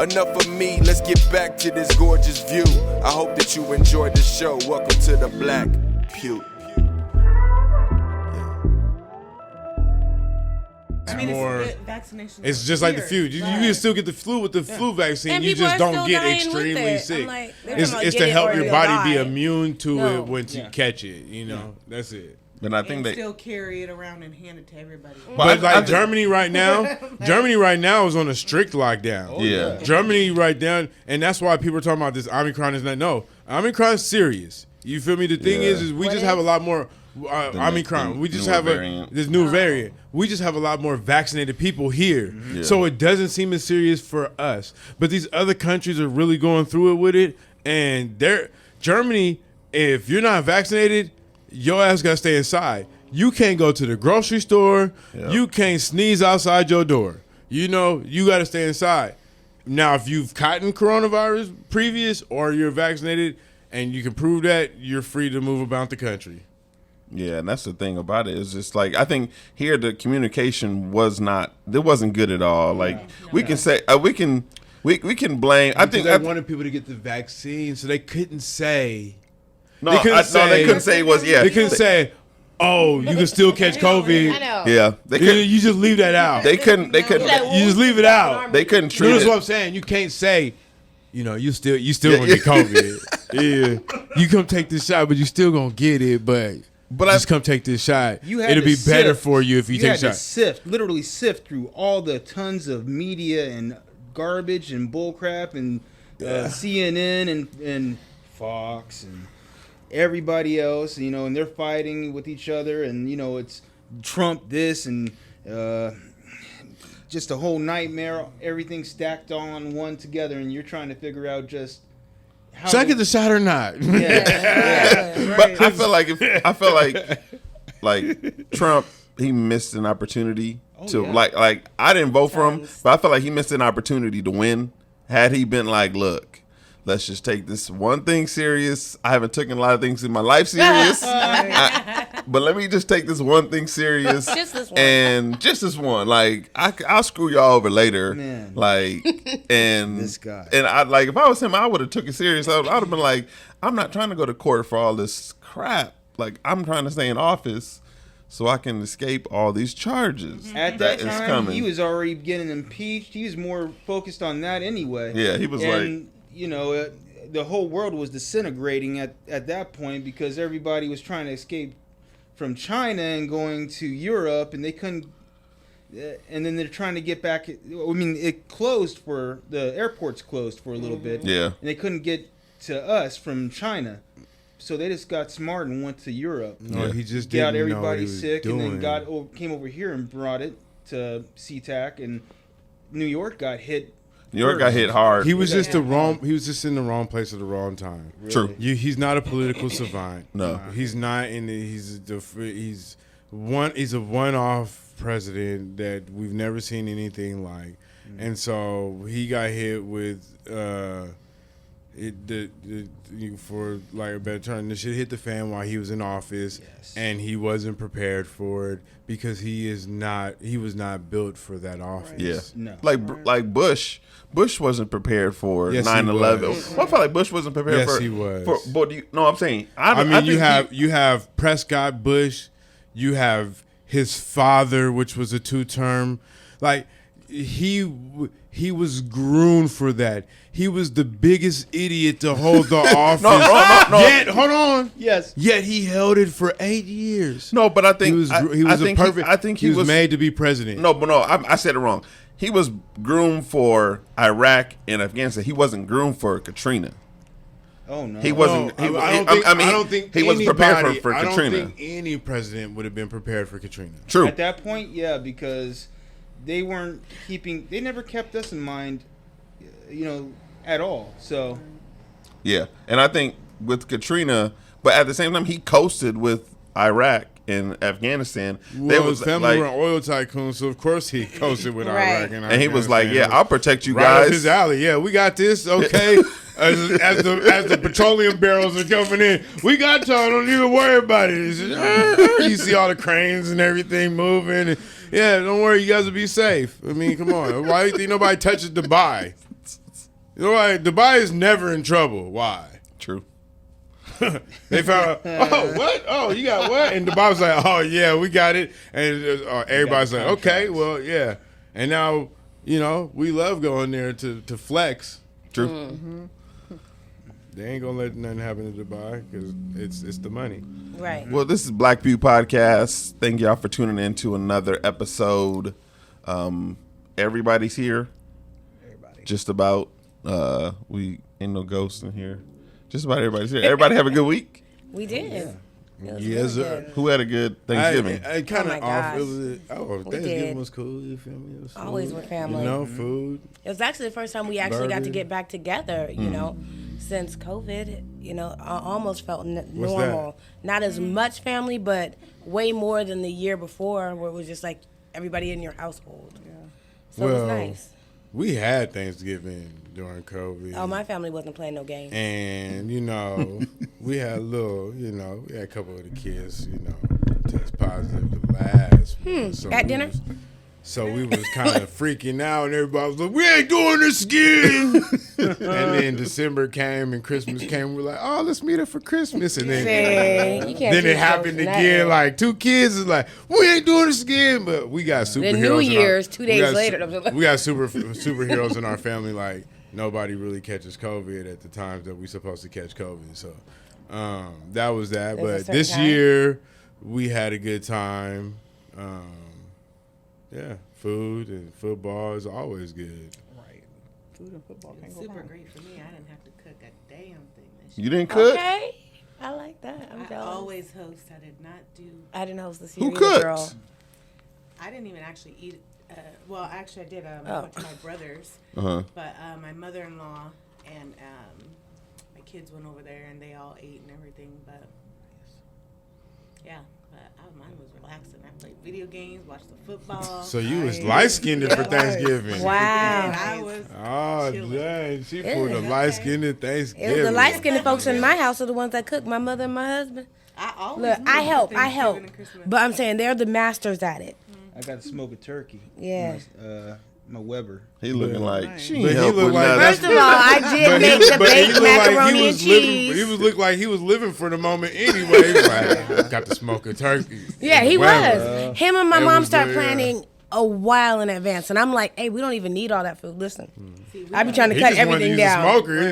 enough of me, let's get back to this gorgeous view. I hope that you enjoyed the show. Welcome to the Black Pew. It's just like the flu. You can still get the flu with the flu vaccine. And you just don't get extremely sick. Like, it's to help your body be immune to it once you catch it. You know, that's it. And I think they still carry it around and hand it to everybody. But like Germany right now is on a strict lockdown. Yeah. Germany right now, and that's why people are talking about this Omicron is not. No, Omicron is serious. You feel me? The thing is we just have a lot more Omicron. We just have this new variant. We just have a lot more vaccinated people here. Yeah. So it doesn't seem as serious for us. But these other countries are really going through it with it. And Germany, if you're not vaccinated, your ass got to stay inside. You can't go to the grocery store. Yep. You can't sneeze outside your door. You know, you got to stay inside. Now, if you've gotten coronavirus previous or you're vaccinated and you can prove that, you're free to move about the country. Yeah, and that's the thing about it. It's just like I think here the communication wasn't good at all. Like we can say we can blame. I think they wanted people to get the vaccine, so they couldn't say. No, they couldn't say it was. Yeah, they couldn't say, "Oh, you can still catch COVID." I know. Yeah, they couldn't. You just leave that out. They couldn't. You just leave it out. They couldn't treat it. That's what I'm saying. You can't say, you know, you still gonna get COVID. Yeah, you come take this shot, but you still gonna get it, but just come take this shot. It'll be better for you if you take a shot. Literally sift through all the tons of media and garbage and bullcrap and CNN and Fox and everybody else, you know, and they're fighting with each other, and you know it's Trump this and just a whole nightmare. Everything stacked on one together, and you're trying to figure out just. Should I get the shot or not? Yeah. But I feel like Trump, he missed an opportunity to like I didn't vote for him, but I feel like he missed an opportunity to win. Had he been like, look, let's just take this one thing serious. I haven't taken a lot of things in my life serious, but let me just take this one thing serious. Just this one. And just this one. Like I'll screw y'all over later. Man. Like and this guy. And I like if I was him, I would have took it serious. I'd have been like, I'm not trying to go to court for all this crap. Like I'm trying to stay in office so I can escape all these charges. At that time, he was already getting impeached. He was more focused on that anyway. Yeah, he was you know, the whole world was disintegrating at that point because everybody was trying to escape from China and going to Europe, and they couldn't. And then they're trying to get back. I mean, the airports closed for a little bit. Yeah. And they couldn't get to us from China. So they just got smart and went to Europe. No, he just got didn't everybody know what he sick, was and doing. then came over here and brought it to SeaTac, and New York got hit. New York got hit hard. He was just He was just in the wrong place at the wrong time. Really? True. He's not a political savant. No, he's not. He's a one-off president that we've never seen anything like, and so he got hit with for like a better term. The shit hit the fan while he was in office, and he wasn't prepared for it because he was not built for that office. Yeah, no. Like Bush wasn't prepared for 9/11. I feel like Bush wasn't prepared yes, for. He was. I'm saying. You have Prescott Bush, you have his father, which was a 2-term. Like he was groomed for that. He was the biggest idiot to hold the office. No. Yet, hold on. Yes. Yet he held it for 8 years. No, but I think he was made to be president. No, but I said it wrong. He was groomed for Iraq and Afghanistan. He wasn't groomed for Katrina. Oh no, he wasn't. I don't think he wasn't prepared for Katrina. I don't think any president would have been prepared for Katrina. True. At that point, yeah, because they weren't keeping. They never kept us in mind, you know, at all. So. Yeah, and I think with Katrina, but at the same time, he coasted with Iraq and Afghanistan. Well, his family were oil tycoons, so of course he coasted with Iraq and he was like, "Yeah, I'll protect you right guys." Up his alley. Yeah, we got this. Okay. as the petroleum barrels are coming in, we got y'all. Don't even worry about it. You see all the cranes and everything moving. And, yeah, don't worry. You guys will be safe. I mean, come on. Why do you think nobody touches Dubai? You know, like, Dubai is never in trouble. Why? True. They found, oh, what? Oh, you got what? And Dubai was like, oh, yeah, we got it. And everybody's like, okay, well, yeah. And now, you know, we love going there to flex. True. Mm-hmm. They ain't going to let nothing happen to Dubai because it's the money. Right. Well, this is Black Pew Podcast. Thank y'all for tuning in to another episode. Everybody's here. Just about. We ain't no ghosts in here. Just about everybody's here. Everybody have a good week? We did. Yeah. It was Yes, really sir. good. Who had a good Thanksgiving? I kind Oh, of my off. It gosh. was, Thanksgiving did. was cool. You feel me? It was Always food, with family. You know, food. It was actually the first time we actually got to Burger. get back together, you know, since COVID. You know, I almost felt What's normal. Not as much family, but way more than the year before, where it was just like everybody in your household. Yeah. So it was nice. We had Thanksgiving during COVID. Oh, my family wasn't playing no games. And, you know, we had a couple of the kids, you know, test positive the last one. So At we dinner? So we was kind of freaking out, and everybody was like, we ain't doing this again. And then December came and Christmas came. We're like, oh, let's meet up for Christmas. And then, You can't then do it happened jokes again. nothing. Like, two kids is like, we ain't doing this again. But we got superheroes. New in our- Year's, 2 days we got later. We got superheroes in our family. Like, nobody really catches COVID at the times that we supposed to catch COVID. So that was that. There's a But certain this time. year, we had a good time. Yeah, food and football is always good. Right. Food and football can't go Super wrong. great for me. I didn't have to cook a damn thing this year. You didn't cook? Okay. I like that. I'm I jealous. always host. I did not do. I didn't host this year Who either, cooked? girl. I didn't even actually eat. Well, actually, I did. I Oh. went to my brother's, Uh-huh. but my mother-in-law and my kids went over there and they all ate and everything. But yeah, but mine was relaxing. I played video games, watched the football. So you was light-skinned for Thanksgiving. And Wow. I was. Oh, Chilling. dang. She Yeah. pulled a light-skinned It Thanksgiving. was the light skinned folks in my house are the ones that cook. My mother and my husband. I always Look, knew I about help. Thanksgiving and Christmas. But I'm saying they're the masters at it. I got to smoke a turkey. Yeah. My Weber. He looking like she But ain't he help look with like- nothing. First of all, I did make the baked macaroni and cheese. He was looked like he was living for the moment anyway. He was like, got to smoke a turkey. Yeah, he Whatever. was. Him and my It mom was started the- yeah. planning a while in advance, and I'm like, "Hey, we don't even need all that food. Listen, See, we I be don't- trying to He cut just wanted to everything use a down." smoker. He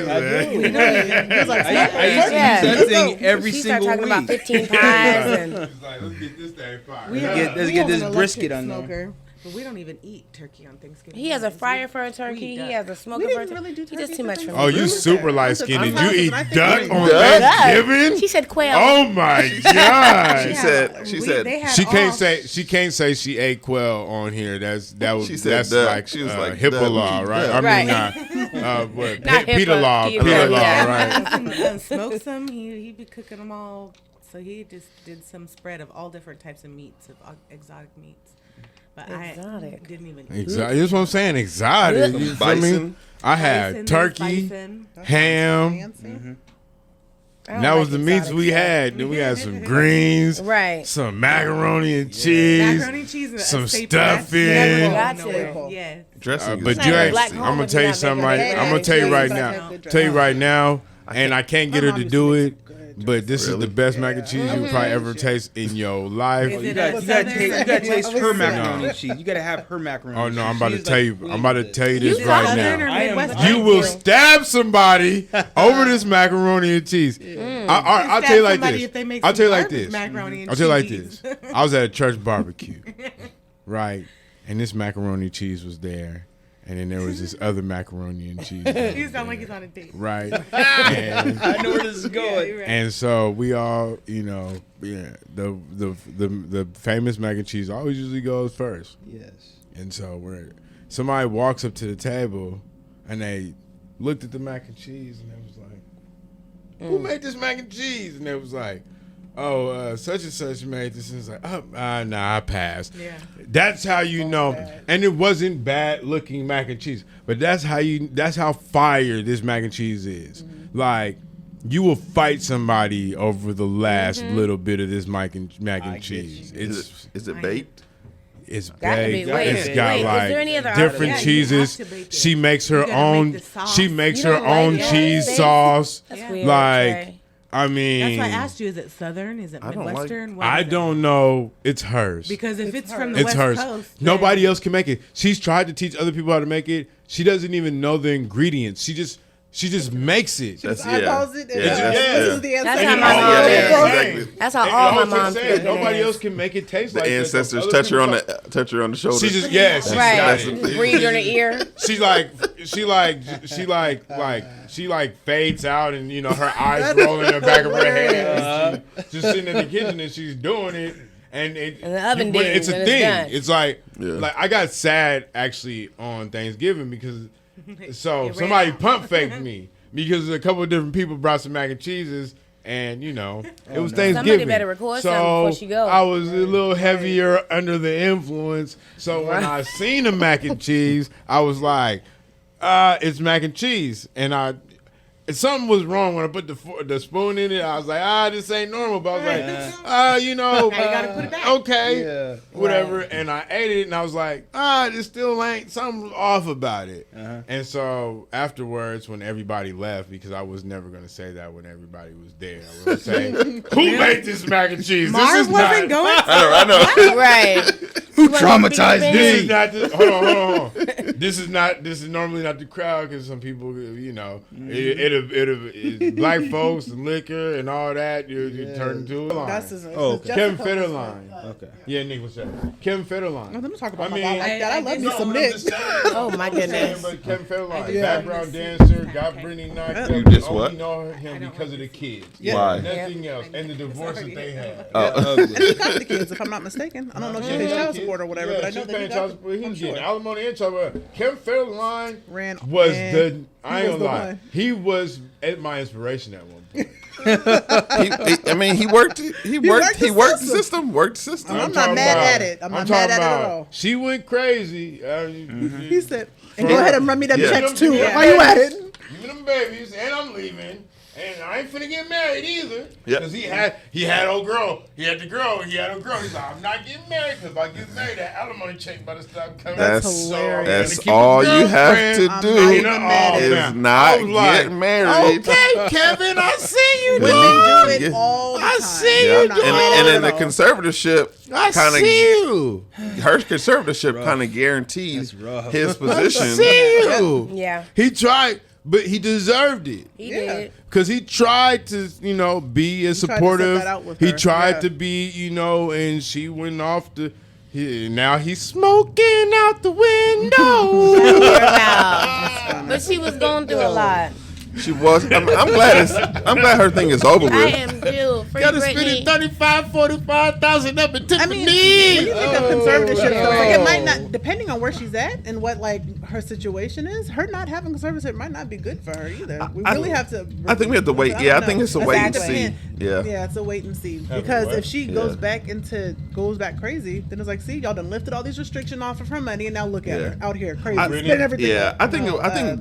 was like, I used to Yeah. use that thing every She started single talking week. about 15 pies and He's like, let's get this thing fired. Let's get this brisket on there. smoker. But we don't even eat turkey on Thanksgiving. he has a We- fryer for a we turkey. duck. He has a smoker We for a didn't turkey. really do He does turkey too for much for me. Oh, you super light skinned. Did you eat duck on Duck? Thanksgiving? She said quail. Oh my She god! said They had She can't all- say she ate quail on here. She said that's duck. like She was like, HIPAA duck, law, eat right? duck. I mean, Right. what? Not PETA HIPAA, law, PETA, PETA law, yeah. right? Smoked some. He be cooking them all. So he just did some spread of all different types of meats, of exotic meats. But Exotic. I didn't even. Exotic. That's what I'm saying. Exotic. You feel me? Bison. I had turkey, ham. Fancy. I don't That was like the meats exotic we stuff. had. Then we had some greens, Right. some macaroni and cheese. Macaroni and cheese is a some staple. That's stuffing. never going Got nowhere. to. Yeah. Dressing. is But not you even ain't. black I'm home gonna if tell you're you not something. making Right. it. I'm gonna tell you Yeah, right but I now. make good Tell you dressing. right now. And I can't get her to do it. But this is Really? the best mac and cheese you probably ever taste in your life. Is You it got a to southern- taste her macaroni No. and cheese. You got to have her macaroni. Oh and no, cheese. I'm about to She's tell like you. queen I'm about to with it. tell you this You right Southern or now. I am- Midwest? You will stab somebody over this macaroni and cheese. I'll tell you like Somebody this. if they make I'll some tell you like garbage this. macaroni and I'll tell you like cheese. this. I was at a church barbecue, right? And this macaroni and cheese was there, and then there was this other macaroni and cheese. You sound like he's on a date. Right. And, I know where this is going. and so we all, the famous mac and cheese always usually goes first. Yes. And so somebody walks up to the table and they looked at the mac and cheese and they was like, who made this mac and cheese? And they was like, oh, such and such made this. And it's like, nah, I passed. Yeah. That's how you know. And it wasn't bad looking mac and cheese, but that's how fire this mac and cheese is. Like, you will fight somebody over the last little bit of this mac and cheese. Is it baked? it's Gotta be. baked. Wait, It's wait, got is like there any other different option? cheeses. Yeah, you have to bake it. She makes her You gotta own. make the sauce. She makes You her don't like own it? cheese Baked? sauce. That's Yeah. weird. Like, Trey. I mean, That's why I asked you, is it Southern? Is it I don't like- Midwestern? What I is it? don't know. It's hers. Because if it's from the It's West hers. Coast, then- Nobody else can make it. She's tried to teach other people how to make it. She doesn't even know the ingredients. She just makes it. That's eyeballs it. Yeah, This that's- is the That's ancestor. how my Oh, mom yeah, is. exactly. That's how And all I my was just moms saying, do. nobody else can make it taste The like that. ancestors Other touch her on people- touch her on the shoulder. She just she's Right. got it. Breathe in her ear. She fades out and her eyes roll in the back of her head. And she's just sitting in the kitchen and she's doing it. And the oven but dings it's a and it's thing. done. It's like Yeah. I got sad actually on Thanksgiving because It ran somebody out. pump faked me because a couple of different people brought some mac and cheeses. And it was Thanksgiving. Somebody better record something before she go. I was a little heavier under the influence. So when I seen the mac and cheese, I was like, it's mac and cheese. And something was wrong when I put the spoon in it. I was like, this ain't normal. But I was like, Now you gotta put it back. okay, Yeah. whatever. Right. And I ate it, and I was like, this still ain't something off about it. And so afterwards, when everybody left, because I was never gonna say that when everybody was there, I was gonna say, who made this mac and cheese? Mars This is wasn't not. going. I know. Right. Who traumatized This is me? not. Hold on. This is normally not the crowd because some people, it's black folks and liquor and all that. You turn into a line. That's his, okay. Kevin Federline. Okay. Yeah, Nick was saying. Kevin Federline. Let me talk about I my mean- guy like that. I love me No, some but I'm Nick. just saying. Oh my I'm saying, goodness. but Kevin Federline, Yeah. background dancer, got Britney knocked up. You just only what? know him because of the kids. Yeah. Why? Nothing else. And the divorce that they had. Ugly. And he got the kids, if I'm not mistaken. I don't know if she pays child support or whatever, but I know she's that he paying got child support. He I'm was sure. getting alimony and child support. Kevin Federline Ran- was man, the. I he ain't was gonna the lie. one. He was my inspiration at one point. I mean, he worked the system. Worked the system. I'm not talking mad about- at it. I'm not talking mad at it about at all. She went crazy. He said, and go ahead and run me them Yeah. checks too. Yeah. While you at it? Give me them babies, and I'm leaving. And I ain't finna get married either. Yep. Because he had old girl. He had old girl. He's like, I'm not getting married because if I get married, that alimony check better stop coming. That's That's hilarious. That's keep all the you have girlfriend. to I'm do not even mad at is that. not I was like, get married. Okay, Kevin, I see you Women doing do it Yeah. all the time. I see Yeah. you I'm not And, mad and at then it the all. conservatorship I kind see you. of her conservatorship kind of guaranteed That's rough. his position. See you. Yeah, He tried, but he deserved it. he Yeah. did. Because he tried to, be as He tried to set supportive. that out with He her. tried Yeah. to be, and she went off the. Now he's smoking out the window. Her mouth. But she was going through a lot. She was. I'm glad her thing is over I with. am too. Free Gotta spend Britney. 45,000 up in Tiffany. I mean, when you think of conservatorship stuff, like it no. might not, depending on where she's at and what her situation is, her not having conservatorship might not be good for her either. We I- really have to. I think we have to wait. don't Yeah, I know. think it's a That's wait and exactly see. it. Yeah. Yeah, it's a wait and see. Have Because what? if she goes back crazy, then it's like, see, y'all done lifted all these restrictions off of her money, and now look at Yeah. her out here crazy, Britney? spend everything. Yeah, up. I think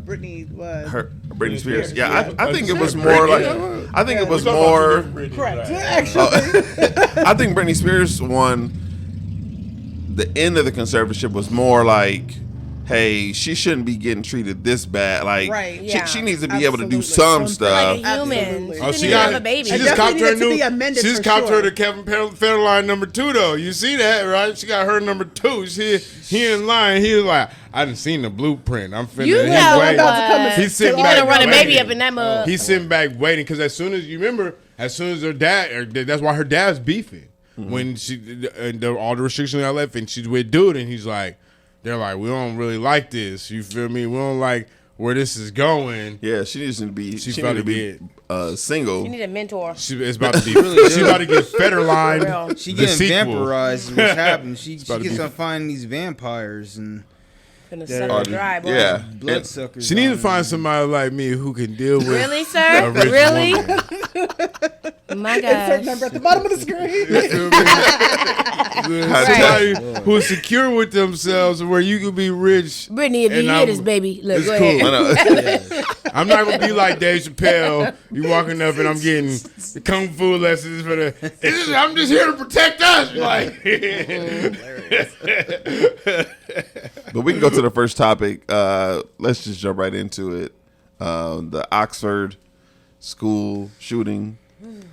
Britney was Her Britney Spears. Spears, Yeah, yeah. I think it was Britney. more like. Yeah. I think it was We're talking more. about Britney, correct. right. Actually, I think Britney Spears won. The end of the conservatorship was more like, hey, she shouldn't be getting treated this bad. Like, Right. Yeah. she needs to be able to do Absolutely. some stuff. Like a human. Absolutely. She Oh, didn't she even got have a baby. She It just copped definitely her needs to new. be amended She just for copped sure. her the Kevin Federline #2 though. You see that, right? She got her #2. He in line. He was like, I done seen the blueprint. I'm finna. You he's know waiting. about to come and He's sitting tell back. Gonna run a baby waiting. up in that mug. He's sitting back waiting because as soon as her dad, that's why her dad's beefing. When all the restrictions got left and she's with dude and they're like, we don't really like this. You feel me? We don't like where this is going. Yeah, she needs to be. She felt needs to it. be single. You need a mentor. It's about to be. She's about to get Federline. Real. She the getting sequel. vampirized. What's happening? She about to gets be- on finding these vampires and Gonna Yeah. suck her dry, boy. Yeah, bloodsuckers. She needs to on find her. somebody like me who can deal with Really, a sir? rich Really? woman. My insert gosh. number at the bottom of the screen. Somebody who's secure with themselves, where you can be rich. Brittany, if you And hear I'm- this, baby, look, it's go cool. ahead. I know. I'm not gonna be like Dave Chappelle. You walking up and I'm getting kung fu lessons for the. I'm just here to protect us. Like, But we can go to the first topic. Let's just jump right into it. The Oxford school shooting.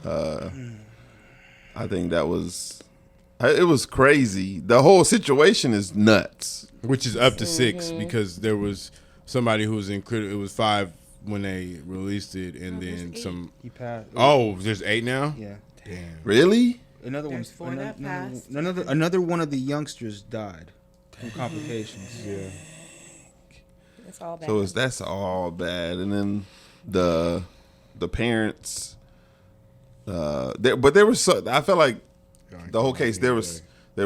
I think it was crazy. The whole situation is nuts. which is up to 6 because there was somebody who was in critical. It was 5 when they released it, and then some. He passed. Oh, there's 8 now. Yeah. Damn. Really? Another There's 4 that passed. Another one of the youngsters died from complications. Yeah. It's all bad. So that's all bad, and then the parents. But there was so I felt like the whole case there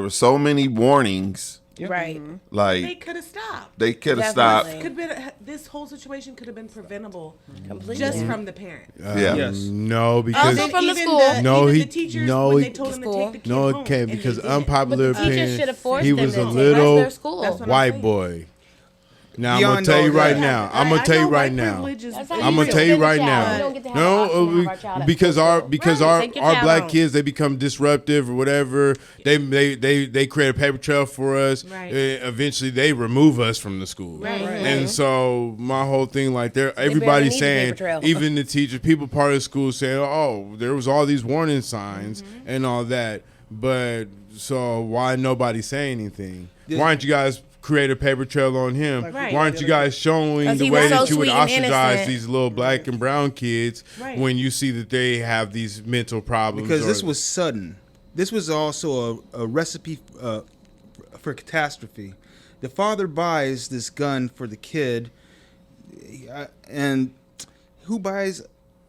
were so many warnings. Right. Like They could have stopped. they could have stopped. Definitely. This whole situation could have been preventable Completely. just from the parent. Yeah. Yes. No, because Also from the even school. No, even he- the teachers no, when he- they told him to School. take the kid no, home, it can't and because they didn't. unpopular But the teachers opinion. should have forced He them was to a take little their school. That's what I'm white saying. boy. Now I'm Beyond gonna tell you all right that. now. I'm gonna tell you right now. That's how I'm you gonna tell you send the right child. now. You don't get to have an option to have our child at because school. our because Right, our take your our child black home. kids, they become disruptive or whatever. They create a paper trail for us. Right. Eventually they remove us from the school. Right. And so my whole thing, like, barely everybody's need a saying, paper trail. even the teachers, people part of the school saying, oh, there was all these warning signs and all that. But so why nobody say anything? Why aren't you guys create a paper trail on him? Right. Why aren't you guys showing 'Cause the he way was so that you would sweet and ostracize innocent. these little black and brown kids Right. when you see that they have these mental problems? Because this or- was sudden. This was also a recipe for catastrophe. The father buys this gun for the kid, and who buys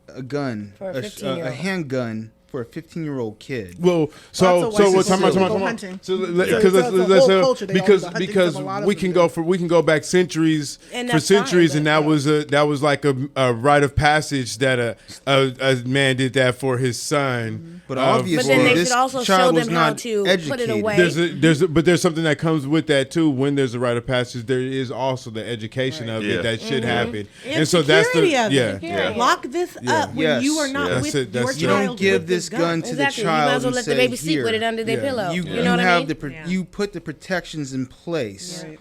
a gun, For a 15-year-old. handgun for a 15-year-old kid? well, so Lots of white what? people Time go out. hunting. So Yeah. because It's a let's whole culture. They all because go hunting. because A lot of we them can do. we can go back centuries And for that's fine, centuries, but and that yeah. was like a rite of passage that a man did that for his son. But of- obviously, But then they this should also show child was them how not to put it educated. away. But there's something that comes with that too. When there's a rite of passage, there is also the education of Yeah. it that should happen, And so that's the security of it. yeah. Yeah. Lock this Yeah. up when Yes. you are not Yeah. with That's it. That's your it. You child. don't give with this gun to Exactly. the You might child as well and let the say, baby sleep "Here." with it under their Yeah. pillow. You, You, you know what I have mean? Yeah. you put the protections in place. Right.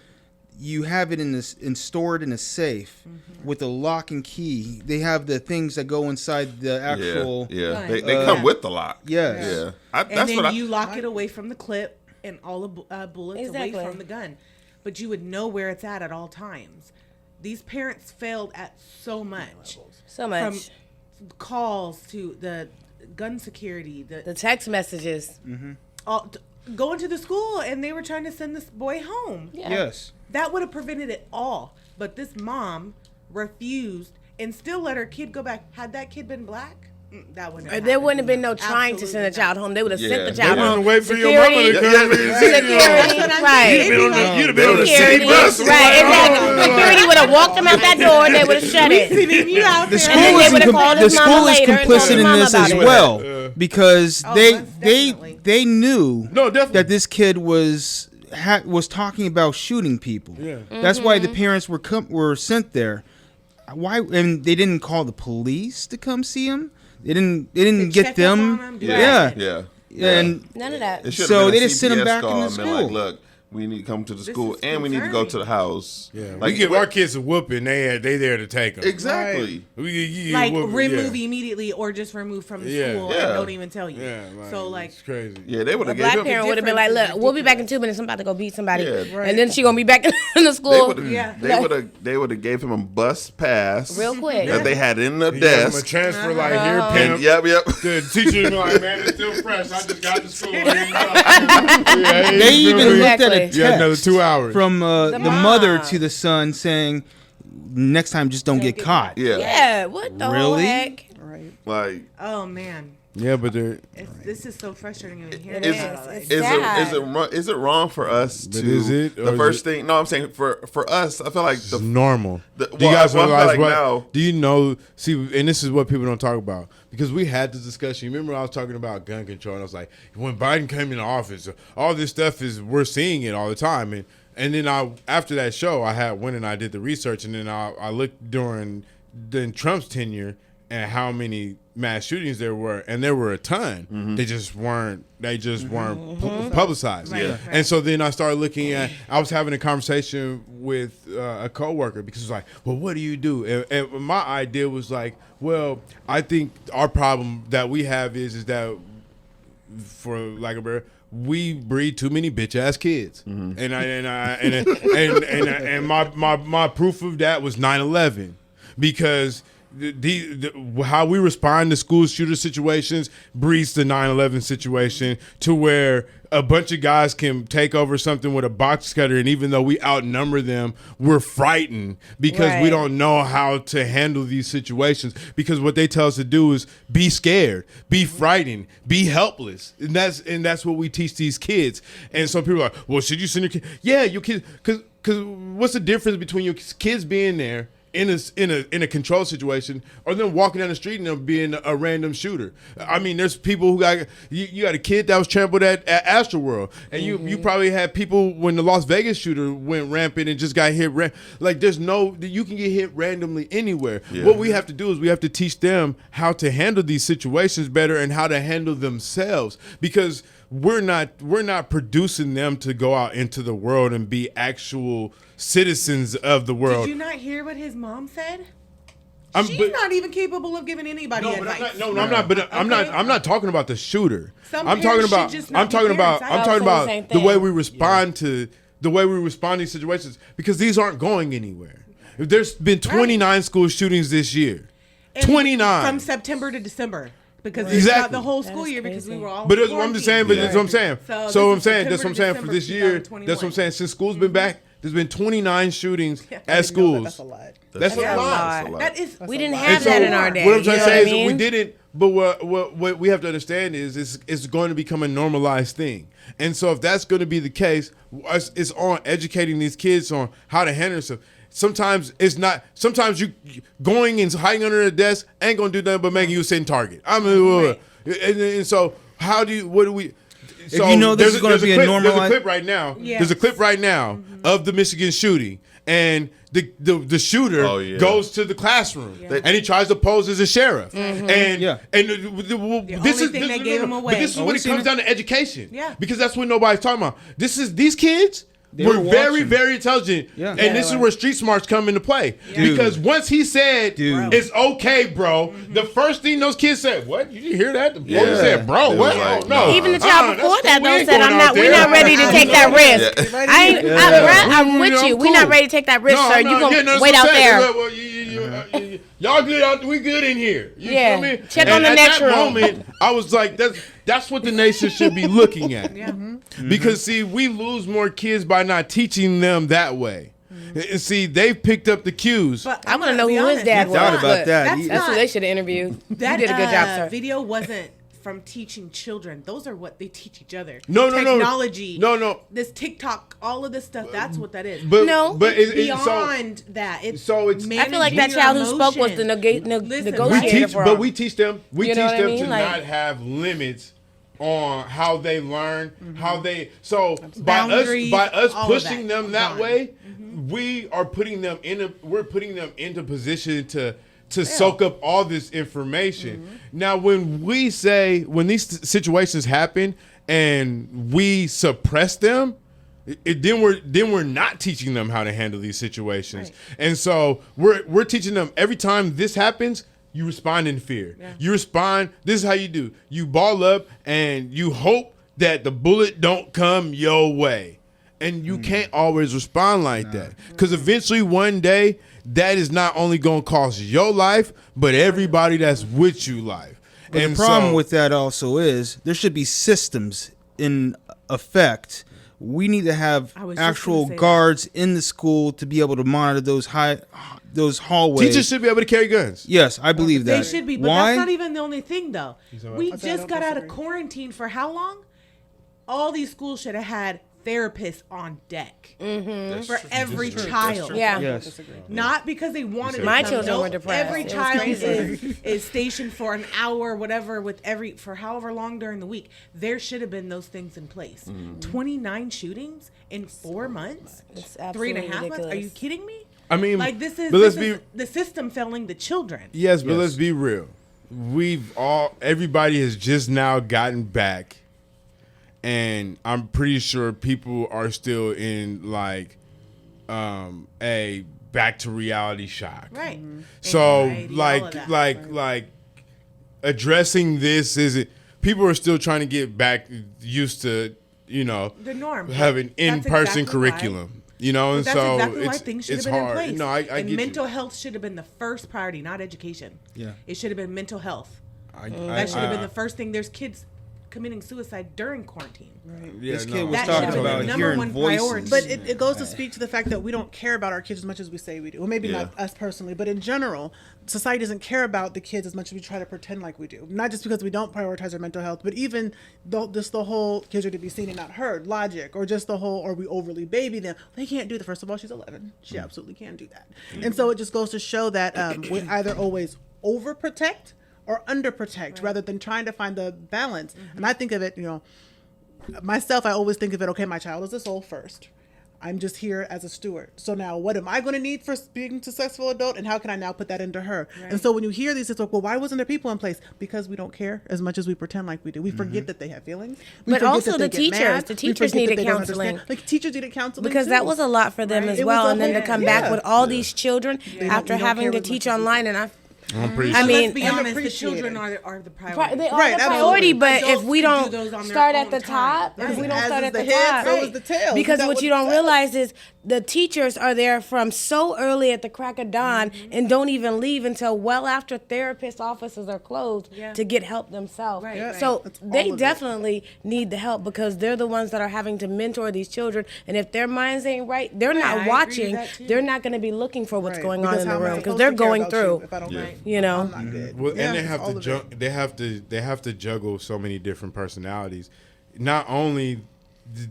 You have it and stored in a safe with a lock and key. They have the things that go inside the actual. Yeah. Gun. They Uh, come with the lock. Yes. Yeah. And That's then what you lock it away from the clip and all the bullets Exactly. away from the gun. But you would know where it's at all times. These parents failed at so much. So much. From calls to the gun security, The text messages. going to the school, and they were trying to send this boy home. Yeah. Yes. That would have prevented it all. But this mom refused and still let her kid go back. Had that kid been black, that wouldn't have There happened. wouldn't have been no trying to send a Absolutely child home. They would have Yeah. sent the They child They home. didn't wait for your mama to Security. come. Security. Right. You'd have been on the Security. city bus. Right, exactly. Security would have walked him out that door and they would have shut it. You out The there. school then they is, would've called the his mama school is later and told complicit his in mama this about as it. well because Oh, they most definitely. they knew No, definitely. that this kid was talking about shooting people. Yeah. That's why the Mm-hmm. parents were sent there. Why? And they didn't call the police to come see him. They didn't To get check them. up on him, do Yeah. Yeah. And None of that. It should have So been they a just sent him CPS back call into and been school. like, look, we need to come to the This school is and we need to go to concerning. the house. Yeah, Like, we give what- our kids a whooping. They there to take them. Exactly. Like remove immediately or just remove from the Yeah. school Yeah. and don't even tell you. Yeah, So like it's crazy. Yeah, they would A have black gave him. parent would have been like, difference look, is we'll be back in ridiculous. 2 minutes. I'm about to go beat somebody. Yeah. Right. And then she going to be back in the They school. would have. Yeah. They would have gave him a bus pass Real quick. that they had in the You give them a desk. transfer like here, Uh-huh. pimp. And yep. The teacher be like, man, it's still fresh. I just got to school. Here you go. they even looked at a Exactly. text You got another 2 hours. from the mom. mother to the son saying, "Next time, just don't get caught." Yeah. Yeah, what the whole Really? heck? Right. Like, Oh man, Yeah, but they're. this is so frustrating to hear. It is is. it, It's is sad. is it wrong for us But to? is it, or the is first it- thing? No, I'm saying for us. I feel like It's the normal. the- Do you well, guys I feel realize like what? now- Do you know? See, and this is what people don't talk about because we had this discussion. You remember I was talking about gun control, and I was like, when Biden came into office, all this stuff we're seeing it all the time, and then after that show, went and I did the research, and then I looked during than Trump's tenure and how many mass shootings there were, and there were a ton. They just weren't. They just weren't publicized. Right, right. And so then I started looking at. I was having a conversation with a coworker because it was like, "Well, what do you do?" And my idea was like, "Well, I think our problem that we have is that, for lack of a better, we breed too many bitch ass kids." And my proof of that was 9/11, because how we respond to school shooter situations breeds the 9/11 situation, to where a bunch of guys can take over something with a box cutter, and even though we outnumber them, we're frightened because we don't know how to handle these situations, because what they tell us to do is be scared, be frightened, be helpless, and that's what we teach these kids. And so people are like, well, should you send your kid? Yeah, your kids, because what's the difference between your kids being there in a control situation, or them walking down the street and them being a random shooter? I mean, there's people who got you got a kid that was trampled at Astroworld, and you probably had people when the Las Vegas shooter went rampant and just got hit. Like, there's no, you can get hit randomly anywhere. Yeah. What we have to do is we have to teach them how to handle these situations better and how to handle themselves, because we're not producing them to go out into the world and be actual citizens of the world. Did you not hear what his mom said? She's not even capable of giving anybody advice. I'm not talking about the shooter. I'm talking about same the way thing. we respond to these situations, because these aren't going anywhere. There's been 29 school shootings this year. And 29 from September to December. Because Exactly. not the whole school year, because we were all. But that's what I'm just saying. But that's what I'm saying. So I'm saying this that's what I'm is saying for this year. That's 2021. what I'm saying. Since school's been back, there's been 29 shootings at schools. That's a lot. That's a lot. That is. We didn't And have so that in our day. what I'm trying you to know say what is I mean? that we didn't. But what we have to understand is it's going to become a normalized thing. And so if that's going to be the case, it's on educating these kids on how to handle themselves. Sometimes it's not. Sometimes you going and hiding under a desk ain't gonna do nothing but making you a sitting target. I mean, and so how do you? What do we? So if you know this is going to be a normalized. There's a clip right now. Yes. There's a clip right now of the Michigan shooting, and the shooter goes to the classroom and he tries to pose as a sheriff. And this is thing that gave him away. But this is when it comes down to education. Yeah. Because that's what nobody's talking about. These kids. We're very, very intelligent, and this is where street smarts come into play. Because once he said, "It's okay, bro," the first thing those kids said, "What? You didn't hear that?" The boy said, "Bro, what? Like, oh, no." Even the child before that's that cool. We though ain't said, going out we're there." not ready to take that risk. I'm with you. We're not cool. ready to take that risk, sir. You gonna that's wait what out I'm saying. there. Well, y'all good out. We good in here. You feel me? Check And on the at next that room. moment, I was like, that's what the nation should be looking at. Because see, we lose more kids by not teaching them that way. And see, they've picked up the cues. But I want to know who his dad was. Doubt about that. That's who they should have interviewed. That You did a good job, sir. video wasn't from teaching children. Those are what they teach each other. No. Technology. No. This TikTok, all of this stuff. That's what that is. But it's beyond that. It's I feel like that child who spoke was the negotiator for But him. we teach them. We You teach know what I them mean? to Like- not have limits on how they learn, how they. So Boundaries, by us all of pushing that. them that Gone. way, we are putting them we're putting them into position to soak up all this information. Now, when these situations happen and we suppress them, then we're not teaching them how to handle these situations. Right. And so we're teaching them every time this happens, you respond in fear. Yeah. You respond. This is how you do. You ball up and you hope that the bullet don't come your way. And you can't always respond like that. Because eventually one day, that is not only going to cost your life, but everybody that's with you life. But the problem with that also is there should be systems in effect. We need to have I was just actual gonna say guards in the school to be able to monitor those hallways. Teachers should be able to carry guns. Yes, I believe that. They should be, but Why? that's not even the only thing, though. We I just don't got out of disagree. quarantine for how long? All these schools should have had therapists on deck for every child. Yeah. Yes. Not because they wanted to My come. children Nope. were depressed. Every It was child crazy. is stationed for an hour, whatever, for however long during the week. There should have been those things in place. 29 shootings in 4 months? It's 3.5 absolutely months? Are you ridiculous. kidding me? I mean, like this is the system failing the children. Yes, but let's be real. Everybody has just now gotten back, and I'm pretty sure people are still in like a back to reality shock. Right. So Anxiety, like addressing this isn't. People are still trying to get back used to the norm, having in-person curriculum. And that's so exactly why things should have been in place. No, I get mental health should have been the first priority, not education. Yeah, it should have been mental health. That should have been the first thing. There's kids committing suicide during quarantine. Right. Yeah, this kid was talking about hearing voices. But it goes to speak to the fact that we don't care about our kids as much as we say we do. Well, maybe not us personally, but in general, society doesn't care about the kids as much as we try to pretend like we do. Not just because we don't prioritize their mental health, but even just the whole kids are to be seen and not heard logic, or just the whole, or we overly baby them. They can't do that. First of all, she's 11. She absolutely can do that. And so it just goes to show that we either always overprotect or underprotect rather than trying to find the balance. And I think of it, myself, I always think of it, okay, my child is a soul first. I'm just here as a steward. So now what am I going to need for being a successful adult, and how can I now put that into her? Right. And so when you hear these, it's like, well, why wasn't there people in place? Because we don't care as much as we pretend like we do. We forget that they have feelings. But also the teachers needed counseling. Like teachers needed counseling because that was a lot for them as well. And then to come back with all these children after having to teach online, and let's be honest, the children are the priority. They are the priority, but if we don't start at the top, so is the tail. Because what you don't realize is the teachers are there from so early at the crack of dawn and don't even leave until well after therapist offices are closed to get help themselves. Right. So they definitely need the help because they're the ones that are having to mentor these children. And if their minds ain't right, they're not watching. They're not going to be looking for what's going on in the room because they're going through. Well, and they have to they have to juggle so many different personalities. Not only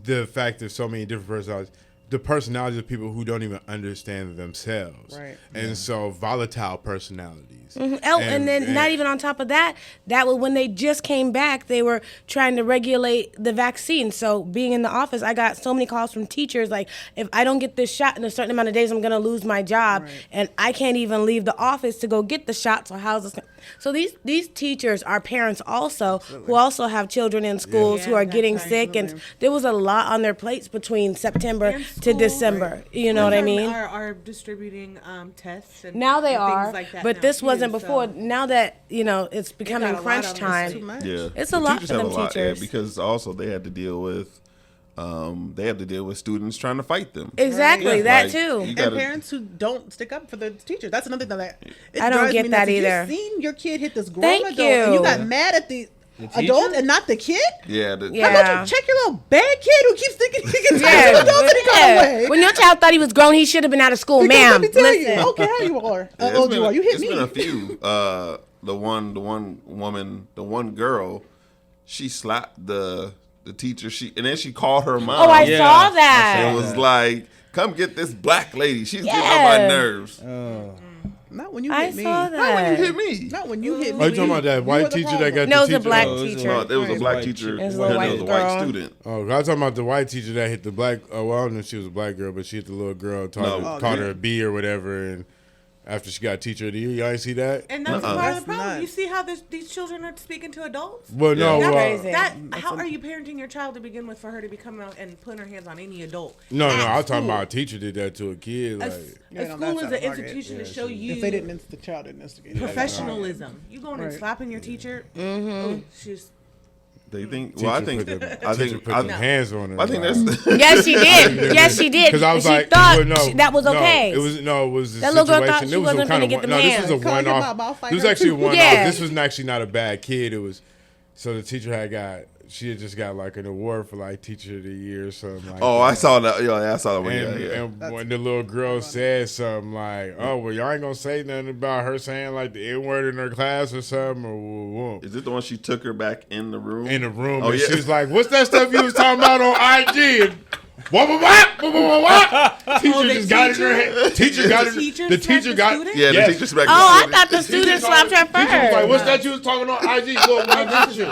the fact that so many different personalities, the personalities of people who don't even understand themselves. Right. And so volatile personalities. Mm-hmm. And then not even on top of that, when they just came back, they were trying to regulate the vaccine. So being in the office, I got so many calls from teachers like, if I don't get this shot in a certain amount of days, I'm going to lose my job. Right. And I can't even leave the office to go get the shot. So how's this? So these teachers are parents also who also have children in schools who are getting sick. And there was a lot on their plates between September to December. You know what I mean? Are distributing tests. And now they and are, things like that but this wasn't before. So. Now that it's becoming crunch time, it's a lot for them teachers. Because also they had to deal with students trying to fight them. Exactly, that too. And parents who don't stick up for the teachers. That's another thing that I don't get that either. You've seen your kid hit this grown adult and you got mad at the adult and not the kid? Yeah. How about you check your little bad kid who keeps thinking he can touch the adult any kind of way? When your child thought he was grown, he should have been out of school, ma'am. Let me tell you. Okay, how you are. Old you are. You hit me. It's been a few. The one girl, she slapped the teacher. And then she called her mom. Oh, I saw that. It was like, come get this black lady. She's getting on my nerves. Not when you hit me. I saw that. Not when you hit me. Not when you hit me. Are you talking about that white teacher that got No, the it was a black teacher. It was a black teacher. It was a white student. Oh, I was talking about the white teacher that hit the black. Oh, well, I don't know if she was a black girl, but she hit the little girl, called her a B or whatever, and after she got Teacher of the Year, y'all ain't see that? And that's part of the problem. You see how these children are speaking to adults? Well, no. How are you parenting your child to begin with for her to be coming out and putting her hands on any adult? No, I was talking about a teacher did that to a kid. A school is an institution to show you. If they didn't, the child didn't instigate. Professionalism. You going and slapping your teacher? Oh, she's. They think. Well, I think hands on her. I think that's. Yes, she did. Yes, she did. Because I was like, that was okay. It was that little girl thought she wasn't going to get them hands. This was a one-off. This was actually a one-off. This was actually not a bad kid. It was. So the teacher she had just got like an award for like Teacher of the Year or something like that. I saw that. Yeah, I saw that one. And when the little girl said something like, "Oh, well, y'all ain't gonna say nothing about her saying like the N-word in her class or something," or is it the one she took her back in the room? In the room, and she was like, "What's that stuff you was talking about on IG?" And what? Teacher just got in her head. Teacher got it. The teacher got. Yeah, the teacher smacked. I thought the student slapped her first. Teacher was like, "What's that you was talking on IG?" Well, my teacher.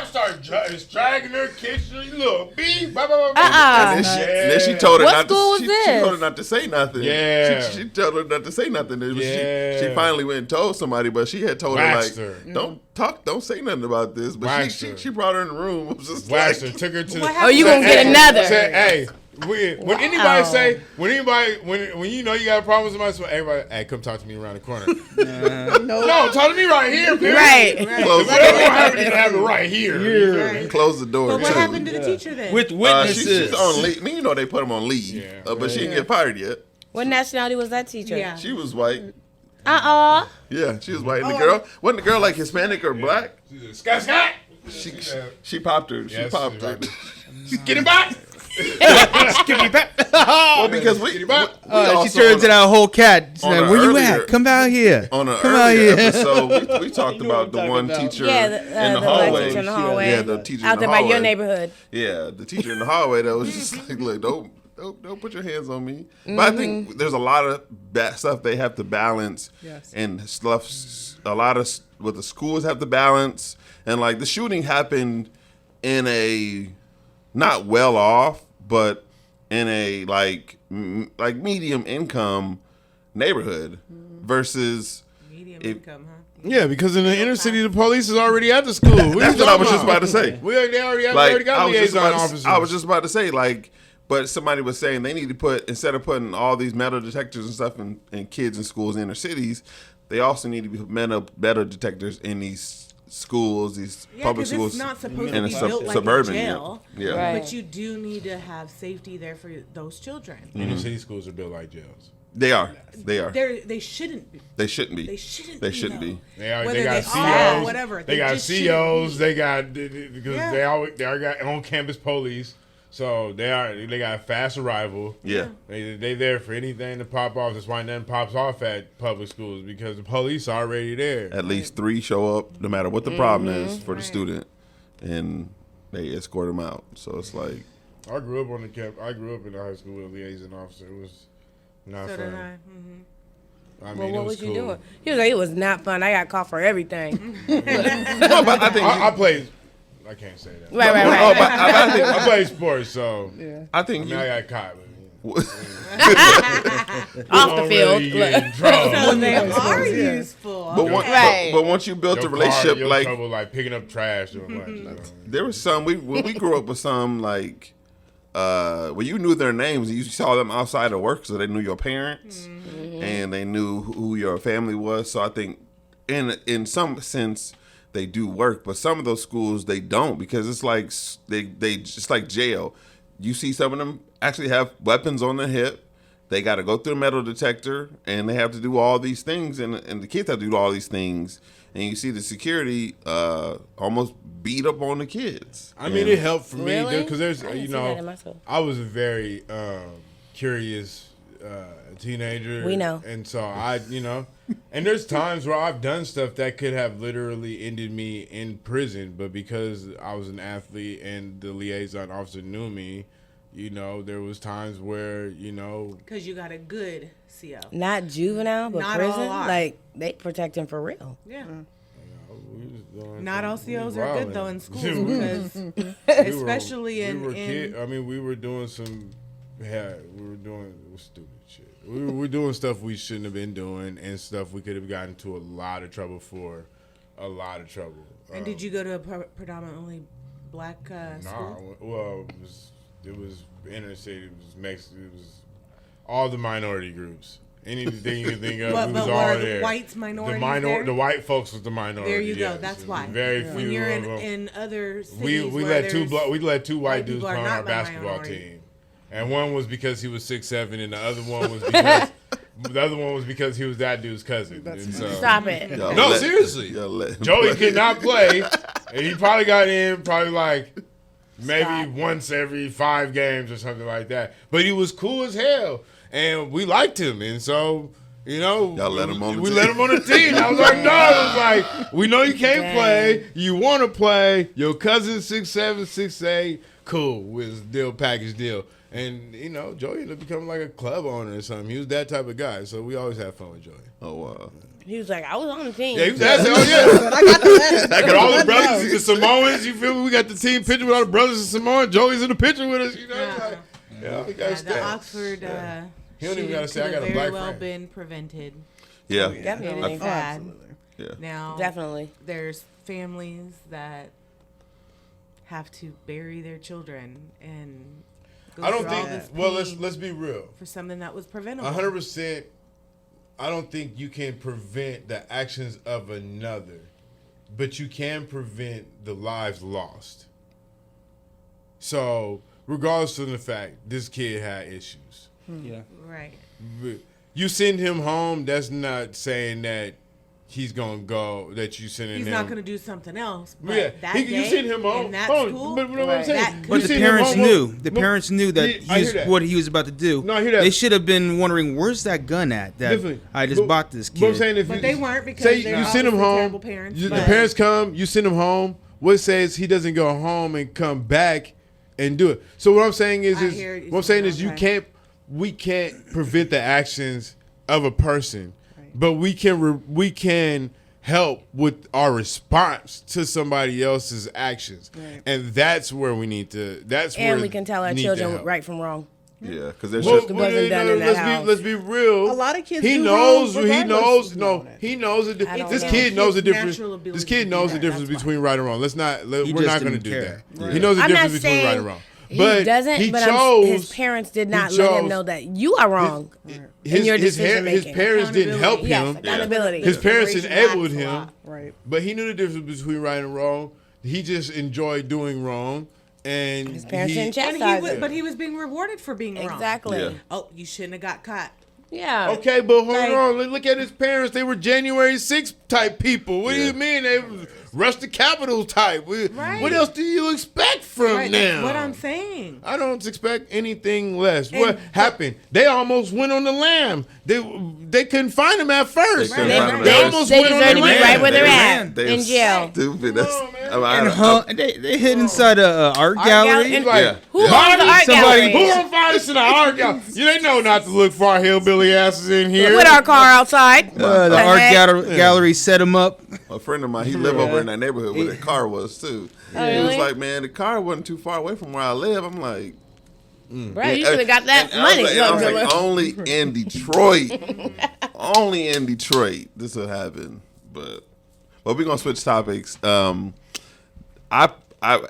Started is dragging her kitchen. Look, beep, blah, blah, blah, And then she told her What not school was to. this? She told her not to say nothing. Yeah. She told her not to say nothing. Yeah. She finally went and told somebody, but she had told Waxed her her. don't say nothing about this. But Waxed she her. she brought her in the room. It was just Waxed like, her, took her to. What Oh, you gonna get another? Say, hey, when anybody say, when you know you got a problem with somebody, so everybody, hey, come talk to me around the corner. No, talk to me right here, man. Right. Close If I don't have it, you have it right here. Right. close the door. But what too. happened to the teacher then? With witnesses. She's on leave. I mean, you know they put them on leave, Yeah. but she didn't get fired yet. What nationality was that teacher? Yeah. She was white. Uh-uh. Yeah, she was white. And the girl wasn't the girl like Hispanic or black? Scott. She popped her. She Yes, popped she her. Get him back. Well, because we also she turns into that whole cat. She's on like, a "Where you earlier- at? Come out here." on an Come out earlier here. episode, we talked You know what about the I'm one talking teacher Yeah, in the black hallway. teacher in the hallway. Yeah, the teacher Out in there the by hallway. your neighborhood. Yeah, the teacher in the hallway that was just like, look, don't put your hands on me. But I think there's a lot of bad stuff they have to balance, and stuff. A lot of what the schools have to balance, and like the shooting happened in a not well off, but in a like medium income neighborhood versus Medium if- income, huh? Yeah, because in the inner city, the police is already at the school. That's what I was just about to say. They already Like got liaison officers. I was just about to say, like, but somebody was saying they need to put, instead of putting all these metal detectors and stuff in kids in schools in inner cities, they also need to be metal detectors in these schools, these public schools, It's not supposed in to the be built like suburban. a jail. Yeah. Right. But you do need to have safety there for those children. Inner city schools are built like jails. They are. They shouldn't be. They shouldn't be. They shouldn't They be, shouldn't though. be. Whether They got they are or COs. whatever, They they got just shouldn't COs. be. They got because Yeah. they got on campus police. So they got fast arrival. Yeah. They there for anything to pop off. That's why nothing pops off at public schools, because the police are already there. At least 3 show up, no matter what the problem is for the student, and they escort them out. So it's like, I grew up on the camp. I grew up in the high school with a liaison officer. It was not So fun. did I. I mean, Well, it what was was you cool. doing? He was like, it was not fun. I got caught for everything. no, but I think I played. I can't say that. Right. no, but I think I played sports, so I think I got caught. But, Off the field. You Look. get in trouble. So they are useful. But, Right. but once you built a Your relationship, car, your like trouble, like picking up trash. Or what, you know. there was some when we grew up with some like when you knew their names, you saw them outside of work, so they knew your parents and they knew who your family was. So I think in some sense they do work, but some of those schools they don't, because it's like they just like jail. You see some of them actually have weapons on their hip. They got to go through a metal detector, and they have to do all these things, and the kids have to do all these things. And you see the security almost beat up on the kids. I mean, it helped for me Really? because there's, I didn't you see that in know, myself. I was a very curious teenager. We know. And so and there's times where I've done stuff that could have literally ended me in prison, but because I was an athlete and the liaison officer knew me, you know, there was times where, you know, Because you got a good CO. Not juvenile, but Not all prison. are. Like, they protect him for real. Yeah. we was doing Not all some- we COs were are good wilding. though in schools We were- because especially we in were we were doing some we were doing stupid shit. We were doing stuff we shouldn't have been doing, and stuff we could have gotten into a lot of trouble for. A lot of trouble. And did you go to a predominantly black Nah, school? well, it was inner city. It was Mexican. It was all the minority groups. Anything you can think of, But it was were all the there. whites minorities there? The white folks was the minority. There you go. yes. That's why. Very few When you're of them. in other cities, We where let two there's- we let two white dudes people play are on not our the basketball minority. team, and one was because he was 6'7", and the other one was because he was that dude's cousin. And so, Stop it. Y'all No, let- seriously. y'all let him Joey play. could not play, and he probably got in like maybe Stop. once every 5 games or something like that. But he was cool as hell, and we liked him, and so. You know, Y'all let him on the we team. let him on the team. I was like, no, it was like, we know you can't play. You want to play. Your cousin's 6'7", 6'8". Cool. With deal package deal. And, you know, Joey ended up becoming like a club owner or something. He was that type of guy. So we always had fun with Joey. Oh, wow. He was like, I was on the team. Yeah, he was asking, oh, yeah. I got all the brothers, the Samoans. You feel me? We got the team picture with all the brothers and Samoans. Joey's in the picture with us, you know? We got the Oxford he don't even got to say, I got a very black well friend. been prevented. Yeah. Definitely. Really bad. Absolutely. Yeah. Now, Definitely. there's families that have to bury their children and go I don't through all this think, well, pain let's be real. for something that was preventable. 100%, I don't think you can prevent the actions of another, but you can prevent the lives lost. So, regardless of the fact, this kid had issues. Yeah. Right. You send him home, that's not saying that he's going to go, that you sending him. He's not going to do something else. But Yeah, that you day send him home. in that Hold on, school, but what I'm saying, that you But the send him parents home, knew. The parents knew that I hear that. what he was about to do. No, I hear that. They should have been wondering, where's that gun at that Definitely. I just But- bought this kid. But I'm saying if But you, they weren't because say they're you send him obviously home, terrible parents, the but- parents come, you send him home. What says he doesn't go home and come back and do it? So what I'm saying is, I hear you. what I'm saying is, Okay. we can't prevent the actions of a person, but we can help with our response to somebody else's actions, and that's where we need to. That's where And we can tell our need to children help. right from wrong. Yeah, because there's Well, just wasn't done in that let's house. let's be real. A lot of kids He do knows. wrong He regardless knows. of No, knowing it. he knows. I don't This know. kid knows the Kids' difference. natural ability This to kid do knows the that, difference that's between right and wrong. Let's not. We're just not going to didn't do care. that. He knows the I'm difference not between right saying and wrong. he But doesn't, he but chose. his parents did not he let him chose- know that you are wrong in your decision his making. parents didn't help Yes, him. accountability. His parents Inspiration enabled matters a him, lot. Right. but he knew the difference between right and wrong. He just enjoyed doing wrong, and His parents didn't And chastise him. but he was being rewarded for being wrong. Exactly. Yeah. Oh, you shouldn't have got caught. Yeah. Okay, but hold Like- on. Look at his parents. They were January 6th type people. What do Yeah. you mean? They was rush the Capitol type. Right. What else do you expect from Right, them? that's what I'm saying. I don't expect anything less. What happened? They almost went on the lam. They couldn't find him at first. They couldn't They, find him they, at almost they went on deserve the to be lam. right where they're ran. at, They in was jail. Stupid. That's, Come on, man. They hid inside a art gallery. gallery. Like, Yeah. Who owns the Bobby, art somebody- gallery? who gonna find us in the art gallery? You ain't know not to look for our hillbilly asses in here. With our car outside. The art gallery set him up. a friend of mine. He lived over in that neighborhood where the car was too. He was really? like, man, the car wasn't too far away from where I live. I'm like, Right, you should have got that and I was money. like- and I was like, only in Detroit. Only in Detroit this would happen. But we're gonna switch topics. I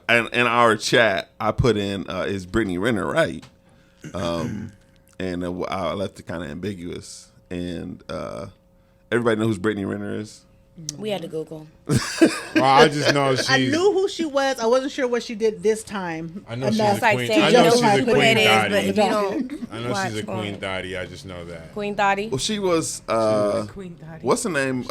in our chat I put in is Britney Renner right? And I left it kind of ambiguous. And everybody knows who Britney Renner is. We had to Google. Well, I just know she's. I knew who she was. I wasn't sure what she did this time. I know she's enough. It's like Queen- saying I you know know she's a who queen it is, thotty. but if you don't I know watch she's a queen porn. thotty. I just know that. Queen Thotty. Well, she was. Queen Dottie. What's the name?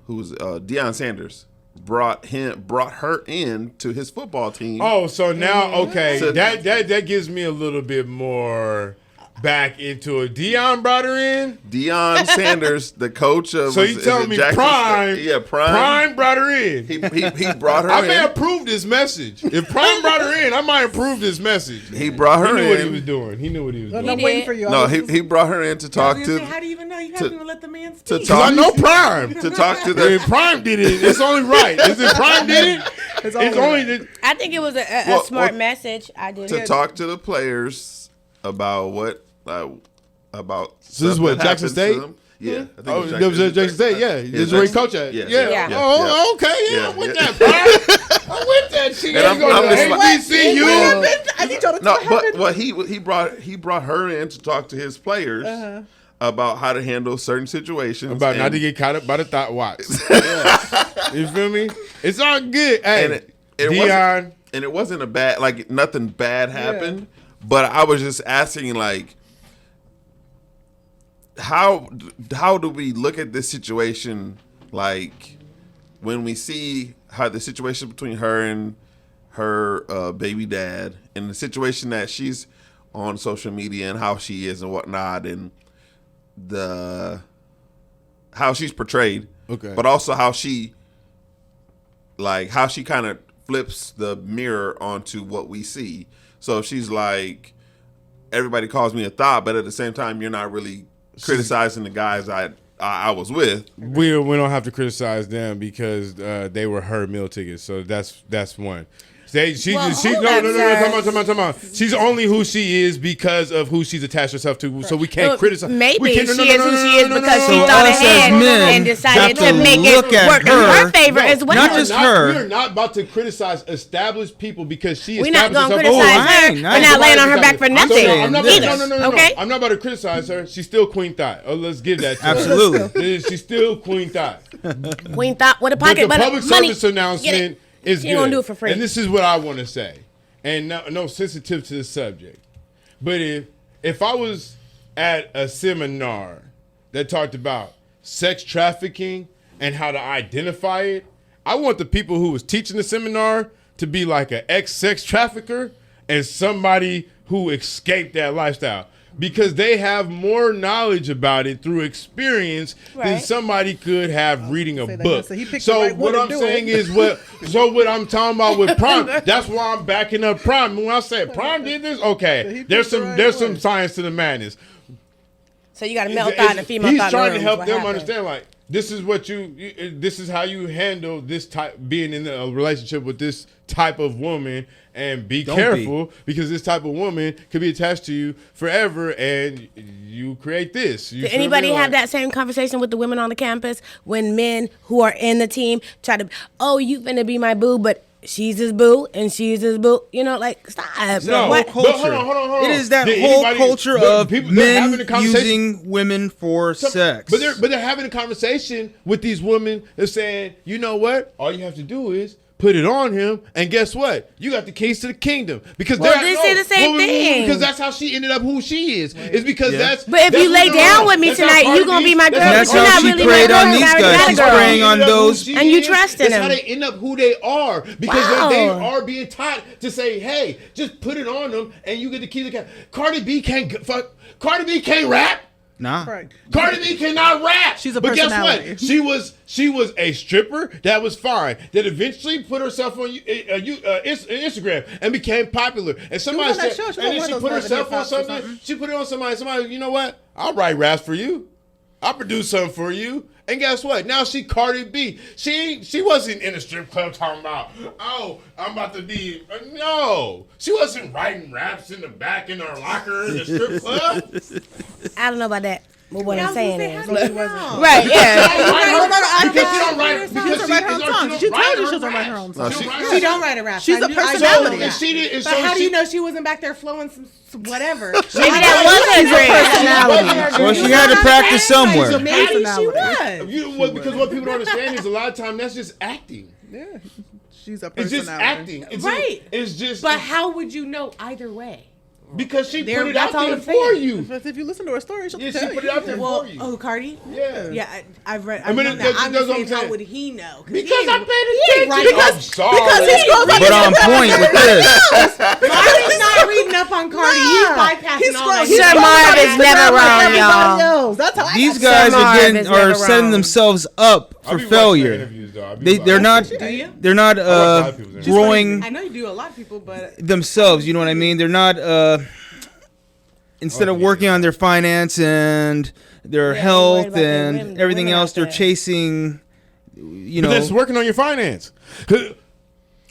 Who was Deion Sanders? Brought her in to his football team. Oh, so now okay, So- that gives me a little bit more back into it. Deion brought her in. Deion Sanders, the coach of. So you telling me Prime? Yeah, Prime. Prime brought her in. He brought her I in. may approve this message. If Prime brought her in, I might approve this message. He brought her He knew in. what he was doing. He knew what he was I'm doing. He waiting did. for you. No, he brought her in to I talk was gonna say, to how do you even know? You to- haven't even let the man to speak. Cause I talk know Prime. to talk to If the. Prime did it, it's only right. Is it Prime did it? It's It's only only the, I think it was a Well, smart well, message. I did. to talk to the players about what about. So this is stuff what, that Jackson happens to State? them. Yeah, I think Oh, that was at Jackson State. Yeah, this is where he coach at. Yeah, Yeah. yeah. Oh, okay. Yeah, Yeah, I'm with yeah. that, Prime. I'm with that shit. And I'm Go to just like- HBCU. I need y'all to No, tell but him. what he brought her in to talk to his players about how to handle certain situations. About not and- to get caught up by the thought watch. You feel me? It's all good. Hey, and it Deion. wasn't, and it wasn't a bad, like nothing bad happened. But I was just asking, like, how do we look at this situation, like when we see how the situation between her and her baby dad, and the situation that she's on social media and how she is and whatnot, and how she's portrayed, Okay. but also how she kind of flips the mirror onto what we see. So if she's like, everybody calls me a thought, but at the same time, you're not really criticizing the guys I was with. We don't have to criticize them because they were her meal tickets. So that's one. She's no. Come on. She's only who she is because of who she's attached herself to. So we can't criticize. Maybe she is who she is because she thought ahead and decided to make it work in her favor as well. Not just her. We're not about to criticize established people because she. We're not going to criticize her. We're not laying on her back for nothing. No. Okay. I'm not about to criticize her. She's still Queen Thought. Oh, let's give that to her. Absolutely. She's still Queen Thought. Queen Thought with a pocket, but the public service announcement. It's you don't do it for free. And this is what I want to say. And no sensitive to the subject. But if I was at a seminar that talked about sex trafficking and how to identify it, I want the people who was teaching the seminar to be like an ex-sex trafficker and somebody who escaped that lifestyle. Because they have more knowledge about it through experience than somebody could have reading a book. So what I'm saying is what I'm talking about with Prime. That's why I'm backing up Prime. When I say Prime did this, okay, there's some science to the madness. So you got a male thought and a female thought. He's trying to help them understand, like, this is how you handle this type, being in a relationship with this type of woman, and be careful because this type of woman could be attached to you forever, and you create this. Did anybody have that same conversation with the women on the campus when men who are in the team try to, you finna be my boo, but she's his boo and she's his boo? You know, like, stop. No, what culture? Hold on. It is that whole culture of men using women for sex. But they're having a conversation with these women. They're saying, you know what? All you have to do is put it on him, and guess what? You got the keys to the kingdom. Because they say the same thing. Because that's how she ended up who she is. It's because that's. But if you lay down with me tonight, you gonna be my girl. That's how she preyed on these guys. She's preying on those, and you trust in them. That's how they end up who they are, because they are being taught to say, "Hey, just put it on them, and you get the key to the kingdom." Cardi B can't rap. Nah. Right. Cardi B cannot rap. She's a But personality. guess what? She was a stripper that was fine. That eventually put herself on Instagram and became popular. And somebody said, and then she put herself on something. She put it on somebody. Somebody, you know what? I'll write raps for you. I'll produce something for you. And guess what? Now she Cardi B. She wasn't in a strip club talking about, I'm about to be. No. She wasn't writing raps in the back in her locker in the strip club. I don't know about that. But what I'm saying is, right? Yeah. Because she don't write. Because she her own songs. She told you she doesn't write her own songs. She don't write a rap. She's a personality. But how do you know she wasn't back there flowing some whatever? Maybe that was her personality. Well, she had to practice somewhere. Maybe she was. Because what people don't understand is a lot of times that's just acting. Yeah, she's a It's personality. just acting. It's just. But how would you know either way? Because she put it out there for you. But if you listen to her story, she'll Yeah, tell she you. put it out there for you. Oh, Cardi? Yeah. Yeah, I've read. I mean, I've known that. I'm that's just what I'm saying, saying. how would he know? Because I paid attention. Because sorry. he scrolls up. But on point with this. Marvin's not reading up on Cardi. He's bypassing all that. Sir Marv is never wrong, y'all. That's how These guys are setting themselves up for failure. They're not growing I know you do a lot of people, but themselves. You know what I mean? They're not. Instead of working on their finance and their health and everything else, they're chasing, But that's working on your finance.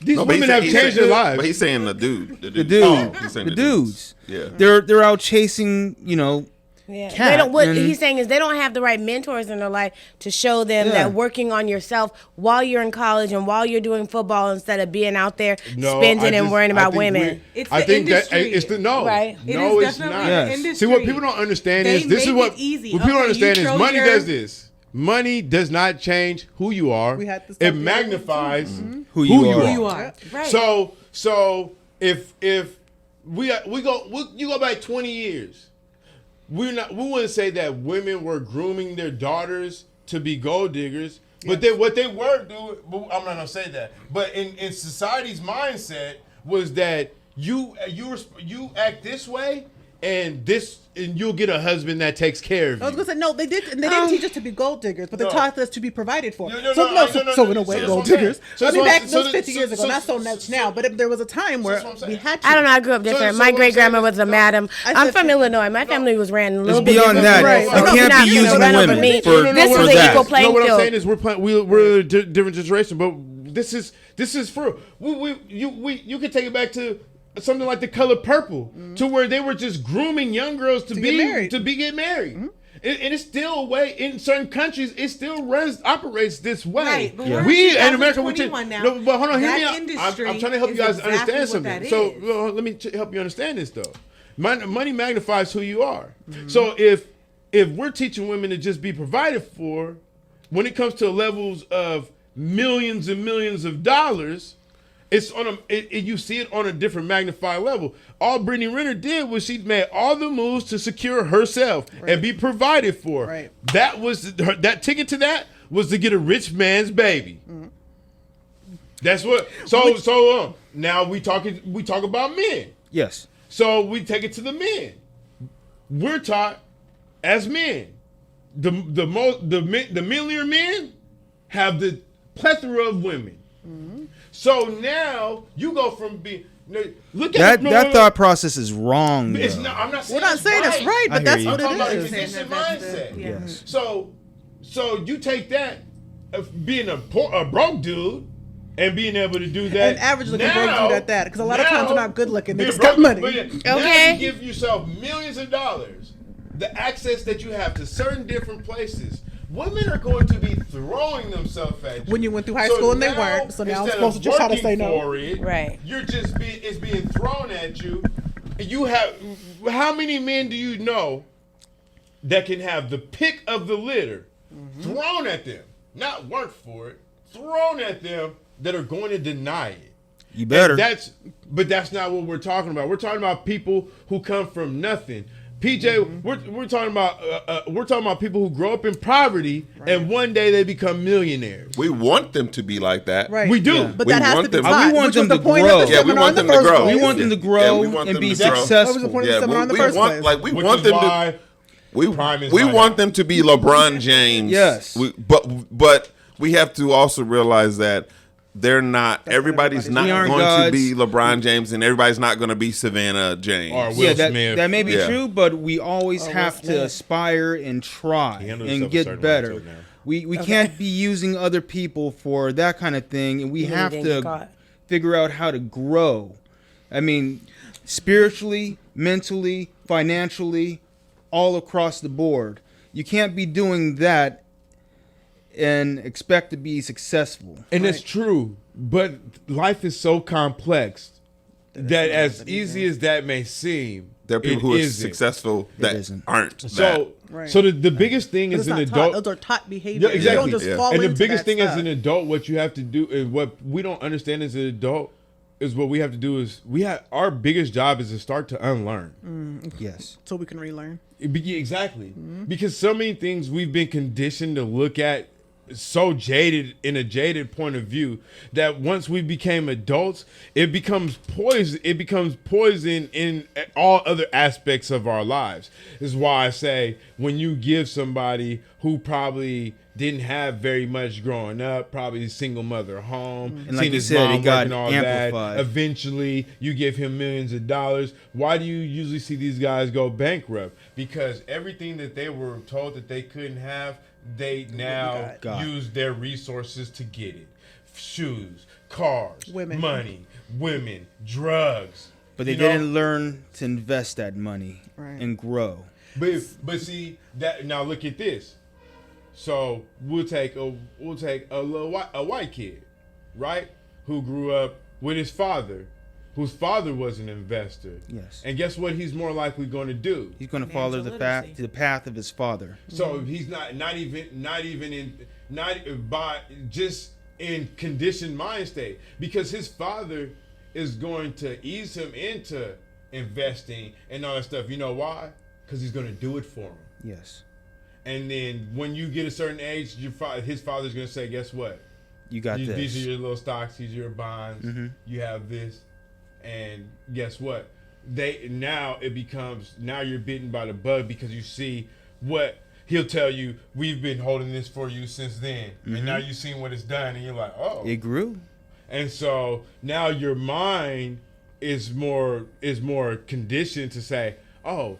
These women have changed their lives. But he's saying the dude. The dudes. Yeah. They're out chasing, Yeah. cat. They don't, what and- he's saying is they don't have the right mentors in their life to show them that working on yourself while you're in college and while you're doing football instead of being out there spending and worrying about women. I think that it's the no. Right. No, it's not. See, what people don't understand is this is what people don't understand is money does this. Money does not change who you are. It magnifies who you are. Right. So if you go back 20 years. We wouldn't say that women were grooming their daughters to be gold diggers, but what they were doing. I'm not gonna say that, but in society's mindset was that you act this way, and you'll get a husband that takes care of you. I was gonna say no, they didn't teach us to be gold diggers, but they taught us to be provided for. So in a way, gold diggers. I mean, back those 50 years ago, not so much now, but there was a time where we had to. I don't know. I grew up different. My great grandma was a madam. I'm from Illinois. My family was ran a little bit beyond that. Right. You can't be using women for that. This is an equal playing field. What I'm saying is we're a different generation, but this is for you can take it back to something like The Color Purple, to where they were just grooming young girls to get married. Mm-hmm. And it's still a way in certain countries. It still operates this way. Right, but we in America, we now. No, but hold on, hear me out. Industry I'm trying to help you guys exactly understand something. So let me help you understand this though. Money magnifies who you are. Mm-hmm. So if we're teaching women to just be provided for, when it comes to levels of millions and millions of dollars, it's on you see it on a different magnified level. All Britney Renner did was she made all the moves to secure herself and be provided for. Right. That was that ticket to that was to get a rich man's baby. Mm-hmm. That's what. So now we talk about men. Yes. So we take it to the men. We're taught as men, the millionaire men have the plethora of women. Mm-hmm. So now you go from being look at that thought process is wrong. It's not, I'm not saying we're not saying that's right, but that's what it is. Conditioned mindset. Yes. So you take that of being a broke dude and being able to do that. And average looking broke dude at that, because a lot of times they're not good looking. They just got money. Now you give yourself millions of dollars, the access that you have to certain different places. Women are going to be throwing themselves at you. When you went through high school and they weren't, so now I'm supposed to just try to say no. Right. You're just it's being thrown at you. You have how many men do you know that can have the pick of the litter thrown at them, not work for it, thrown at them, that are going to deny it? You better. But that's not what we're talking about. We're talking about people who come from nothing. PJ, we're talking about people who grow up in poverty and one day they become millionaires. We want them to be like that. Right. We do. Yeah. But that has to be taught. We want them to grow. Yeah, we want them to grow. We want them to grow and be successful. That was the point of the seminar in the first place. We want them to. We want them to be LeBron James. Yes. But we have to also realize that they're not. Everybody's not going to be LeBron James, and everybody's not going to be Savannah James. Or Will Smith. That may be true, but we always have to aspire and try and get better. We can't be using other people for that kind of thing, and we have to figure out how to grow. I mean, spiritually, mentally, financially, all across the board. You can't be doing that and expect to be successful. And it's true, but life is so complex that as easy as that may seem, there are people who are successful that aren't. So the biggest thing as an adult, those are taught behaviors. Yeah, exactly. You don't just fall and the into biggest that thing stuff. as an adult, what you have to do, and what we don't understand as an adult, is what we have to do is our biggest job is to start to unlearn. Yes. So we can relearn. Exactly. Because so many things we've been conditioned to look at so jaded, in a jaded point of view, that once we became adults, it becomes poison. It becomes poison in all other aspects of our lives. This is why I say, when you give somebody who probably didn't have very much growing up, probably a single mother home, and like you said, it got amplified. That, eventually you give him millions of dollars. Why do you usually see these guys go bankrupt? Because everything that they were told that they couldn't have, they now use their resources to get it. Shoes, cars, money, women, drugs. But they didn't learn to invest that money and grow. But see that now. Look at this. So we'll take a white kid, right, who grew up with his father, whose father was an investor. Yes. And guess what? He's more likely going to do. He's going to follow the path of his father. So he's not just in conditioned mind state, because his father is going to ease him into investing and all that stuff. You know why? Because he's going to do it for him. Yes. And then when you get a certain age, his father's going to say, guess what? You got this. These are your little stocks. These are your bonds. You have this. And guess what? now you're bitten by the bug because you see what he'll tell you. We've been holding this for you since then, and now you've seen what it's done, and you're like, oh, it grew. And so now your mind is more conditioned to say, oh,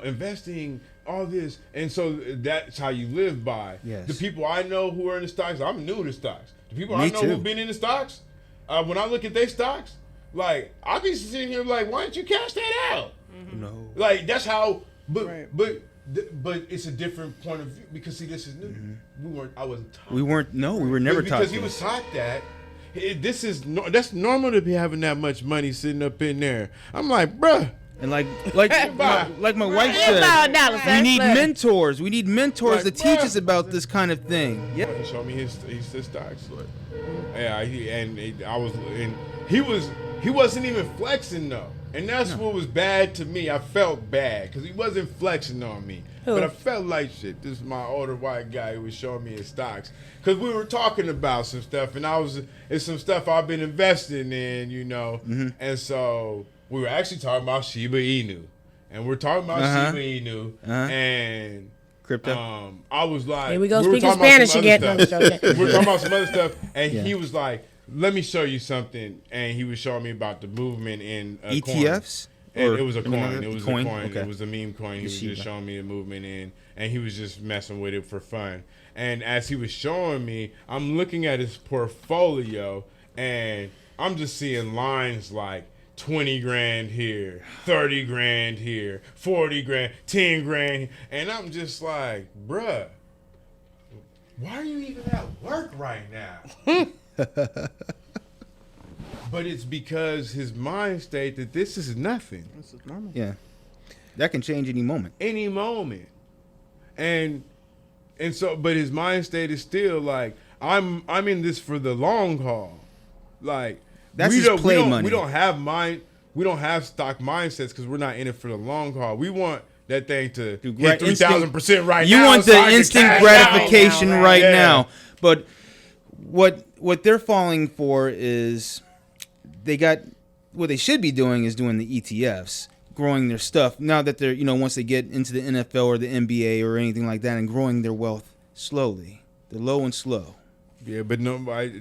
investing all this, and so that's how you live by. Yes. The people I know who are in the stocks, I'm new to stocks. The people Me I know too. who've been in the stocks, when I look at their stocks, like I'll be sitting here like, why don't you cash that out? No. Like that's how, Right. but it's a different point of view because see, this is new. I wasn't taught. We weren't. No, we were never taught. Because he was taught that. That's normal to be having that much money sitting up in there. I'm like, bruh. And like my wife said, $1, we need look. mentors. We need mentors Like, to teach bruh. us about this kind of thing. Yeah. He showed me his stocks. Yeah, he wasn't even flexing though, and that's what was bad to me. I felt bad because he wasn't flexing on me, but I felt like shit. This is my older white guy who was showing me his stocks because we were talking about some stuff, and it's some stuff I've been investing in, and so we were actually talking about Shiba Inu, and we're talking about Shiba Inu, and. Crypto. I was like, Here we go were speaking talking about Spanish some again. other No, I'm stuff. joking. We're talking about some other stuff, and Yeah. he was like, "Let me show you something," and he was showing me about the movement in ETFs. And it was a coin. another It was coin? a coin. Okay. It was a meme coin. He was Shiba. just showing me the movement in, and he was just messing with it for fun. And as he was showing me, I'm looking at his portfolio, and I'm just seeing lines like 20 grand here, 30 grand here, 40 grand, 10 grand. And I'm just like, bruh, why are you even at work right now? But it's because his mind state that this is nothing. This is normal. Yeah. That can change any moment. Any moment. And so, but his mind state is still like, I'm in this for the long haul. Like, That's his play money. We don't have stock mindsets because we're not in it for the long haul. We want that thing to hit 3,000% right you now. want so the I can instant cash gratification out. right Yeah. now. But what they're falling for is what they should be doing is doing the ETFs, growing their stuff. Now that they're, once they get into the NFL or the NBA or anything like that, and growing their wealth slowly. They're low and slow. Yeah, but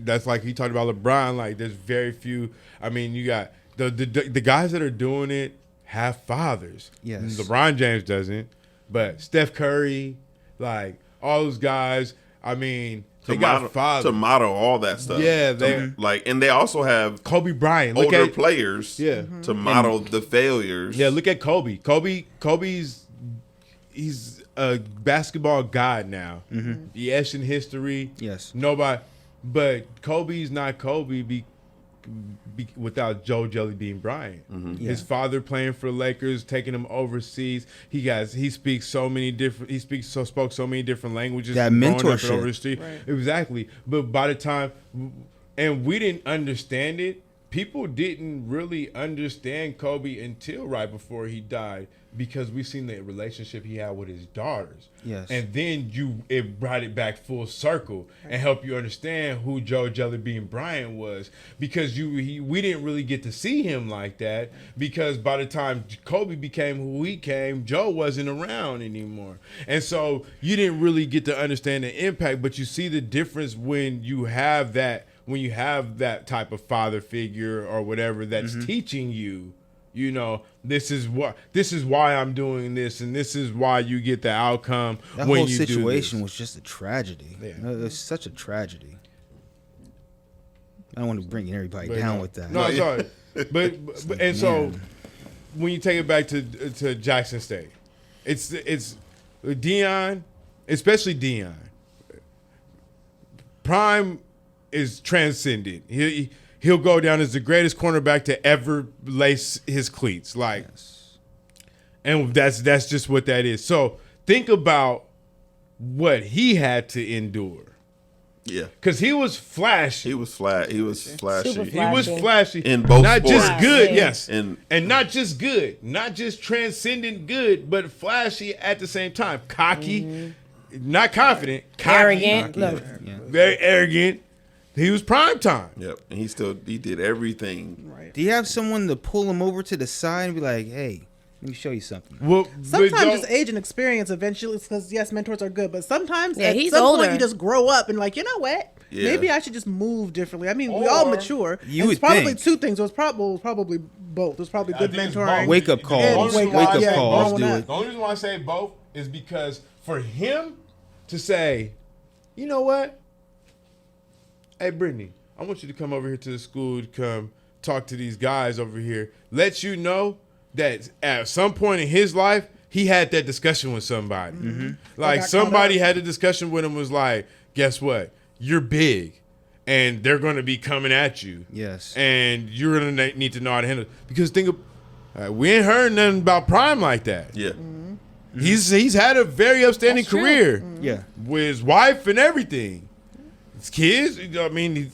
that's like he talked about LeBron. Like, there's very few. I mean, you got the guys that are doing it have fathers. Yes. LeBron James doesn't, but Steph Curry, like all those guys. I mean, they got fathers to model all that stuff. Yeah, and they also have Kobe Bryant, older players. Yeah. To model the failures. Yeah, look at Kobe. He's a basketball god now. Mm-hmm. The etched in history. Yes. Nobody, but Kobe's not Kobe without Joe Jelly Bean Bryant. Mm-hmm. His father playing for the Lakers, taking him overseas. He speaks so many different. Spoke so many different languages. That growing up mentorship. overseas. Right. Exactly. But by the time, and we didn't understand it. People didn't really understand Kobe until right before he died because we seen the relationship he had with his daughters. Yes. And then it brought it back full circle and helped you understand who Joe Jellybean Bryant was because we didn't really get to see him like that because by the time Kobe became who he came, Joe wasn't around anymore. And so you didn't really get to understand the impact, but you see the difference when you have that type of father figure or whatever that's teaching you, this is why I'm doing this, and this is why you get the outcome. That when whole you situation do was just a tragedy. Yeah. It was such a tragedy. I don't want to bring everybody this. down with that. No, it's all right. But and so when you take it back to Jackson State, it's Deion, especially Deion. Prime is transcendent. He'll go down as the greatest cornerback to ever lace his cleats. Like, and that's just what that is. So think about what he had to endure. Yeah. Because he was flashy. He was flashy. Super He was flashy in both not sports. just good, Yeah. yes, And not just good, not just transcendent good, but flashy at the same time. Cocky, not confident, cocky, Arrogant. Look, Yeah. very arrogant, He was prime time. Yep, and he did everything. Right. Do you have someone to pull him over to the side and be like, "Hey, let me show you something"? Well, Sometimes it's age and experience eventually, because yes, mentors are good, but sometimes at he's some older. point you just grow up and like, you know what? Yeah. Maybe I should just move differently. I mean, we all mature. You And would it's probably think. two things. It was probably both. It was probably good think it's mentoring. both. Wake up calls. wake Wake up, up yeah, calls. growing Do up. it. The only reason why I say both is because for him to say, you know what? Hey, Brittany, I want you to come over here to the school to come talk to these guys over here. Let you know that at some point in his life, he had that discussion with somebody. Like got somebody caught up. had a discussion with him, was like, guess what? You're big and they're going to be coming at you. Yes. And you're going to need to know how to handle it. Because we ain't heard nothing about Prime like that. Yeah. He's had a very upstanding That's true. career Yeah. with his wife and everything. His kids, I mean,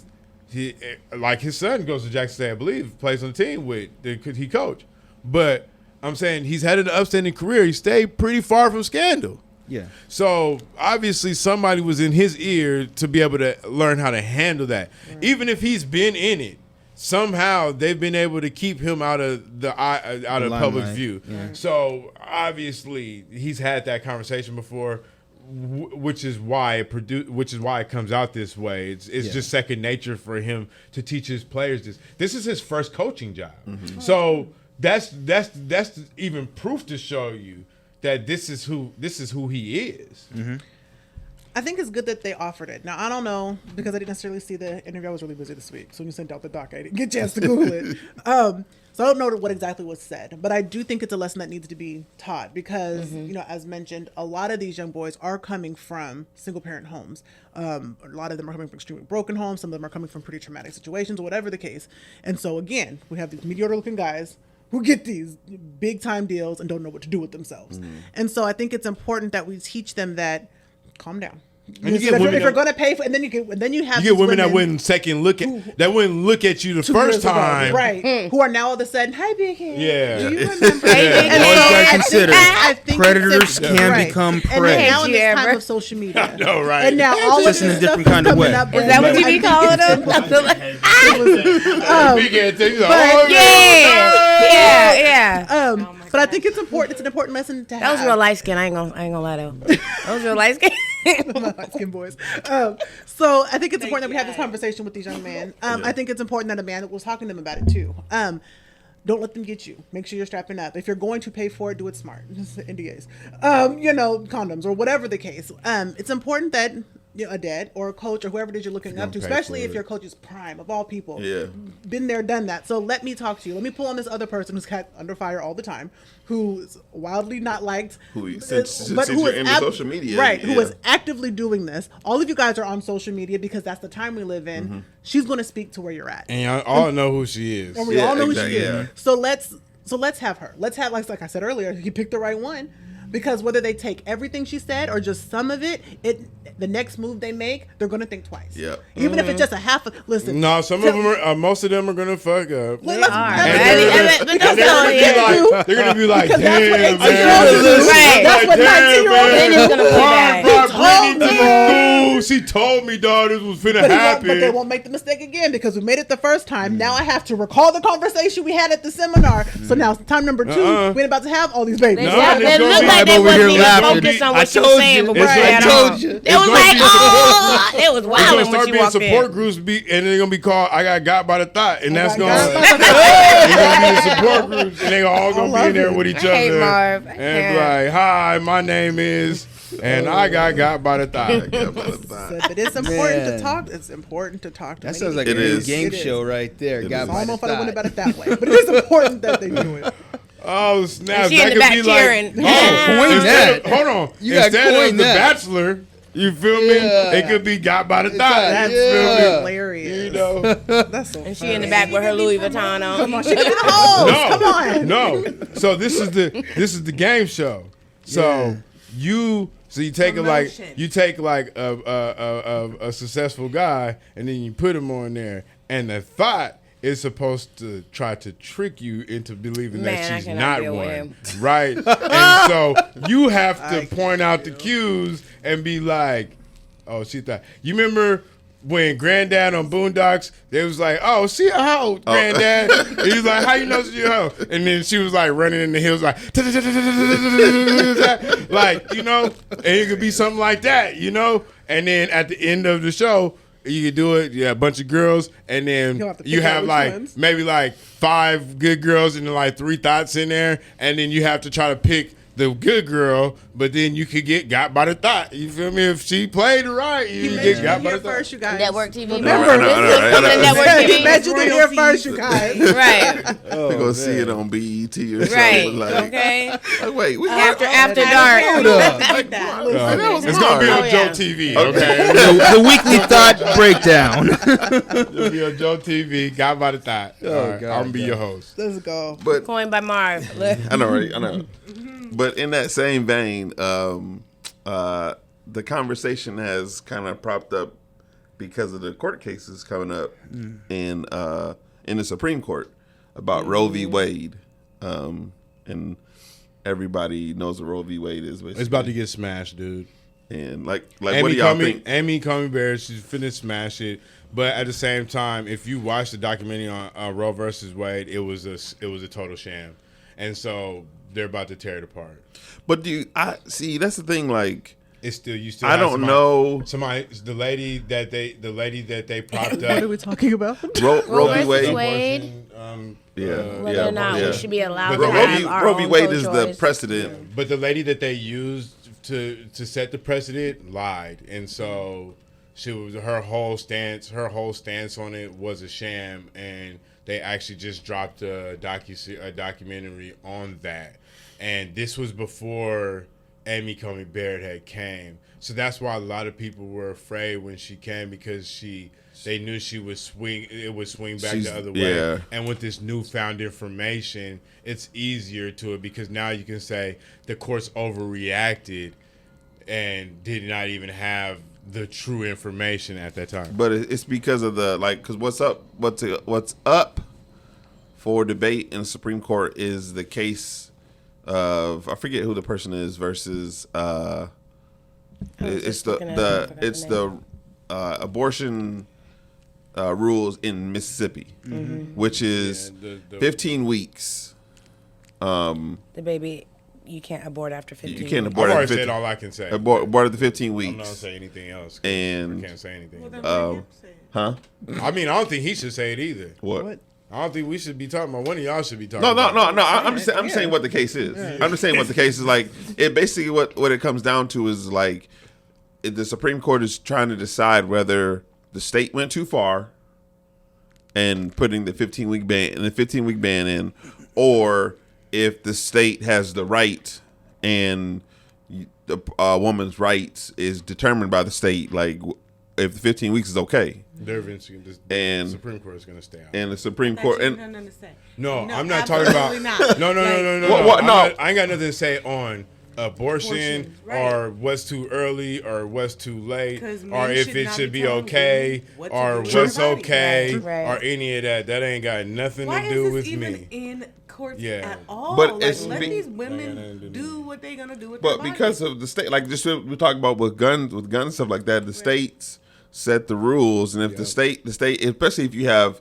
he like his son goes to Jackson State, I believe, plays on the team with he coach. But I'm saying he's had an upstanding career. He stayed pretty far from scandal. Yeah. So obviously somebody was in his ear to be able to learn how to handle that. Even if he's been in it, somehow they've been able to keep him out of the public limelight. view. Yeah. So obviously he's had that conversation before, which is why it comes out this way. It's just second nature for him to teach his players this. This is his first coaching job. So that's even proof to show you that this is who he is. I think it's good that they offered it. Now, I don't know, because I didn't necessarily see the interview. I was really busy this week. So when you sent out the doc, I didn't get a chance to Google it. So I don't know what exactly was said. But I do think it's a lesson that needs to be taught because, as mentioned, a lot of these young boys are coming from single-parent homes. A lot of them are coming from extremely broken homes. Some of them are coming from pretty traumatic situations, or whatever the case. And so, again, we have these mediocre-looking guys who get these big-time deals and don't know what to do with themselves. And so I think it's important that we teach them that, calm down. And you get women if you're going to pay for, and then you have you get women that wouldn't second look at that wouldn't look at you the 2 first years ago, time, right? Who are now all of a sudden, hi, big head. Yeah. Do you remember? You always got to consider I think predators it's can right. become And then prey. now in this time Hey, of social media, know, right? And now all of Just in this a different stuff kind of coming way. up. Is that what you be calling them? I feel like, Big head thing, like, oh, yeah. But I think it's important. It's an important lesson to have. That was real light skin. I ain't gonna lie though. That was real light skin. Light skin boys. So I think it's important that we have this conversation with these young men. I think it's important that a man was talking to them about it too. Don't let them get you. Make sure you're strapping up. If you're going to pay for it, do it smart. NDAs. Condoms or whatever the case. It's important that a dad or a coach or whoever it is you're looking up to, especially if your coach is prime of all people. Yeah. Been there, done that. So let me talk to you. Let me pull on this other person who's got under fire all the time, who's wildly not liked. Since you're into social media. Right. Yeah. Who is actively doing this. All of you guys are on social media because that's the time we live in. She's going to speak to where you're at. And y'all all know who she is. And we all know exactly, who she is. yeah. So let's have her. Let's have, like I said earlier, you picked the right one. Because whether they take everything she said or just some of it, the next move they make, they're gonna think twice. Yeah. Even if it's just a half. Listen. No, some of them are. Most of them are gonna fuck up. They are. And they're gonna be like, Because that's what damn, 18-year-olds do. man. That's what 19-year-olds Then it's gonna play back. Britney to the school. She told me, dog, this was finna But they happen. won't make the mistake again because we made it the first time. Now I have to recall the conversation we had at the seminar. So now time number 2, we ain't about to have all these babies. It gonna looked be- like they I'm over here wasn't even laughing. focused on I what she was told saying you. before It's she like- had I told on. you. It was like, oh, it was It's gonna wild when start she being walked support in. groups, and they're gonna be called "I got by the thought," and that's got gonna got they're gonna be the support groups, and they all gonna be love in there it. with each I other hate Marv. I and be can't. like, "Hi, my name is," and I got by the thought. But it's important to talk. It's important to talk to That many sounds like It a new is. game It is. show right there. Got I by don't know the if I went thigh. about it that way, but it is important that they do it. Oh snap! she in That the could back be cheering. like, Coin instead of, that. hold on. You gotta Instead coin of the that. Bachelor, you feel me? Yeah. It could be got by the thought. That's Yeah. hilarious. You know. That's so And she in the back with her Louis Vuitton on. Come on, she can be the host. Come on. No. So this is the game show. So you take a successful guy and then you put him on there, and the thought is supposed to try to trick you into believing Man, I that she's cannot not deal with one, him. right? And so you have to point out the cues and be like, "Oh, she thought." You remember when Granddad on Boondocks, they was like, "Oh, see a hoe, Granddad." And he was like, "How you know she a hoe?" And then she was like running in the hills, like, like, you know, and it could be something like that, you know. And then at the end of the show, you could do it, a bunch of girls, and then you have like maybe like 5 good girls and then like 3 thoughts in there, and then you have to try to pick the good girl, but then you could get got by the thought. You feel me? If she played it right, you get got by the thought. First, you guys. Network TV. Remember, Network TV. He mentioned it here first, you guys. Right. They're gonna see it on BET or something. Right. Like, Okay. like, wait, we After dark. Like that. It's gonna be on Oh, Joe yeah. TV. Okay. The weekly thought breakdown. It'll be on Joe TV. Got by the thought. Oh, All right, God, I'm gonna be your host. Let's go. but Coined by Marv. I know, right? I know. But in that same vein, the conversation has kind of propped up because of the court cases coming up in the Supreme Court about Roe v. Wade, and everybody knows what Roe v. Wade is. Basically. It's about to get smashed, dude. And like what do y'all think? Amy Coney Barrett, she's finna smash it. But at the same time, if you watch the documentary on Roe versus Wade, it was a total sham, and so they're about to tear it apart. But I see? That's the thing. Like, It's still you still. I don't know. Somebody, the lady that they propped What are up. we talking about? Roe v. versus Wade. Wade. Whether or not we should be allowed But to Roe have our Roe v. own Wade is the pro-choice. precedent. But the lady that they used to set the precedent lied, and so her whole stance on it was a sham, and they actually just dropped a documentary on that. And this was before Amy Coney Barrett had came. So that's why a lot of people were afraid when she came, because they knew it would swing back the other way. Yeah. And with this newfound information, it's easier to it, because now you can say the courts overreacted and did not even have the true information at that time. But it's because of because what's up for debate in the Supreme Court is the case of, I forget who the person is, versus it's the abortion rules in Mississippi, which is 15 weeks. The baby, you can't abort after 15. You can't I've abort already after 15. said all I can say. Abort after 15 weeks. I'm not gonna say anything else. And I can't say anything. huh? I mean, I don't think he should say it either. What? I don't think we should be talking about. One of y'all should be talking. No. about I'm just saying what the case is. I'm just saying what the case is. Like, it basically what it comes down to is like the Supreme Court is trying to decide whether the state went too far and putting the 15-week ban in, or if the state has the right and the woman's rights is determined by the state. Like, if the 15 weeks is okay. The Supreme Court is going to stay out. And the Supreme Court. No, I'm not talking about. Not. No. I ain't got nothing to say on abortion, right. or what's too early or what's too late, 'Cause or men if should it not should be be telling okay, women what to or do with what's their body. okay, Right. or any of that. That ain't got nothing Why to do is with this even me. in courts Yeah. at all? But Like, it's let be- these Ain't women got nothing to do do what they're gonna do with But their because body. of the state, like just we talk about with guns and stuff like that, the states set the rules, and if the state, especially if you have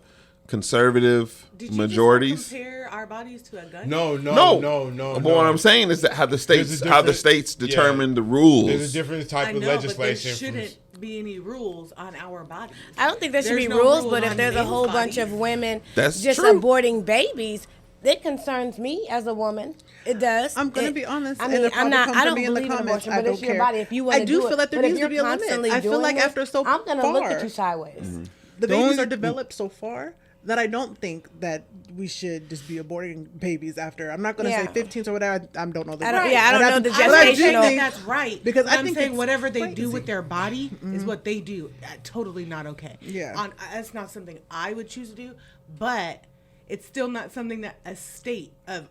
conservative Did you majorities. just compare our bodies to a gun? No. But what I'm saying is that how the states determine the rules. There's a different type I of know, legislation. but there shouldn't be any rules on our bodies. I don't think there should There's be no rules, rules but if on there's a men's whole bunch of bodies. women That's just true. aborting babies, it concerns me as a woman. It does. I'm gonna be honest. I and mean, it'll I'm probably not. come I from don't me in the believe in comments. abortion, I but don't it's your care. body. If you want I to do do feel it, like there but if needs to you're be a limit. constantly I feel doing like this, after so I'm gonna look at far, you sideways. the The babies only- are developed so far that I don't think that we should just be aborting babies after. I'm not going to Yeah. say 15 or whatever. I don't know the I don't- rules. yeah, I don't But know the but I do gestational- think- That's right. Because But I I'm think saying it's whatever they do crazy. with their body is what they do. Totally not okay. Yeah. That's not something I would choose to do, but it's still not something that a state of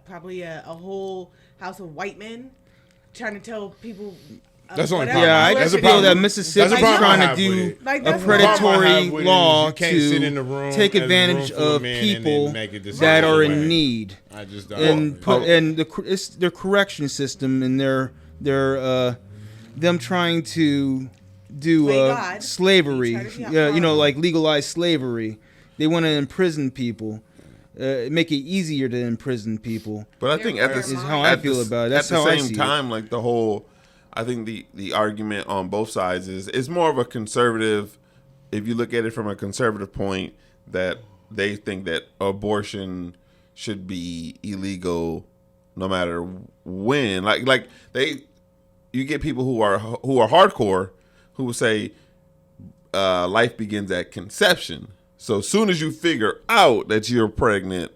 probably a whole house of white men trying to tell people. That's only whatever- problem. Yeah, I That's just a feel problem. that Mississippi That's is a problem I trying to have do with it. Like, a that's the problem I have predatory with it is law you can't sit in the to room take as a advantage room full of of men and then people make a decision that are away. in need, I just don't. and it's their correction system and their them trying to do Play God. slavery. Try to be You know, like legalize slavery. They want to imprison people. Make it easier to imprison people. But I think at Is how I feel about it. That's at how the I same see time, like the whole, I think the argument on both sides is it's more of a conservative. If you look at it from a conservative point, that they think that abortion should be illegal, no matter when. Like you get people who are hardcore who will say life begins at conception. So as soon as you figure out that you're pregnant,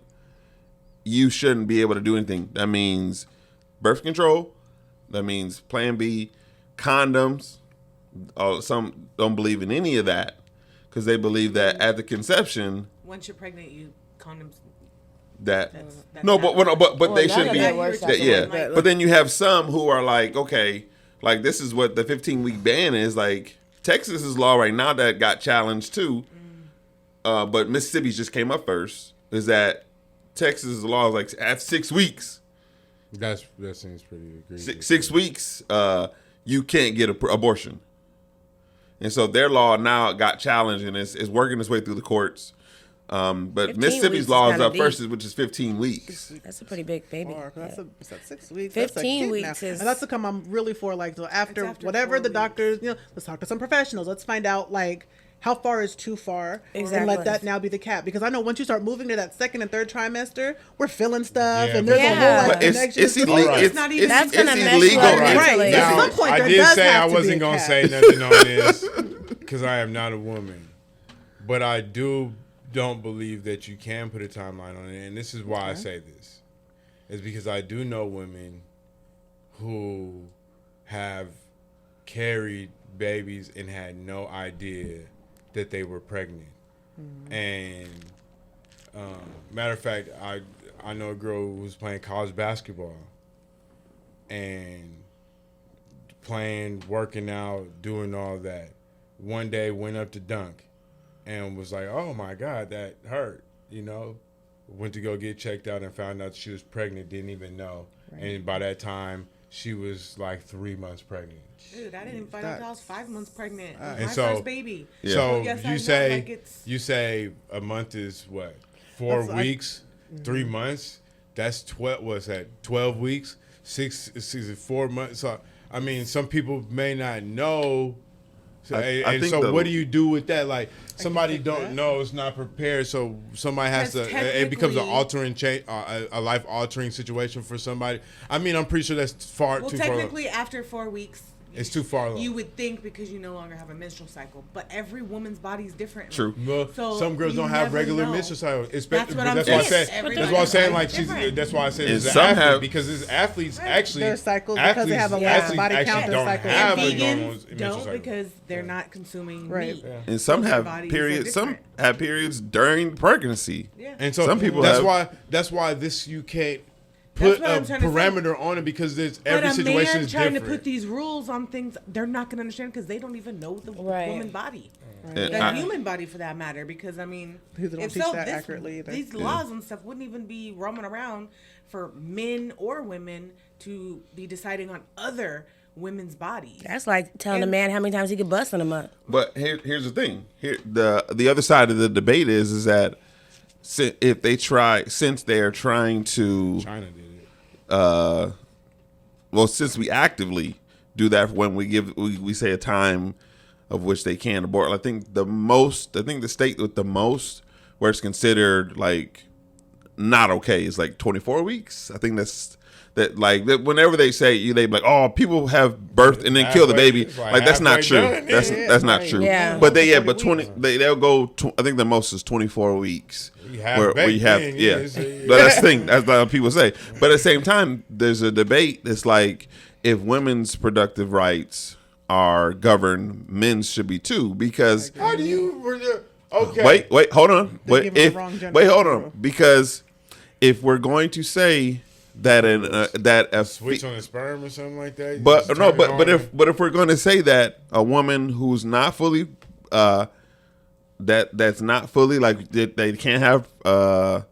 you shouldn't be able to do anything. That means birth control. That means Plan B, condoms. Some don't believe in any of that because they believe that at the conception, once you're pregnant, you condoms. That That's no, not but they should be. that works out Yeah, the way. but then you have some who are like, okay, like this is what the 15-week ban is. Like Texas's law right now that got challenged too. But Mississippi's just came up first. Is that Texas's law is like at 6 weeks? That seems pretty egregious. 6 weeks, you can't get an abortion. And so their law now got challenged and it's working its way through the courts. But 15 Mississippi's weeks law is is up kinda first, deep. which is 15 weeks. That's a pretty big baby. That's Yeah. is that 6 weeks? 15 That's a weeks kid now. is- And that's the come I'm really for. Like, so after It's after whatever 4 the weeks. doctors, let's talk to some professionals. Let's find out like how far is too far, and Exactly. let that now be the cap. Because I know once you start moving to that second and third trimester, we're feeling stuff, Yeah, and there's but- a whole like But connection. it's illegal. It's not even- That's gonna mess illegal. you up It's- mentally. Right. At Now, some point, I there did does say have I to be wasn't a gonna cap. say nothing on this because I am not a woman, but I don't believe that you can put a timeline on it, and this is why I say this. Is because I do know women who have carried babies and had no idea that they were pregnant. And matter of fact, I know a girl who was playing college basketball and playing, working out, doing all that. One day went up to dunk and was like, "Oh my God, that hurt," Went to go get checked out and found out she was pregnant, didn't even know. Right. And by that time, she was like 3 months pregnant. Dude, I didn't find out until I was 5 months pregnant. It was And my so- first baby. Yeah. So Yes, I you know, say like, it's- you say a month is what? 4 That's like- weeks, 3 months. That's 12. What's that? 12 weeks, 4 months. So I mean, some people may not know. So, I and think so, what do you do with that? Like somebody don't know, is not prepared, so somebody has to. Because It becomes an technically- altering change, a life altering situation for somebody. I mean, I'm pretty sure that's too far. Technically, after 4 weeks, It's too far along. you would think because you no longer have a menstrual cycle, but every woman's body is different. True. Well, So some girls you don't have never regular know. menstrual cycles. That's what I'm That's why I saying. said. Every That's why I'm saying like body's different. That's why I said And as an some athlete have- because as athletes actually Their cycles, because they have a athletes body actually count, their don't cycle. have And a normal vegans menstrual don't cycle. because they're not consuming Right. meat. Yeah. And some Their have bodies are periods. Some different. have periods during pregnancy. Yeah. And so Some people that's have- why this you can't That's put what a I'm trying to say. parameter on it because there's But every a situation man is trying different. to put these rules on things, they're not going to understand because they don't even know the Right. woman body, And the I- human body for that matter. Because I mean, Because they don't if teach so, that accurately either. these laws and stuff wouldn't even be roaming around for men or women to be deciding on other women's bodies. That's like telling a And- man how many times he could bust in a month. But here's the thing. The other side of the debate is that if they try, since they are trying to, China did it. since we actively do that when we say a time of which they can abort. I think the state with the most where it's considered like not okay is like 24 weeks. I think whenever they say they be like, oh, people have birthed and then kill the baby. It's like Like that's not halfway true. done, That's not right. true. Yeah. But they'll go. I think the most is 24 weeks. You have where you have baked in, yeah. yeah. But that's the thing. That's what people say. But at the same time, there's a debate that's like if women's productive rights are governed, men's should be too. Because How do you? Okay. wait, hold on. They're Wait, giving the wrong gender hold on. control. Because if we're going to say that a Switch on the sperm or something like that. You but just no, turn it but on. if we're going to say that a woman who's not fully that's not fully like they can't have that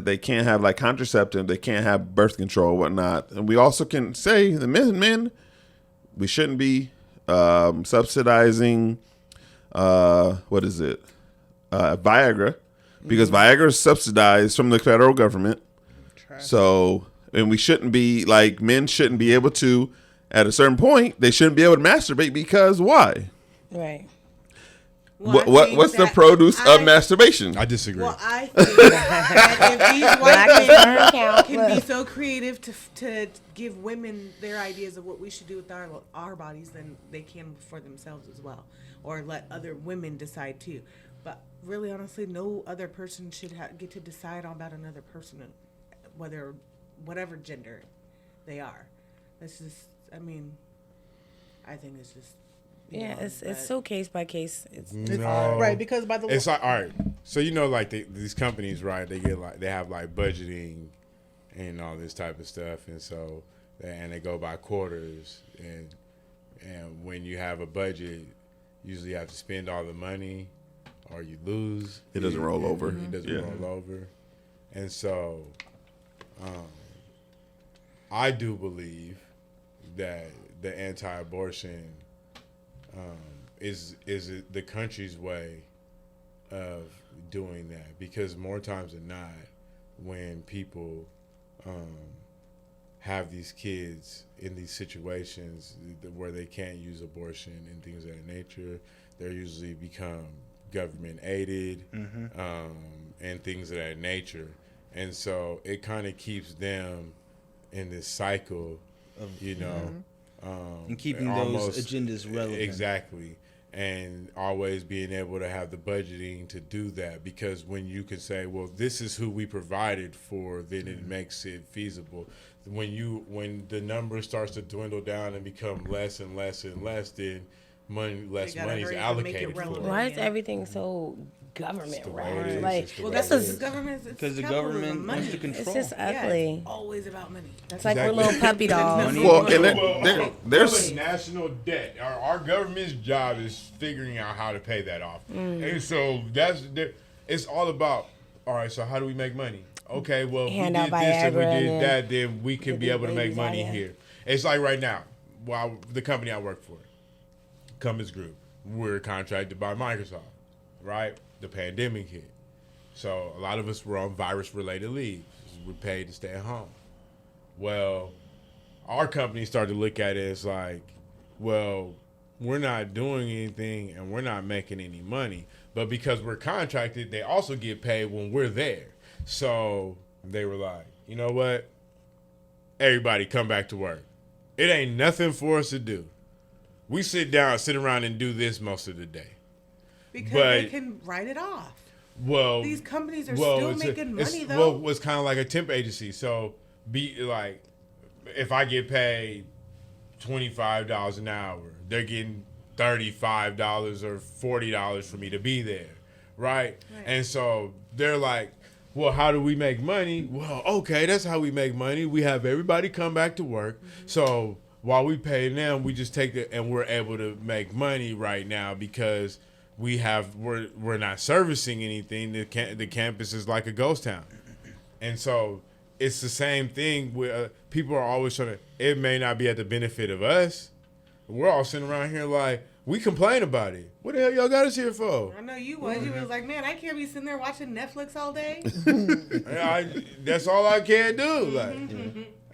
they can't have like contraceptive, they can't have birth control, whatnot, and we also can say the men we shouldn't be subsidizing what is it? Viagra, because Viagra is subsidized from the federal government. So, and we shouldn't be like, men shouldn't be able to, at a certain point, they shouldn't be able to masturbate because why? Right. Well, What's the produce of masturbation? I disagree. Well, I think that if these white men can be so creative to give women their ideas of what we should do with our bodies, then they can for themselves as well, or let other women decide too. But really, honestly, no other person should get to decide about another person, whatever gender they are. That's just, I mean, I think it's just. Yeah, it's so case by case. It's right, because by the it's like, all right. So like these companies, right? They have like budgeting and all this type of stuff, and so they go by quarters, and when you have a budget, usually you have to spend all the money, or you lose. It doesn't roll over. It doesn't roll over, and so I do believe that the anti-abortion. Is the country's way of doing that, because more times than not, when people have these kids in these situations where they can't use abortion and things of that nature, they usually become government aided and things of that nature, and so it kind of keeps them in this cycle of and keeping those agendas relevant. Exactly. And always being able to have the budgeting to do that, because when you can say, well, this is who we provided for, then it makes it feasible. When the number starts to dwindle down and become less and less and less, then money is allocated for it. Why is everything so government run? Like, that's because the government wants to control. It's just ugly. It's always about money. It's like we're little puppy dogs. Well, and there's national debt. Our government's job is figuring out how to pay that off, and so it's all about. All right, so how do we make money? Okay, well, if we did this and we did that, then we can be able to make money here. It's like right now, the company I work for, Cummins Group, we're contracted by Microsoft, right? The pandemic hit. So a lot of us were on virus-related leave. We're paid to stay at home. Well, our company started to look at it as like, well, we're not doing anything and we're not making any money. But because we're contracted, they also get paid when we're there. So they were like, you know what? Everybody come back to work. It ain't nothing for us to do. We sit around and do this most of the day. Because they can write it off. Well, these companies are still making money, though. Well, it's kind of like a temp agency. So, if I get paid $25 an hour, they're getting $35 or $40 for me to be there, right? And so they're like, well, how do we make money? Well, okay, that's how we make money. We have everybody come back to work. Mm-hmm. So while we pay them, we just take it and we're able to make money right now because we're not servicing anything. The campus is like a ghost town, and so it's the same thing. Where people are always trying to. It may not be at the benefit of us. We're all sitting around here like we complain about it. What the hell y'all got us here for? I know you was. You was like, man, I can't be sitting there watching Netflix all day. That's all I can do. Like,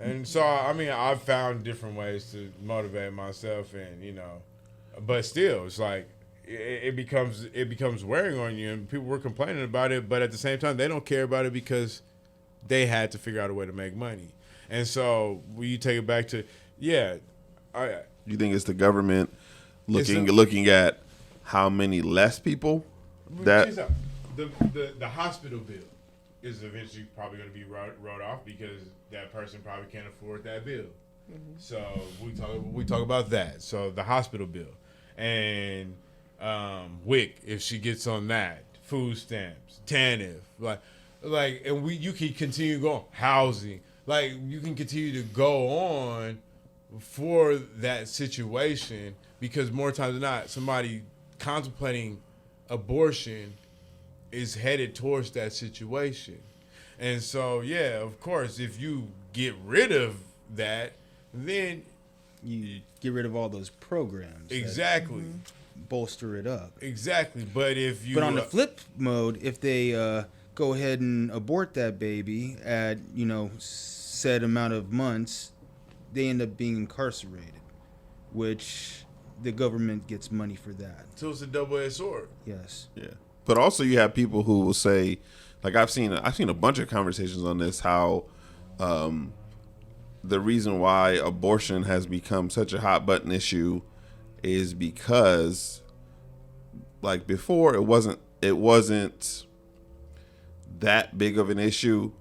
and so I mean, I've found different ways to motivate myself, and but still, it's like. It becomes wearing on you, and people were complaining about it, but at the same time they don't care about it because they had to figure out a way to make money. And so when you take it back to you think it's the government looking at how many less people that the hospital bill is eventually probably going to be wrote off because that person probably can't afford that bill. Mm-hmm. So we talk about that. So the hospital bill and WIC, if she gets on that, food stamps, TANF, and you can continue going, housing, you can continue to go on for that situation because more times than not, somebody contemplating abortion is headed towards that situation. And so, yeah, of course, if you get rid of that, then you get rid of all those programs. Exactly. Bolster it up. Exactly. But if you. But on the flip mode, if they go ahead and abort that baby at said amount of months, they end up being incarcerated, which the government gets money for that. So it's a double-edged sword. Yes. Yeah. But also you have people who will say, like I've seen a bunch of conversations on this, how the reason why abortion has become such a hot button issue is because, like, before it wasn't that big of an issue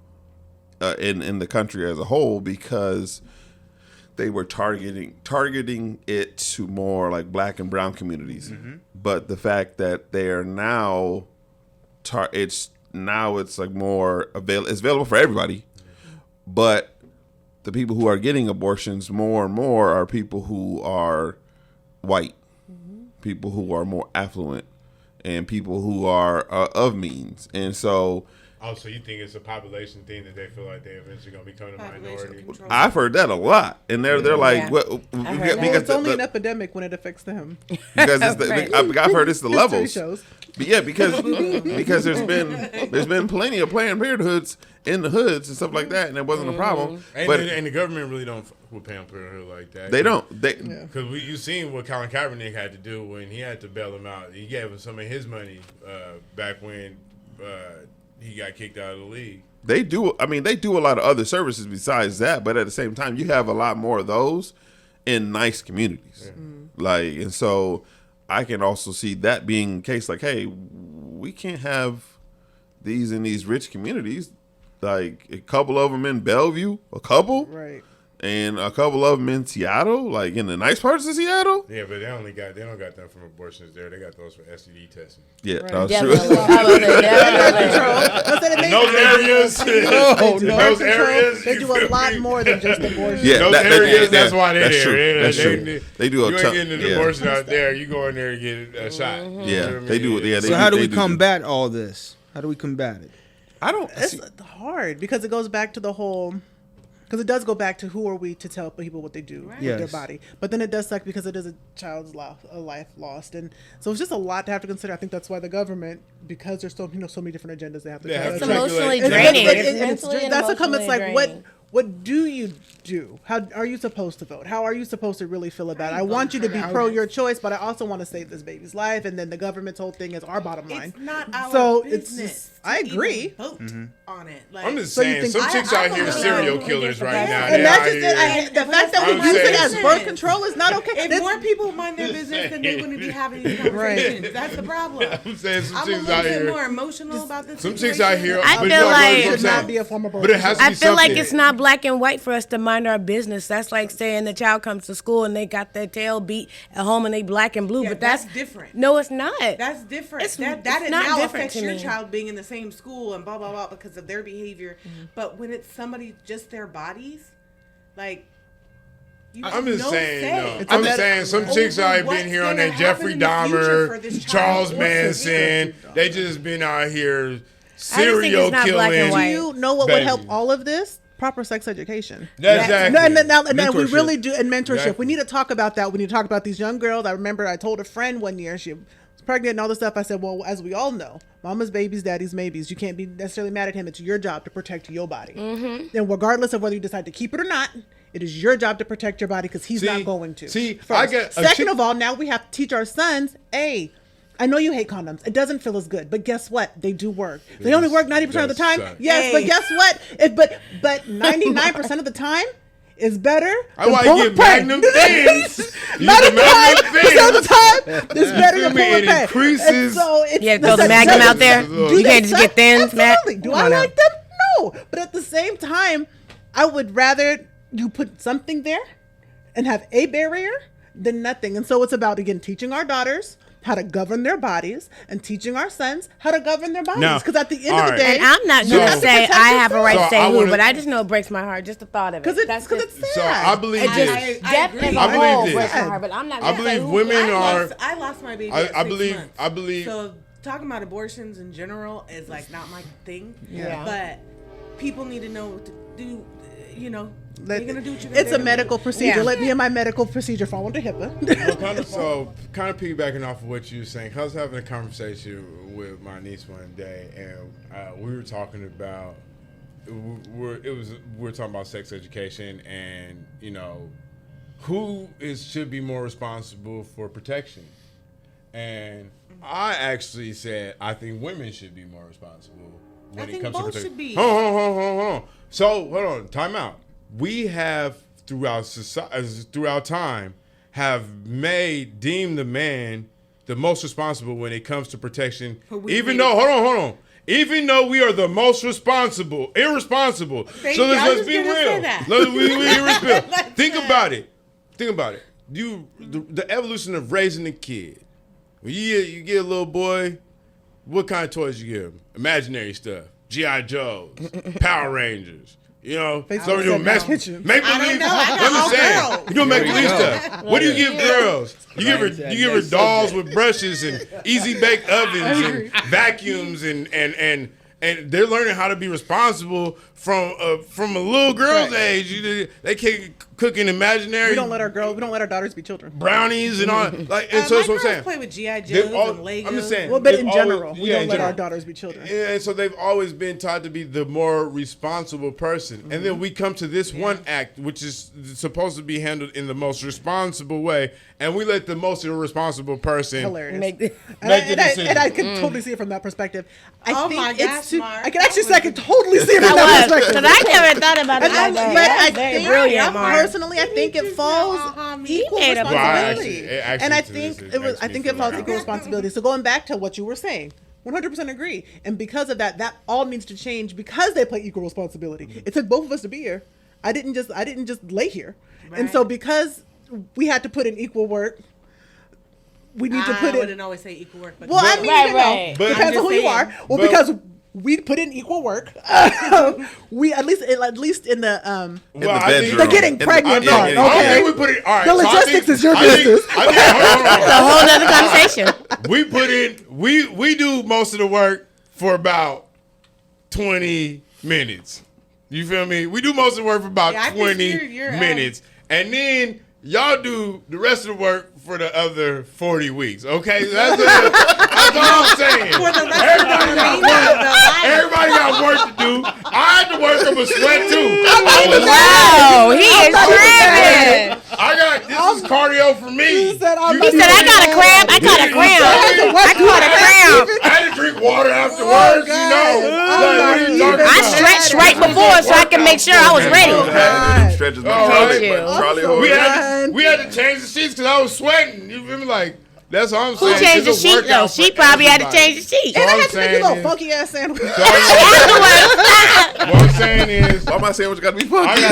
in the country as a whole, because they were targeting it to more like black and brown communities. Mm-hmm. But the fact that they are now it's like more available for everybody, but the people who are getting abortions more and more are people who are white, people who are more affluent, and people who are of means. And so so you think it's a population thing that they feel like they eventually going to become a minority? Control. I've heard that a lot, and they're like, Yeah. well, heard because it's only an epidemic when it affects them. because Right. I've heard it's the History levels. shows. But yeah, because there's been plenty of Planned Parenthoods in the hoods and stuff like that, and it wasn't a problem. And, But and the government really don't with Planned Parenthood like that. they don't. Because you seen what Colin Kaepernick had to do when he had to bail him out. He gave him some of his money back when he got kicked out of the league. They do. I mean, they do a lot of other services besides that, but at the same time, you have a lot more of those in nice communities. Yeah. And so I can also see that being the case. Like, hey, we can't have these in these rich communities. Like a couple of them in Bellevue, Right. and a couple of them in Seattle, like in the nice parts of Seattle. Yeah, but they don't got them from abortions there. They got those for STD testing. Yeah, Right. that's Definitely. true. In those areas, Birth control, areas, they you do a feel lot me? more than just abortion. Yeah, those areas, that's why they're that's there. true. That's true. They do a You ain't ton. getting an Yeah, abortion out there. You go in there and get a shot. Mm-hmm. You know yeah, what I they mean? do. Yeah, So how do we combat all this? How do we combat it? I don't. It's hard because it goes back to the whole. Because it does go back to who are we to tell people what they do with their Yes. body. But then it does suck because it is a child's life lost. And so it's just a lot to have to consider. I think that's why the government, because there's so many different agendas they have to Yeah, cover. it's It's emotionally It's- draining. It's Mentally and that's what comes. It's like emotionally draining. what do you do? How are you supposed to vote? How are you supposed to really feel about it? I want you to be pro your choice, but I also want to save this baby's life. And then the government's whole thing is our bottom line. It's not our So business. it's just, I to even agree. Vote on it. Like, I'm just So you saying, think- some chicks out I'm here a are little serial against killers the right government. now. And They that's out just here. it. The fact that I'm we use it saying- as birth control is not okay. if That's- more people mind their business, then they wouldn't be having these conversations. That's the problem. I'm saying some I'm a chicks little out bit here. more emotional about this. Some chicks out here. I but feel you know what like- I'm should saying? not be a form of birth But it has to I be feel like something. it's not black and white for us to mind our business. That's like saying the child comes to school and they got their tail beat at home and they black and blue. Yeah, but that's that's different. No, it's not. That's different. It's- that it's it not now different affects to your me. child being in the same school and blah blah blah because of their behavior. But when it's somebody just their bodies, like you I'm have just no saying, say no. I'm just saying, some chicks out here over been here what's on their gonna Jeffrey happen in the future for Dahmer, this child. Charles What's Manson. They just been out here think serial it's not black and killing. Do white. you know what Baby. would help all of this? Proper sex education. Exactly. And then we Mentorship. really do, and mentorship. Exactly. We need to talk about that. We need to talk about these young girls. I remember I told a friend one year, she was pregnant and all this stuff. I said, well, as we all know, mama's babies, daddy's maybes. You can't be necessarily mad at him. It's your job to protect your body. Mm-hmm. And regardless of whether you decide to keep it or not, it is your job to protect your body because he's not going to. See, First. I get a Second chick- of all, now we have to teach our sons, hey, I know you hate condoms. It doesn't feel as good, but guess what? They do work. They only work 90% of the time. suck. Yes, Hey. but guess what? But 99% of the time is better. That's why than you get bullet pay. Magnum things. You 95% get Magnum of the time is better You than feel me? bullet It pay. increases- And so it's Yeah, throw the Magnum out there. Do You they can't just suck? get thins, Matt. Absolutely. Do Come I on now. like them? No. But at the same time, I would rather you put something there and have a barrier than nothing. And so it's about, again, teaching our daughters how to govern their bodies and teaching our sons how to govern their bodies. Now, Because at the end all of the right. day, And I'm not So- going to say protect I have a right So to say I who, wanna- but I just know it breaks my heart just the thought of it. because That's it's just, sad. So I believe it just this. death agree. as a I believe whole this. breaks my heart. But I'm not I gonna say believe who. women are. I lost my baby. I at 6 believe- months. I believe- So talking about abortions in general is like not my thing. Yeah. But people need to know what to do. You know, Let, You're gonna do what you're gonna it's a do. medical procedure. Yeah. Let me and my medical procedure fall under HIPAA. Kind of piggybacking off of what you were saying. I was having a conversation with my niece one day, and we were talking about we're talking about sex education, and who should be more responsible for protection. And I actually said I think women should be more responsible when it comes to protection. Should be. Hold on. So hold on, time out. We have throughout society, throughout time, have deemed the man the most responsible when it comes to protection. Even though, hold on. Even though we are the most irresponsible. So let's be real. Think about it. The evolution of raising a kid. When you get a little boy, what kind of toys you give him? Imaginary stuff. G.I. Joes, Power Rangers. So you do make believe. I'm saying you do make believe stuff. What do you give girls? You give her dolls with brushes and easy bake ovens and vacuums and they're learning how to be responsible from a little girl's age. They can't cook in imaginary. We don't let our daughters be children. Brownies and all so that's what I'm saying. Play with G.I. Joes and Legos. I'm just saying. Well, but in general, we don't let our daughters be children. Yeah, and so they've always been taught to be the more responsible person. Mm-hmm. And then we come to this one act, which is supposed to be handled in the most responsible way, and we let the most irresponsible person make the decision. And I can totally see it from that perspective. I think it's too. Mark. I can totally see it from that perspective. Because I never thought about it like that. But I Very think, brilliant, Mark. personally, I think it falls equal responsibility. And I think it falls equal responsibility. So going back to what you were saying, 100% agree. And because of that all needs to change because they play equal responsibility. Mm-hmm. It took both of us to be here. I didn't just lay here. Right. And so because we had to put in equal work, we need to put in. I wouldn't always say equal work, but right. Depends on who you are. Well, because we put in equal work. We at least in the bedroom. the getting pregnant part. Okay, we put it. All right, the logistics is your business. Hold on. It's a whole nother conversation. We put in. We do most of the work for about 20 minutes. You feel me? We do most of the work for about 20 minutes, and then y'all do the rest of the work for the other 40 weeks. Okay, that's all I'm saying. Everybody got work to do. I had to work up a sweat too. Wow, he is tripping. This is cardio for me. He said, I got a cramp. I caught a cramp. I had to drink water afterwards. I stretched right before so I can make sure I was ready. We had to change the sheets because I was sweating. You feel me? Like, that's all I'm saying. Who changed the sheet though? She probably had to change the sheet. And I had to make a little funky ass sandwich. What I'm saying is, why my sandwich got to be funky? Who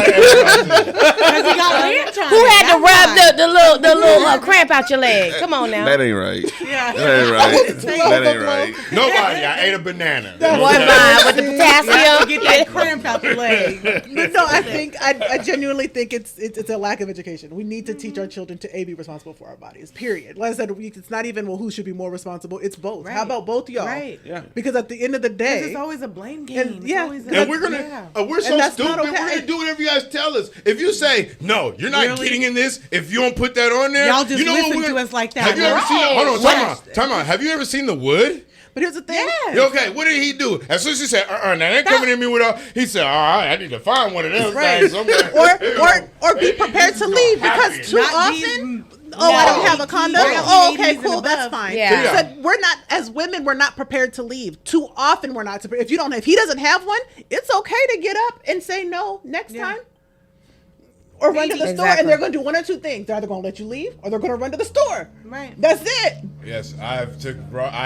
had to rub the little cramp out your leg? Come on now. That ain't right. Yeah. That ain't right. Nobody. I ate a banana. One mine with the potassium. Get that cramp out the leg. But no, I genuinely think it's a lack of education. We need to teach our children to be responsible for our bodies. Period. Like I said, it's not even who should be more responsible. It's both. Right. How about both y'all? Right. Yeah. Because at the end of the day, it's always a blame game. And we're so stupid. Okay. We're gonna do whatever you guys tell us. If you say no, you're not getting in this. If you don't put that on there, y'all just listen to us like that. Have you ever seen? Hold on, time out. Have you ever seen The Wood? But here's the thing. Yes. Okay, what did he do? As soon as she said, now they ain't coming at me with all, he said, all right, I need to find one of them things. Or be prepared to leave because too often. I don't have a condom. Okay, cool, that's fine. Yeah. So we're not, as women, we're not prepared to leave. Too often we're not. If he doesn't have one, it's okay to get up and say no next time. Or run to the store, and they're going to do one or two things. They're either going to let you leave, or they're going to run to the store. Right. That's it. Yes, I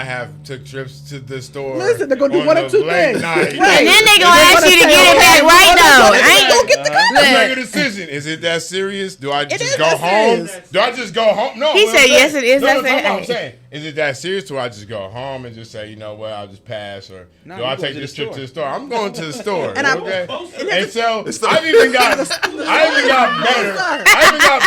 have took trips to the store. Listen, they're going to do one or two things. Right. And then they're going to ask you to get it back right now. Go get the condom. Let's make a decision. Is it that serious? Do I just go home? Do I just go home? No. He said yes, it is. No, I'm saying. Is it that serious? Do I just go home and just say, you know what, I'll just pass, or do I take this trip to the store? I'm going to the store. And so I even got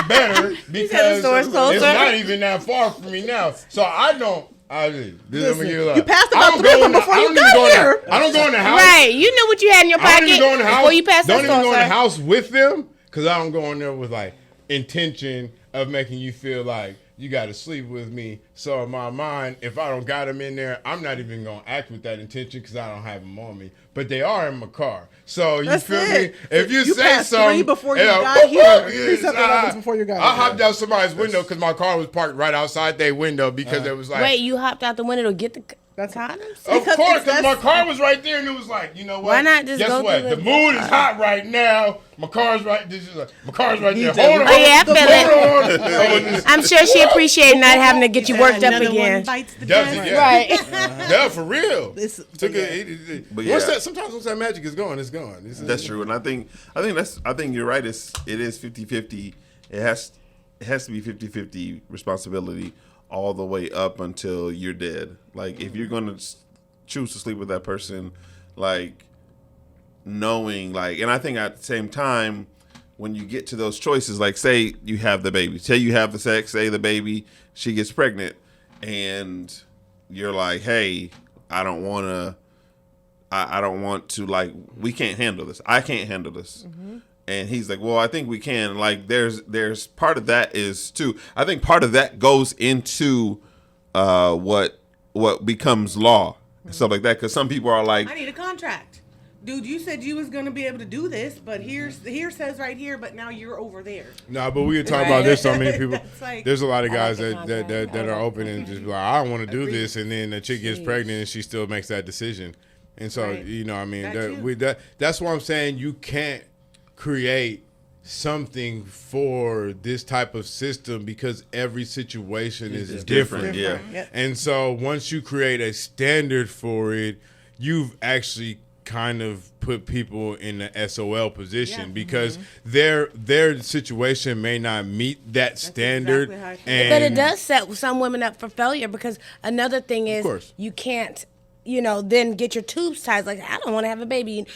better because it's not even that far from me now. So I don't. You passed about 3 of them before you got here. I don't go in the house. Right. You knew what you had in your pocket before you passed the store. Don't even go in the house with them. because I don't go in there with like intention of making you feel like you got to sleep with me. So in my mind, if I don't got them in there, I'm not even gonna act with that intention because I don't have them on me. But they are in my car. So you feel me? If you say passed something, 3 before you got here. 3 7-Elevens before you got here. I hopped out somebody's window because my car was parked right outside their window because it was like. Wait, you hopped out the window to get the condoms? Of course, because my car was right there, and it was like, you know what? Why not just Guess go what? through The the mood is car? hot right now. My car's right. This is my car's right there. He Hold on. Oh, yeah, I feel Hold on. I'm sure she appreciated not having to get you worked up Another again. one bites the Does dust. it? Yeah. Right. Yeah, for real. But yeah. Once that, sometimes once that magic is gone, it's gone. That's true, and I think you're right. It is 50-50. It has to be 50-50 responsibility all the way up until you're dead. Like if you're gonna choose to sleep with that person, like knowing, like, and I think at the same time when you get to those choices, like say you have the baby, say you have the sex, say the baby, she gets pregnant, and you're like, hey, I don't want to, like, we can't handle this. I can't handle this. Mm-hmm. And he's like, well, I think we can. Like, there's part of that is too. I think part of that goes into what becomes law and stuff like that. Because some people are like, I need a contract. Dude, you said you was going to be able to do this, but here says right here, but now you're over there. No, but we can talk about this. So many people. Like, there's a lot of guys like the that contract. are open and just be like, I don't want to do this, and then the chick gets pregnant and she still makes that decision. And so Right. you know, I mean, That that's why I'm saying you can't create something for this type of system because every situation is different. Yeah. And so once you create a standard for it, you've actually kind of put people in the SOL position because their situation may not meet that standard. exactly how I feel. And But it does set some women up for failure because another thing is course. you can't, then get your tubes tied. Like, I don't want to have a baby.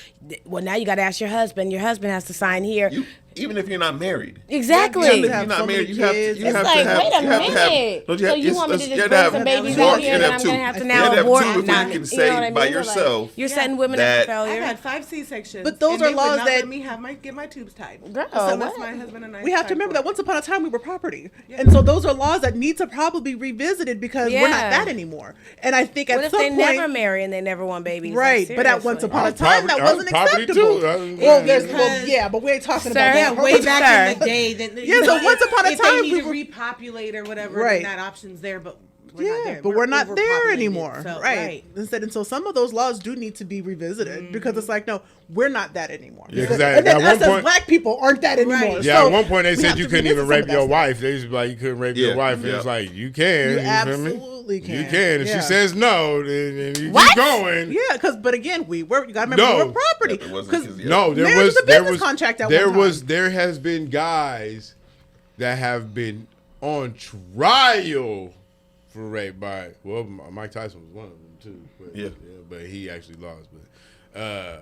Well, now you got to ask your husband. Your husband has to sign here. even if you're not married. Exactly. Even if have you're not so married, many you have kids. to It's have like, to have. wait a you have to have- minute. don't So you it's- want me to it's- just you have bring to have- some babies you out have here to and have I'm going to two. have to You now have to have abort? two before you Not- can you say know what I by mean? yourself You're setting women up that- for I've failure. had 5 C-sections. But those and are they would laws not that- let me get my tubes tied. Girl, Unless what? my husband and I. We have to signed remember for that it. once upon a time we were property, and so those are laws that need to probably be revisited because we're not Yeah. that anymore. And I think What at if some they point, never marry and they never want babies? right? Like, But at once seriously. upon a I'm time, that property- wasn't I'm property acceptable. too. Yeah, but we ain't talking Sir, about yeah, that. Way back in Sir. the day, that Yeah, so once upon a if time they need we to were- repopulate or whatever, Right. then that option's there, but we're not there. but we're not there overpopulated, anymore, so, right? Instead, and so some of those laws do need to be revisited because it's like, no, we're not that anymore. Yeah, 'cause at and then one us as point- black people aren't that anymore. Right. Yeah, So at one point they we said have you to couldn't revisit even some rape of that your stuff. wife. They used to be like, you couldn't rape your Yeah, wife. And yeah. it's like, you can. You You feel me? absolutely can. You can. If Yeah. she says no, then you What? keep going. Yeah, but again, you gotta remember we No. were property. It wasn't 'Cause 'cause, yeah. No, there marriage was was a there business was contract at there one was time. there has been guys that have been on trial for rape by Mike Tyson was one of them too. But, Yeah. but he actually lost. But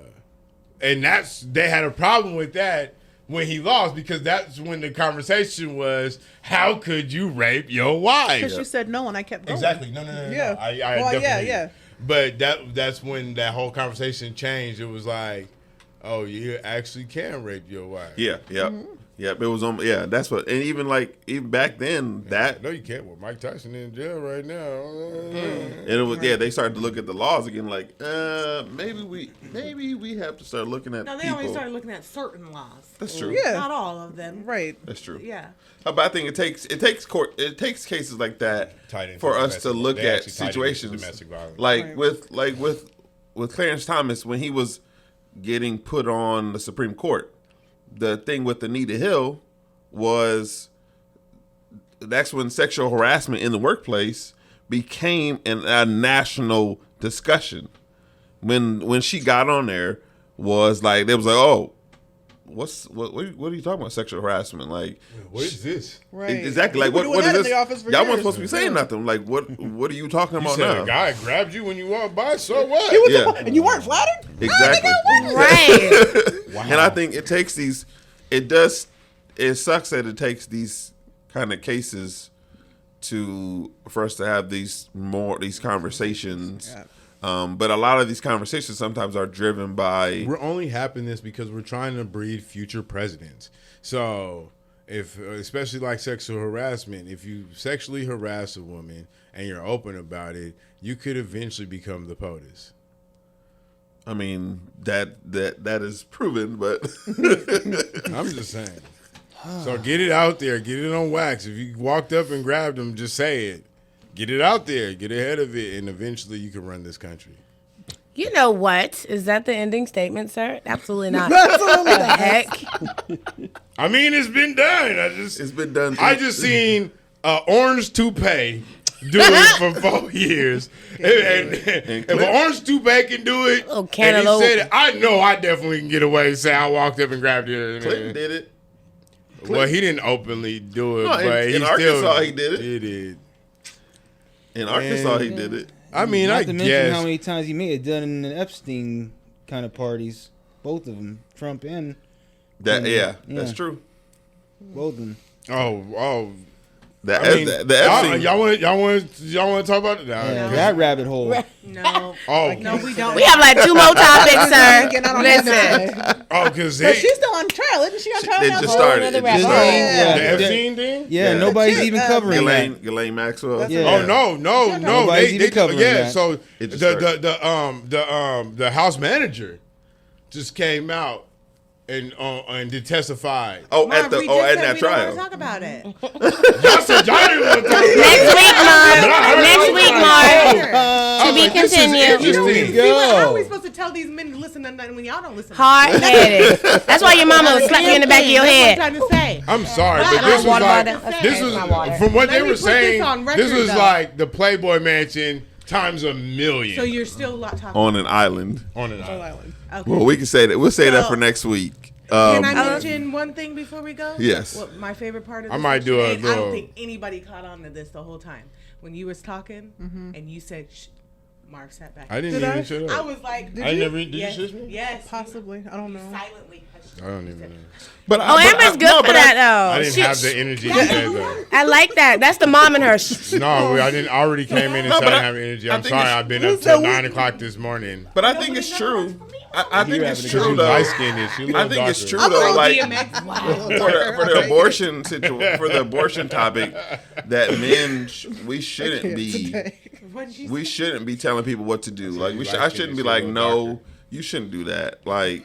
and they had a problem with that when he lost because that's when the conversation was, how could you rape your wife? Because she said no, and I kept going. Exactly. No. Yeah. I Well, definitely. yeah. But that's when that whole conversation changed. It was like, oh, you actually can rape your wife. Yeah. Mm-hmm. It was on. Yeah, that's what. And even back then, that No, you can't. Well, Mike Tyson in jail right now. and it was. Yeah, they started to look at the laws again. Like, maybe we have to start looking at No, they people. only started looking at certain laws. That's true. Yeah. Not all of them. Right. That's true. Yeah. But I think it takes cases like that Tied into for us to domestic- look they at actually tied into situations domestic violence. like with Clarence Thomas when he was getting put on the Supreme Court. The thing with Anita Hill was that's when sexual harassment in the workplace became a national discussion. When she got on there was like they was like, oh, what are you talking about, sexual harassment? Like, What is this? Right. exactly. Like, We've been what doing is that in this? the office for Y'all weren't years. supposed to be saying nothing. Like, what are you talking You about said now? a guy grabbed you when you walked by, so what? Yeah. And you weren't flattered? Exactly. Right. And I think it takes these. It sucks that it takes these kind of cases for us to have these conversations But a lot of these conversations sometimes are driven by. We're only having this because we're trying to breed future presidents. So, especially like sexual harassment, if you sexually harass a woman and you're open about it, you could eventually become the POTUS. I mean, that is proven, but I'm just saying. So get it out there. Get it on wax. If you walked up and grabbed them, just say it. Get it out there. Get ahead of it, and eventually you can run this country. You know what? Is that the ending statement, sir? Absolutely not. Absolutely the heck? I mean, it's been done. it's been done. I just seen Orange Toupee do it for 4 years. And if an Orange Toupee can do it, Oh, and he cantaloupe. said it, I know I definitely can get away and say I walked up and grabbed it. Clinton did it. Well, he didn't openly do it, No, but in he Arkansas, still he did it. He did. In Arkansas, he did it. I mean, Not I to mention guess. how many times he may have done in the Epstein kind of parties. Both of them, Trump and That's Yeah. true. both of them. Oh. The I mean, Epstein. y'all want to talk about it? Yeah, that rabbit hole. No. Oh, No, we don't. We have like 2 more topics, sir. Again, I don't have Listen. that. oh, because But she's still on trial, isn't she on trial It now? just started. another It rabbit just hole. started. Yeah. the Epstein thing. Yeah, Yeah. nobody's Shit, even covering that. Ghislaine Maxwell. Yeah. Oh no! Nobody's even covering that. So It just the House manager just came out and did testified. Oh, Marv, at the we just at said that we don't trial. want to talk about it. Y'all said y'all didn't want to talk about Next it. week, Marv. Next week, Marv. I To was be like, this is continued. interesting. How are we supposed to tell these men to listen to nothing when y'all don't listen? Hard-headed. That's why your mama would slap you in the back of your That's head. what I'm trying to say. I'm sorry, Wow. but this was Water like bottle. this That's my was water. from what Let they me were put saying. this on This record, was though. like the Playboy Mansion times a million So you're still talking. On an island. on an island. Okay. Well, we can say that. We'll say that So- for next week. Can I mention one thing before we go? Yes. What my favorite part of I this might do section- a and I little- don't think anybody caught on to this the whole time. When you was talking and you said, Shh, Mark sat back. I didn't Did even I? shut I up. was like, I never did. yes, You shush me? yes, Possibly. I don't know. silently. hushed. I don't even know. But Oh, Amber's good for that, I though. didn't have the energy to say that. I like that. That's the mom in her. No, I didn't. I already came in and said I didn't have energy. I'm think sorry. it's- I've been up till 9 o'clock this morning. But I think it's true. I think it's She's true though. light skinned. She's a little I think it's darker. true though. Like DMX. for the abortion for the abortion topic, that men we shouldn't be. What did you We say? shouldn't be telling people what to do. Like light I skinned, shouldn't be she's a like, little no, darker. you shouldn't do that. Like,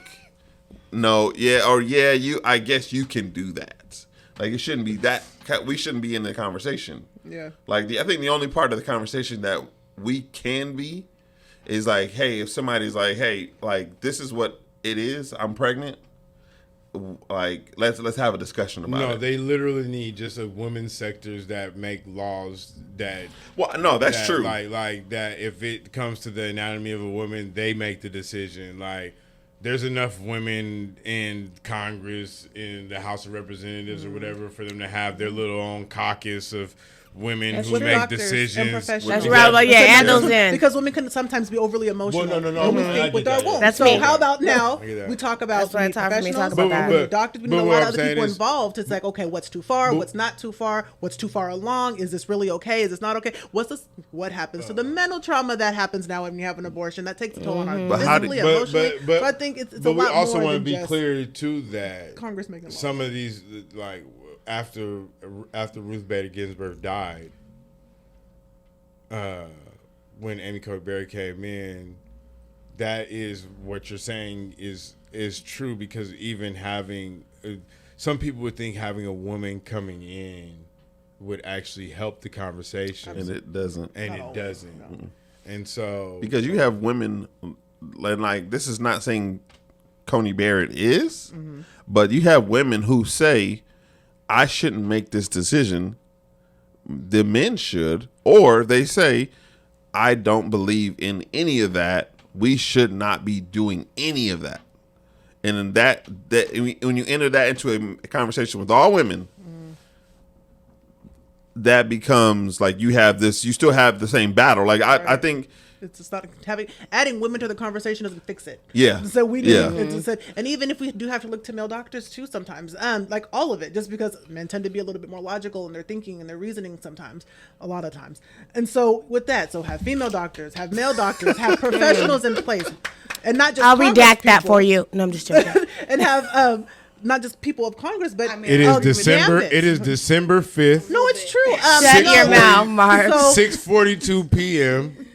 no, yeah, or yeah, you. I guess you can do that. Like it shouldn't be that. We shouldn't be in the conversation. Yeah. Like I think the only part of the conversation that we can be is like, hey, if somebody's like, hey, like this is what it is. I'm pregnant. Like let's have a discussion about No, it. they literally need just a women's sectors that make laws that. Well, no, that's that, true. Like that. If it comes to the anatomy of a woman, they make the decision. Like, there's enough women in Congress, in the House of Representatives, or whatever, for them to have their little own caucus of women who with make doctors and decisions. professionals. That's right. Well, yeah, add those in. Because women can sometimes be overly emotional. Well, no, when we I think with get our that. wombs. That's so me. how about now I get that. we talk about That's why the it's hard for me to talk professionals, about that. the doctors, we But know a what lot of I'm other saying people is- involved. It's like, okay, what's too far? What's not too far? What's too far along? Is this really okay? Is this not okay? What happens to the mental trauma that happens now when you have an abortion? That takes a toll on our But how physically, do- emotionally. So I think it's a but we lot also more want to than be just clear too that Congress making laws. some of these, like after Ruth Bader Ginsburg died, when Amy Coney Barrett came in, that is what you're saying is true, because even having some people would think having a woman coming in would actually help the conversation, and it doesn't. and it doesn't. And so Because you have women, and like this is not saying Coney Barrett is, but you have women who say, I shouldn't make this decision. The men should, or they say, I don't believe in any of that. We should not be doing any of that. And in that when you enter that into a conversation with all women, that becomes like you still have the same battle. Like I think It's just not adding women to the conversation doesn't fix it. Yeah. So we need and even if we do have to look to male doctors too sometimes, like all of it, just because men tend to be a little bit more logical in their thinking and their reasoning sometimes, a lot of times. And so with that, so have female doctors, have male doctors, have professionals in place, and not just I'll Congress redact that people. for you. No, I'm just joking. And have not just people of Congress, but It is December. damn It is December 5th. No, it's true. Shut your mouth, Mark. So- 6:42 p.m.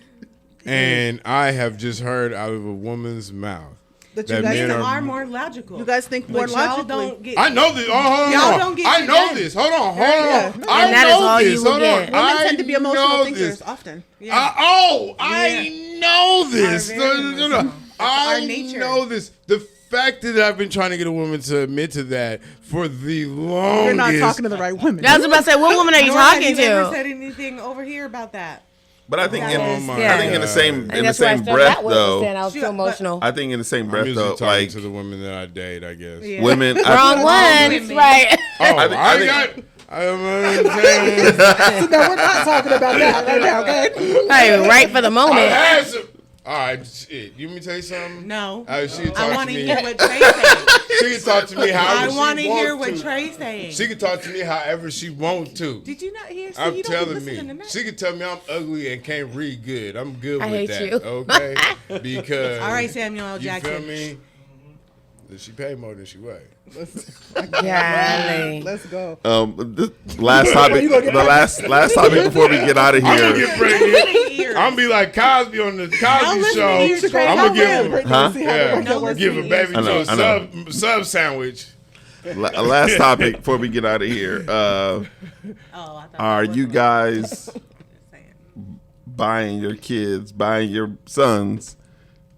And I have just heard out of a woman's mouth That you that guys men are are. more logical. You guys think more But y'all logically. don't get. I know this. Oh, hold on. Y'all don't get I shit know done. this. Hold on. Yeah. I And that know is all this. you will Hold get. on. Women I tend to be emotional know thinkers this. often. I know this. Are very emotional. I our nature. know this. The fact that I've been trying to get a woman to admit to that for the longest. You're not talking to the right women. I was about to say, what woman are you Nor have talking you ever to? said anything over here about that. But I think Yes, my yeah. I think in the same And in the that's why I same started breath that way was saying though. I was Sure, so but- emotional. I think in the same I'm breath usually though, talking like to the women that I date, I guess. Yeah. women. Wrong ones, women. right? Oh, I think- I I think- got. No, we're not talking about that right now, okay? Right, right for the I moment. had some. All right, shit. You want me to tell you something? No. She can I talk want to to me. hear what Trey's saying. She can talk to me however I want to she hear wants what to. Trey's saying. She can talk to me however she wants to. Did you not hear? See, I'm you don't telling be listening to me. me. She can tell me I'm ugly and can't read good. I'm good I with hate that. you. Okay? Because All right, Samuel L. you Jackson. feel me? She paid more than she weighed. Golly. Let's go. The last topic. The last topic before we get out of I'm gonna here. get pregnant. I'm gonna be like Cosby on the Cosby listen Show. to you, Trey. I'm gonna give him, Huh? give a baby I know, Joe I know. sub sandwich. Last topic before we get out of here. Oh, I thought Are that you was guys saying. buying your sons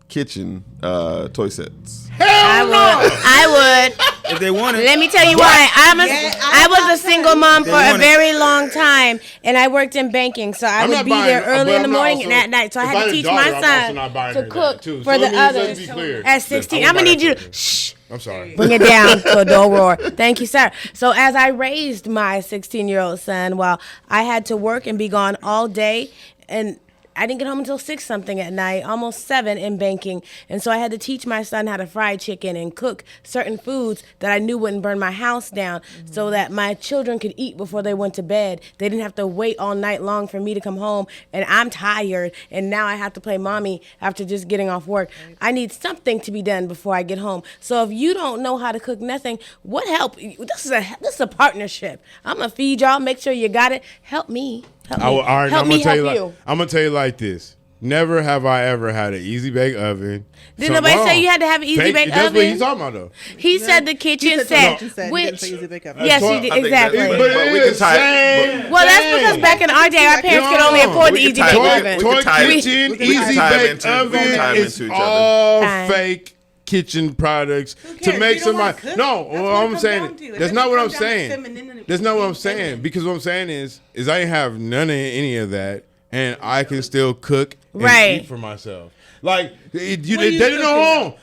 kitchen toy sets? I would. If they want it. Let me tell you why. I was a single mom for a want it. very long time, and I worked in banking, so I I'm would not be buying- there early but in the I'm not morning also- and at night. So I if had I to had a teach daughter, my I'm also son not buying to her that, cook too. So for the let me- let's others. be clear. At 16, I I'm won't gonna buy need you that to for shh. I'm sorry. Bring it down to a dull roar. Thank you, sir. So as I raised my 16-year-old son, while I had to work and be gone all day, and I didn't get home until 6 something at night, almost 7 in banking. And so I had to teach my son how to fry chicken and cook certain foods that I knew wouldn't burn my house down so that my children could eat before they went to bed. They didn't have to wait all night long for me to come home. And I'm tired. And now I have to play mommy after just getting off work. I need something to be done before I get home. So if you don't know how to cook nothing, what help? This is a partnership. I'm going to feed y'all, make sure you got it. Help me. Help me. All right, help I'm me gonna tell help you. I'm gonna tell you like this. Never have I ever had an easy bake oven. Did nobody say you had to have an easy bake That's oven? what he's talking about, though. He said the kitchen He set, said he which didn't say easy bake oven. yes, he I did think exactly. that- But we it can is tie same. Well, that's because back in our day, our parents could only afford the We easy can bake tie- oven. we Toy can tie it- kitchen, we can easy tie 'em bake into- we oven can tie 'em is into each other. all Fine. fake kitchen products to cares? make You don't wanna somebody. cook? No, That's what what it I'm comes saying. down to. It That's not doesn't what I'm come down to saying. femininity. That's not what I'm Being saying. feminine. Because what I'm saying is I ain't have none of any of that, and I can still cook and Right. eat for myself. Like they What are you didn't know cooking? home.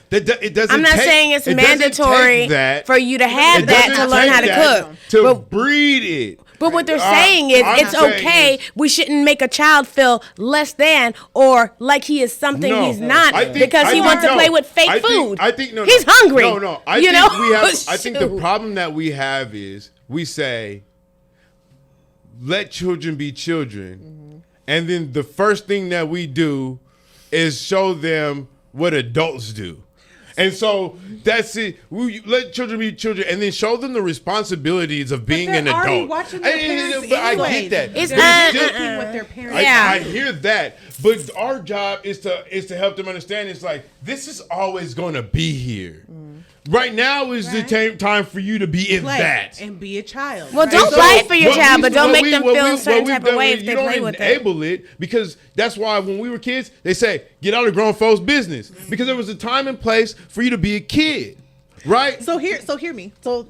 It doesn't. I'm not take- saying it's it doesn't mandatory take that. for you to have It that to doesn't learn take how to that cook. to But, breed it. but what they're saying is I'm it's saying okay. is- We shouldn't make a child feel less than or like he is something No. he's not I think- because I he think wants to no. play with fake I think- food. I think no. He's hungry. No. I you think know? we have. I think the Shoot. problem that we have is we say, let children be children, and then the first thing that we do is show them what adults do. And so that's it. We let children be children, and then show them the responsibilities of being they're an already adult. watching their parents But I anyways. get that. It's But just- Cooking with their parents. Yeah. I hear that, but our job is to help them understand. It's like this is always going to be here. Right now is the time for you to be in Play that. and be a child. Well, right? don't So fight for your what child, we- but don't what make we- them what feel we- a certain what we've type of done way is if they you don't play with it. enable it because that's why when we were kids, they say get out of grown folks' business because there was a time and place for you to be a kid, right? So hear me. So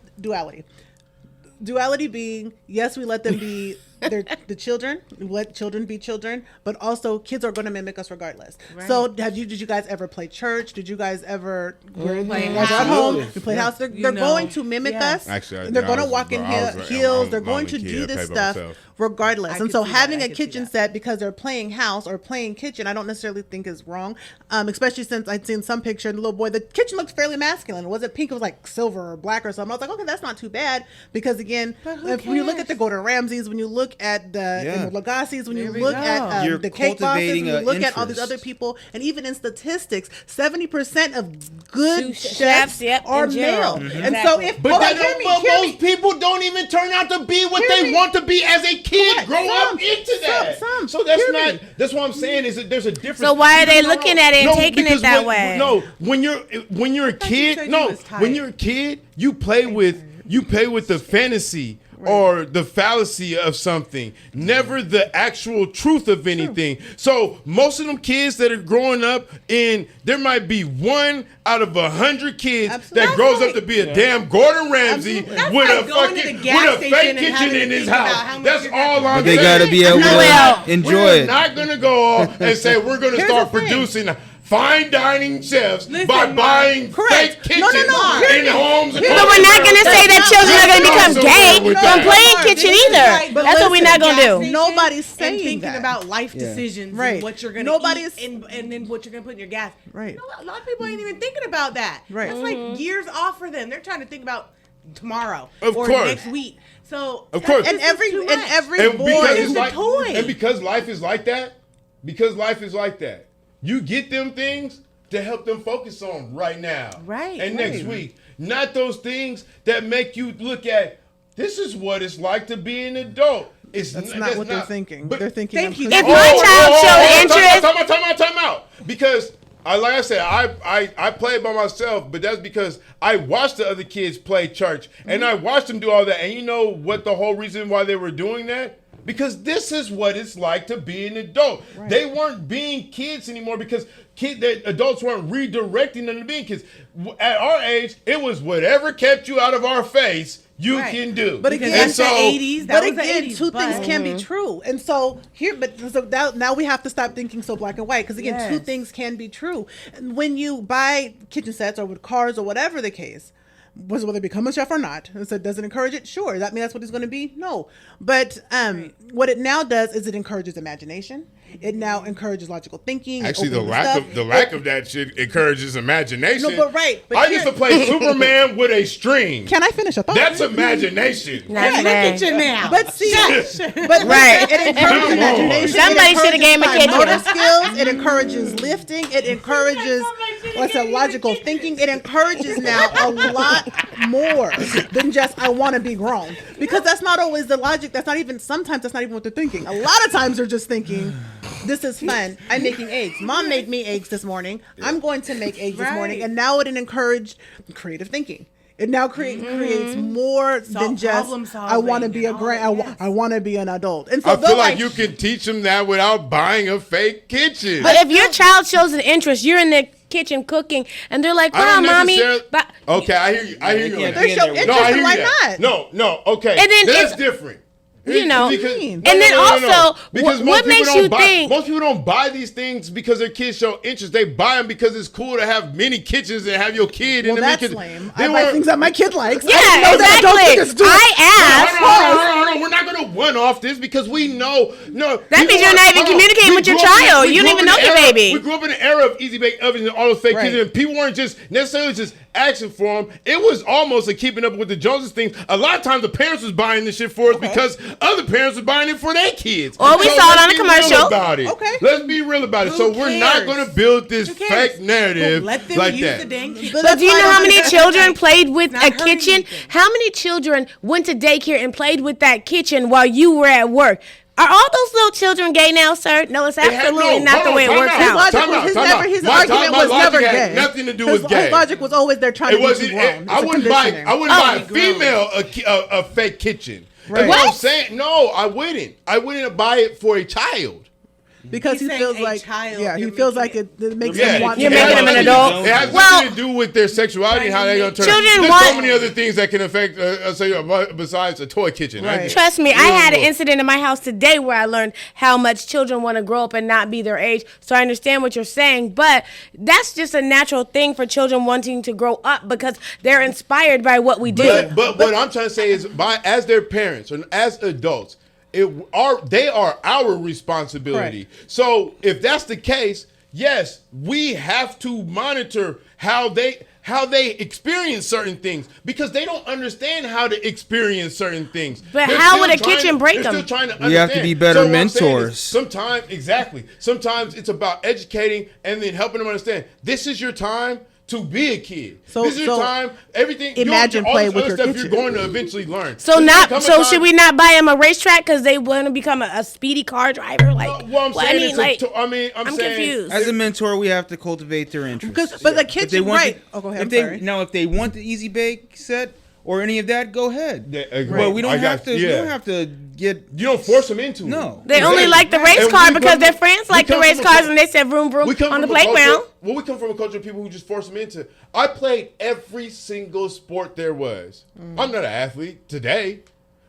duality being, yes, we let them be they're the children. Let children be children, but also kids are going to mimic us regardless. Right. So, did you guys ever play church? Did you guys ever play house? At home, you play house. They're going to mimic us. Actually, they're going to walk in heels. They're going to do this stuff regardless. And so, having a kitchen set because they're playing house or playing kitchen, I don't necessarily think is wrong. Especially since I'd seen some picture, the little boy, the kitchen looked fairly masculine. It wasn't pink; it was like silver or black or something. I was like, okay, that's not too bad because again, if you look at the Gordon Ramsays, when you look at the Lagassis, when you look at the cake bosses, when you look at all these other people, and even in statistics, 70% of good chefs are male. Mm-hmm. And so if most people don't even turn out to be what they want to be as a kid. Grow up into that. So that's what I'm saying is that there's a difference. So why are they looking at it and taking it that way? No, when you're a kid, when you're a kid, you play with the fantasy or the fallacy of something, never the actual truth of anything. So most of them kids that are growing up there might be 1 out of 100 kids that grows up to be a damn Gordon Ramsay with a fake kitchen in his house. That's all I'm saying. They gotta be able to enjoy it. We're not gonna go off and say we're gonna start producing fine dining chefs by buying fake kitchens in homes. But we're not going to say that children are going to become gay from playing kitchen either. But that's what we're not going to do. Nobody's saying and thinking that. about life decisions and what you're going to eat and then what you're going to put in your gas. Right. A lot of people ain't even thinking about that. Right. It's like years off for them. They're trying to think about tomorrow or next week. So of course, and every boy is a toy. And because life is like that, you get them things to help them focus on right now. Right. And next week. Not those things that make you look at, this is what it's like to be an adult. That's not what they're thinking. But they're thinking. If my child showed interest. Time out. Because, like I said, I play by myself, but that's because I watched the other kids play church. And I watched them do all that. And you know what the whole reason why they were doing that? Because this is what it's like to be an adult. Right. They weren't being kids anymore because adults weren't redirecting them to being kids. At our age, it was whatever kept you out of our face, you can do. But again, that's the 80s. That was the 80s, two things can be true. And so now we have to stop thinking so black and white because again, two things can be true. When you buy kitchen sets or with cars or whatever the case, whether they become a chef or not, and so does it encourage it? Sure. Does that mean that's what he's going to be? No. But what it now does is it encourages imagination. It now encourages logical thinking. Actually, the lack of that shit encourages imagination. No, but I used to play Superman with a string. Can I finish a thought? That's imagination. Look at you now. But see, it encourages imagination. Somebody should have gave him a kitchen. Motor skills. It encourages lifting. It encourages logical thinking. It encourages now a lot more than just I want to be grown, because that's not always the logic. Sometimes that's not even what they're thinking. A lot of times they're just thinking, this is fun. I'm making eggs. Mom made me eggs this morning. I'm going to make eggs this morning. And now it encouraged creative thinking. It now creates more than just I want to be I want to be an adult. And so I feel like you can teach them that without buying a fake kitchen. But if your child shows an interest, you're in the kitchen cooking, and they're like, "Wow, mommy." Okay, I hear you. They show interest. Why not? No. Okay, and then that's different. Because what makes you think most people don't buy these things because their kids show interest? They buy them because it's cool to have many kitchens and have your kid in the kitchen. Lame. I buy things that my kid likes. Yeah, exactly. I asked. We're not going to one off this because we know. No, that means you're not even communicating with your child. You don't even know your baby. We grew up in an era of easy bake ovens and all those fake kitchens, and people weren't just necessarily just asking for them. It was almost a keeping up with the Joneses thing. A lot of times the parents was buying this shit for us because other parents were buying it for their kids. Or we saw it on a commercial. Okay. Let's be real about it. So we're not going to build this fake narrative like that. But do you know how many children played with a kitchen? How many children went to daycare and played with that kitchen while you were at work? Are all those little children gay now, sir? No, it's absolutely not the way it works out. His argument was never gay. Nothing to do with gay. His logic was always they're trying to be too grown. I wouldn't buy a female a fake kitchen. Right. What I'm saying? No, I wouldn't. I wouldn't buy it for a child. because He's he feels saying a like child, he you're feels like making it makes Yeah, him want. You're to making him an adult. It has Well- nothing to do with their sexuality and how they're going to turn out. Children There's want- so many other things that can affect, besides a toy kitchen. Right. Trust me, I had an incident in my house today where I learned how much children want to grow up and not be their age. So I understand what you're saying, but that's just a natural thing for children wanting to grow up because they're inspired by what we do. But what I'm trying to say is, as their parents and as adults, they are our responsibility. Correct. So if that's the case, yes, we have to monitor how they experience certain things because they don't understand how to experience certain things. But They're how still would a trying kitchen to- break they're them? still trying to We have to understand. be better So what I'm saying is mentors. Sometimes it's about educating and then helping them understand this is your time to be a kid. So- this is your so time. Everything. imagine all play this with other your stuff kitchen. you're going to eventually learn. So There's gonna come a time- should we not buy them a racetrack because they want to become a speedy car driver? Like, Well, I'm saying I'm I'm saying confused. As a mentor, we have to cultivate their interests. But the If they kitchen, want right? the- Oh, go ahead. If I'm sorry. if they want the easy bake set or any of that, go ahead. Yeah, Well, we don't I have got- to. yeah. We don't have to get. You don't force them into it. No. They only Exactly. like the race And car we because come their from- friends we like the come race from a cars culture- and they said vroom vroom We come on the from a culture- playground. Well, we come from a culture of people who just force them into it. I played every single sport there was. I'm not an athlete today,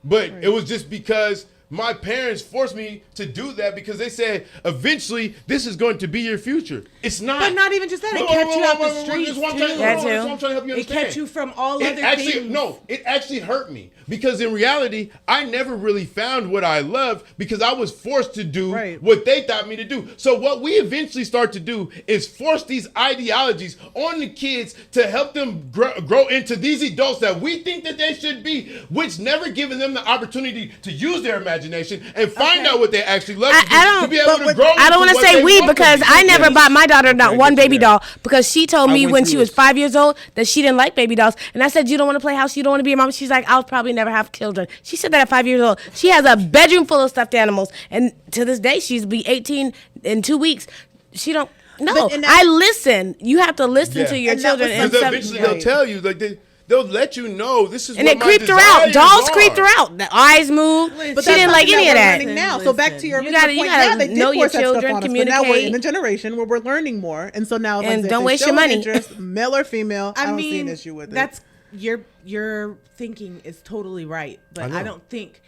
but it was just because my parents forced me to do that because they said eventually this is going to be your future. It's not. But not even just that. It kept you out the streets That's what I'm too. trying to- That that's what I'm too. trying to help you It understand. kept you from all It other actually, things. No, it actually hurt me because in reality, I never really found what I loved because I was forced to do Right. what they taught me to do. So what we eventually start to do is force these ideologies on the kids to help them grow into these adults that we think that they should be, which never giving them the opportunity to use their imagination and find out what they actually love to do, I don't- to be able to grow I don't want into to what say they we want to because be. I never bought my daughter not one baby doll because she told I me went when through she was this. 5 years old that she didn't like baby dolls. And I said, you don't want to play house? You don't want to be a mom? She's like, I'll probably never have children. She said that at 5 years old. She has a bedroom full of stuffed animals. And to this day, she's be 18 in 2 weeks. She don't. No, But- and that- I listen. You have to listen Yeah. to your And that children. was And Because some- eventually Right. they'll tell you, like they'll let you know this is and what it my creeped her out. desires Dolls are. creeped her out. The eyes moved. Listen. But She didn't that's like something any of we're that. learning now. So back to your You original gotta- you point. gotta Yeah, they did know your force that stuff children, on us, but now we're in communicate. a generation where we're learning more, and so now, like And I said, don't if they waste your show an money. interest, male or female, I I don't see mean, an issue with that's it. your thinking is totally right, but know. I don't think.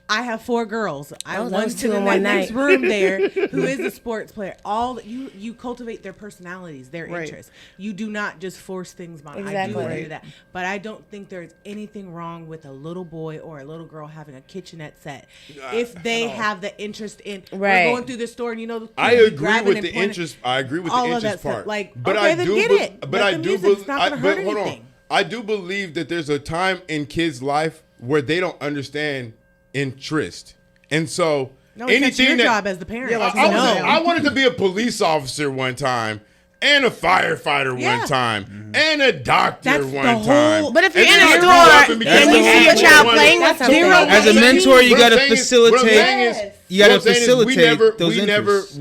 I have 4 girls. I Oh, that one was to 2 the in one next night. room there who is a sports player. All you cultivate their personalities, their Right. interests. You do not just force things on. I do Exactly. agree with that, but I don't think there's anything wrong with a little boy or a little girl having a kitchenette set if they have the interest in. Right. We're going through the store and you know. I you agree grabbing with and the pointing. interest. I agree with all the of that interest stuff. part. Like, but okay, I then do, get it. But Let I the do. music's not gonna hurt hold on. anything. I do believe that there's a time in kids' life where they don't understand interest, and so No, it's your job as the parent. Yeah, like, to I know. wanted to be a police officer one time. And a firefighter Yeah. one time, and a doctor That's one the whole- time. But if you're And in then a I grew store up and became and a you see your whole child one. playing with That's something, zero. As a mentor, you What got to I'm saying is- facilitate. what I'm saying is- You got to what I'm saying is facilitate those we interests.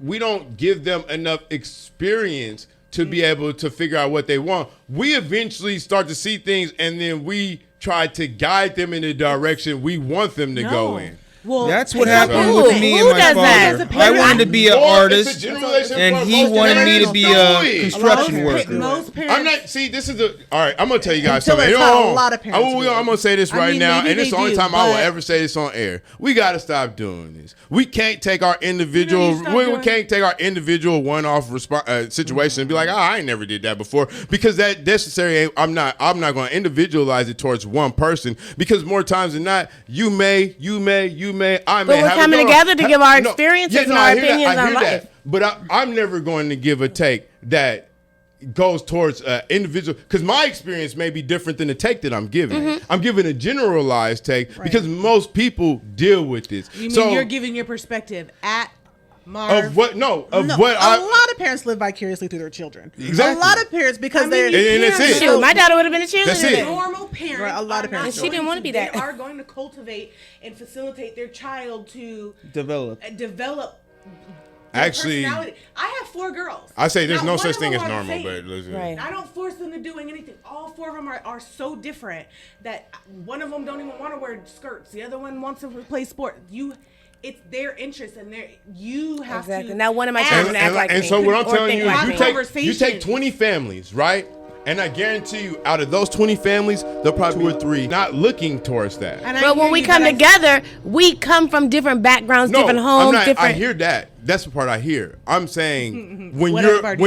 we don't give them enough experience to be able to figure out what they want. We eventually start to see things, and then we try to guide them in the direction we want them to go in. Well, That's what take happened that Who- with me who and my does that? father. As a I parent, wanted to be an Or it's a artist, generalization and for he most wanted me to parents. be Do a it. construction Most worker. Most parents. I'm not. See, this is the. All right, I'm gonna tell you guys Until something. it's Hold not a on. lot of parents do it. I'm gonna say this I right mean, now, maybe and it's they the only do, time I will but- ever say this on air. We gotta stop doing this. We can't take our individual. You stop We doing- can't take our individual one-off situation and be like, oh, I ain't never did that before, because that necessary. I'm not going to individualize it towards one person, because more times than not, you may, I may. But we're have a coming daughter. together to give our experiences and our I hear that. opinions I on hear life. that. But I'm never going to give a take that goes towards individual, because my experience may be different than the take that I'm giving. Mm-hmm. I'm giving a generalized take because most people deal with this. You mean so you're giving your perspective at Marv? of what? No, of No, what a I. lot of parents live vicariously through their children. Exactly. A lot of parents, because mean, they're And that's it. Shoot, my daughter would have been a cheerleader. That's it. then. Normal parents. Right, a lot of are not parents And she didn't going wanna be that. They are going to cultivate and facilitate their child to Develop. develop. their Actually, personality. I have 4 girls. I say there's Not no one such of thing them as are the normal, same. but listen. Right. I don't force them to doing anything. All 4 of them are so different that one of them don't even want to wear skirts. The other one wants to play sport. it's their interest and you have exactly. to. Now, one of my children act like and me. so what I'm or telling think you like is me. you take 20 families, right? And I guarantee you, out of those 20 families, there'll probably 2 or 3 not looking towards that. But when we come together, we come from different backgrounds, different homes, different. I hear that. That's the part I hear. I'm saying when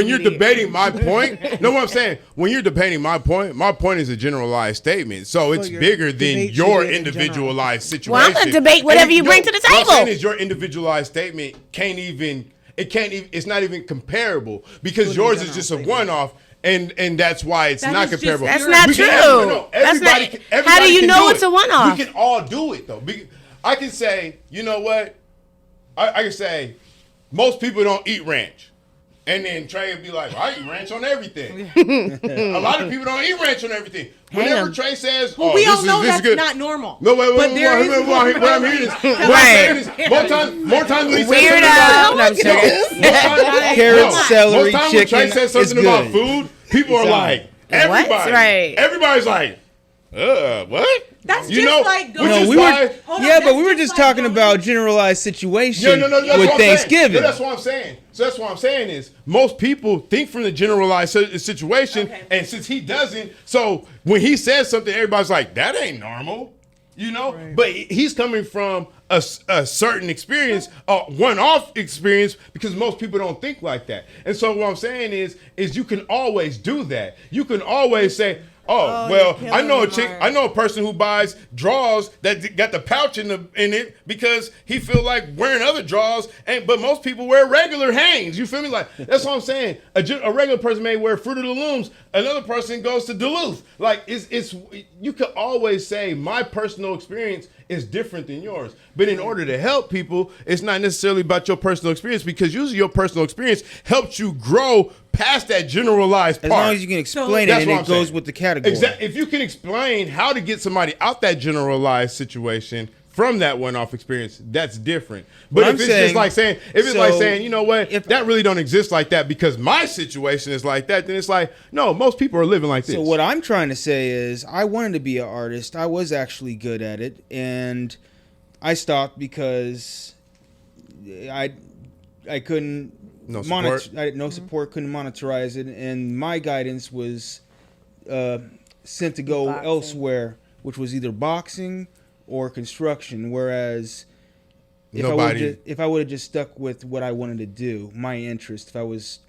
you're debating my point. No, what I'm saying when you're debating my point is a generalized statement. So it's bigger than your individualized situation. Well, I'm gonna debate whatever you bring to the table. What I'm saying is your individualized statement it's not even comparable because yours is just a one-off. And that's why it's not comparable. That's not true. Everybody how do you know it's a one-off? We can all do it though. I can say, you know what? I can say, most people don't eat ranch. And then Trey would be like, well, I eat ranch on everything. A lot of people don't eat ranch on everything. Whenever Trey says, well, we all know that's not normal. No, wait, what I'm hearing is, more times when he says carrots, celery, most times chicken, when Trey says something about food, people are like, everybody's like, what? That's just like going but we were just talking about generalized situation with Thanksgiving. That's what I'm saying. So that's what I'm saying is most people think from the generalized situation, and since he doesn't, so when he says something, everybody's like, that ain't normal, you know? Right. But he's coming from a certain experience, a one-off experience, because most people don't think like that. And so what I'm saying is you can always do that. You can always say, well, I know a person who buys drawers that got the pouch in it because he feel like wearing other drawers, but most people wear regular Hanes. You feel me? Like that's what I'm saying. A regular person may wear Fruit of the Looms. Another person goes to Duluth. Like it's you could always say my personal experience is different than yours. But in order to help people, it's not necessarily about your personal experience because usually your personal experience helps you grow past that generalized part. As long as you can explain it and it goes with the category. Exactly. If you can explain how to get somebody out that generalized situation from that one-off experience, that's different. But if it's just like saying, you know what, if that really don't exist like that because my situation is like that, then it's like, no, most people are living like this. So what I'm trying to say is I wanted to be an artist. I was actually good at it. And I stopped because I couldn't. No support. I had no support, couldn't monetize it, and my guidance was sent to go elsewhere, which was either boxing or construction. Whereas if I would have just stuck with what I wanted to do, my interest, if I was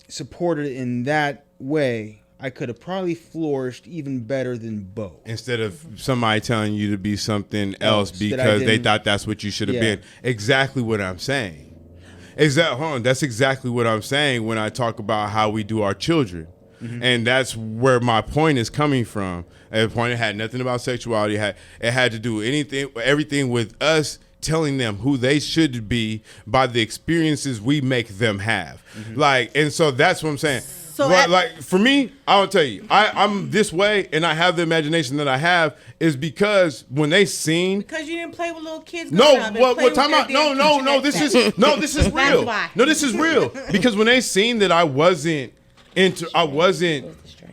supported in that way, I could have probably flourished even better than Bo. Instead of somebody telling you to be something else because they thought that's what you should have been. Exactly what I'm saying. That's exactly what I'm saying when I talk about how we do our children. Mm-hmm. And that's where my point is coming from. At the point it had nothing about sexuality. It had to do everything with us telling them who they should be by the experiences we make them have. Mm-hmm. And so that's what I'm saying. So for me, I'll tell you, I'm this way, and I have the imagination that I have is because when they seen because you didn't play with little kids. Time out. No. This is real. No, this is real because when they seen that I wasn't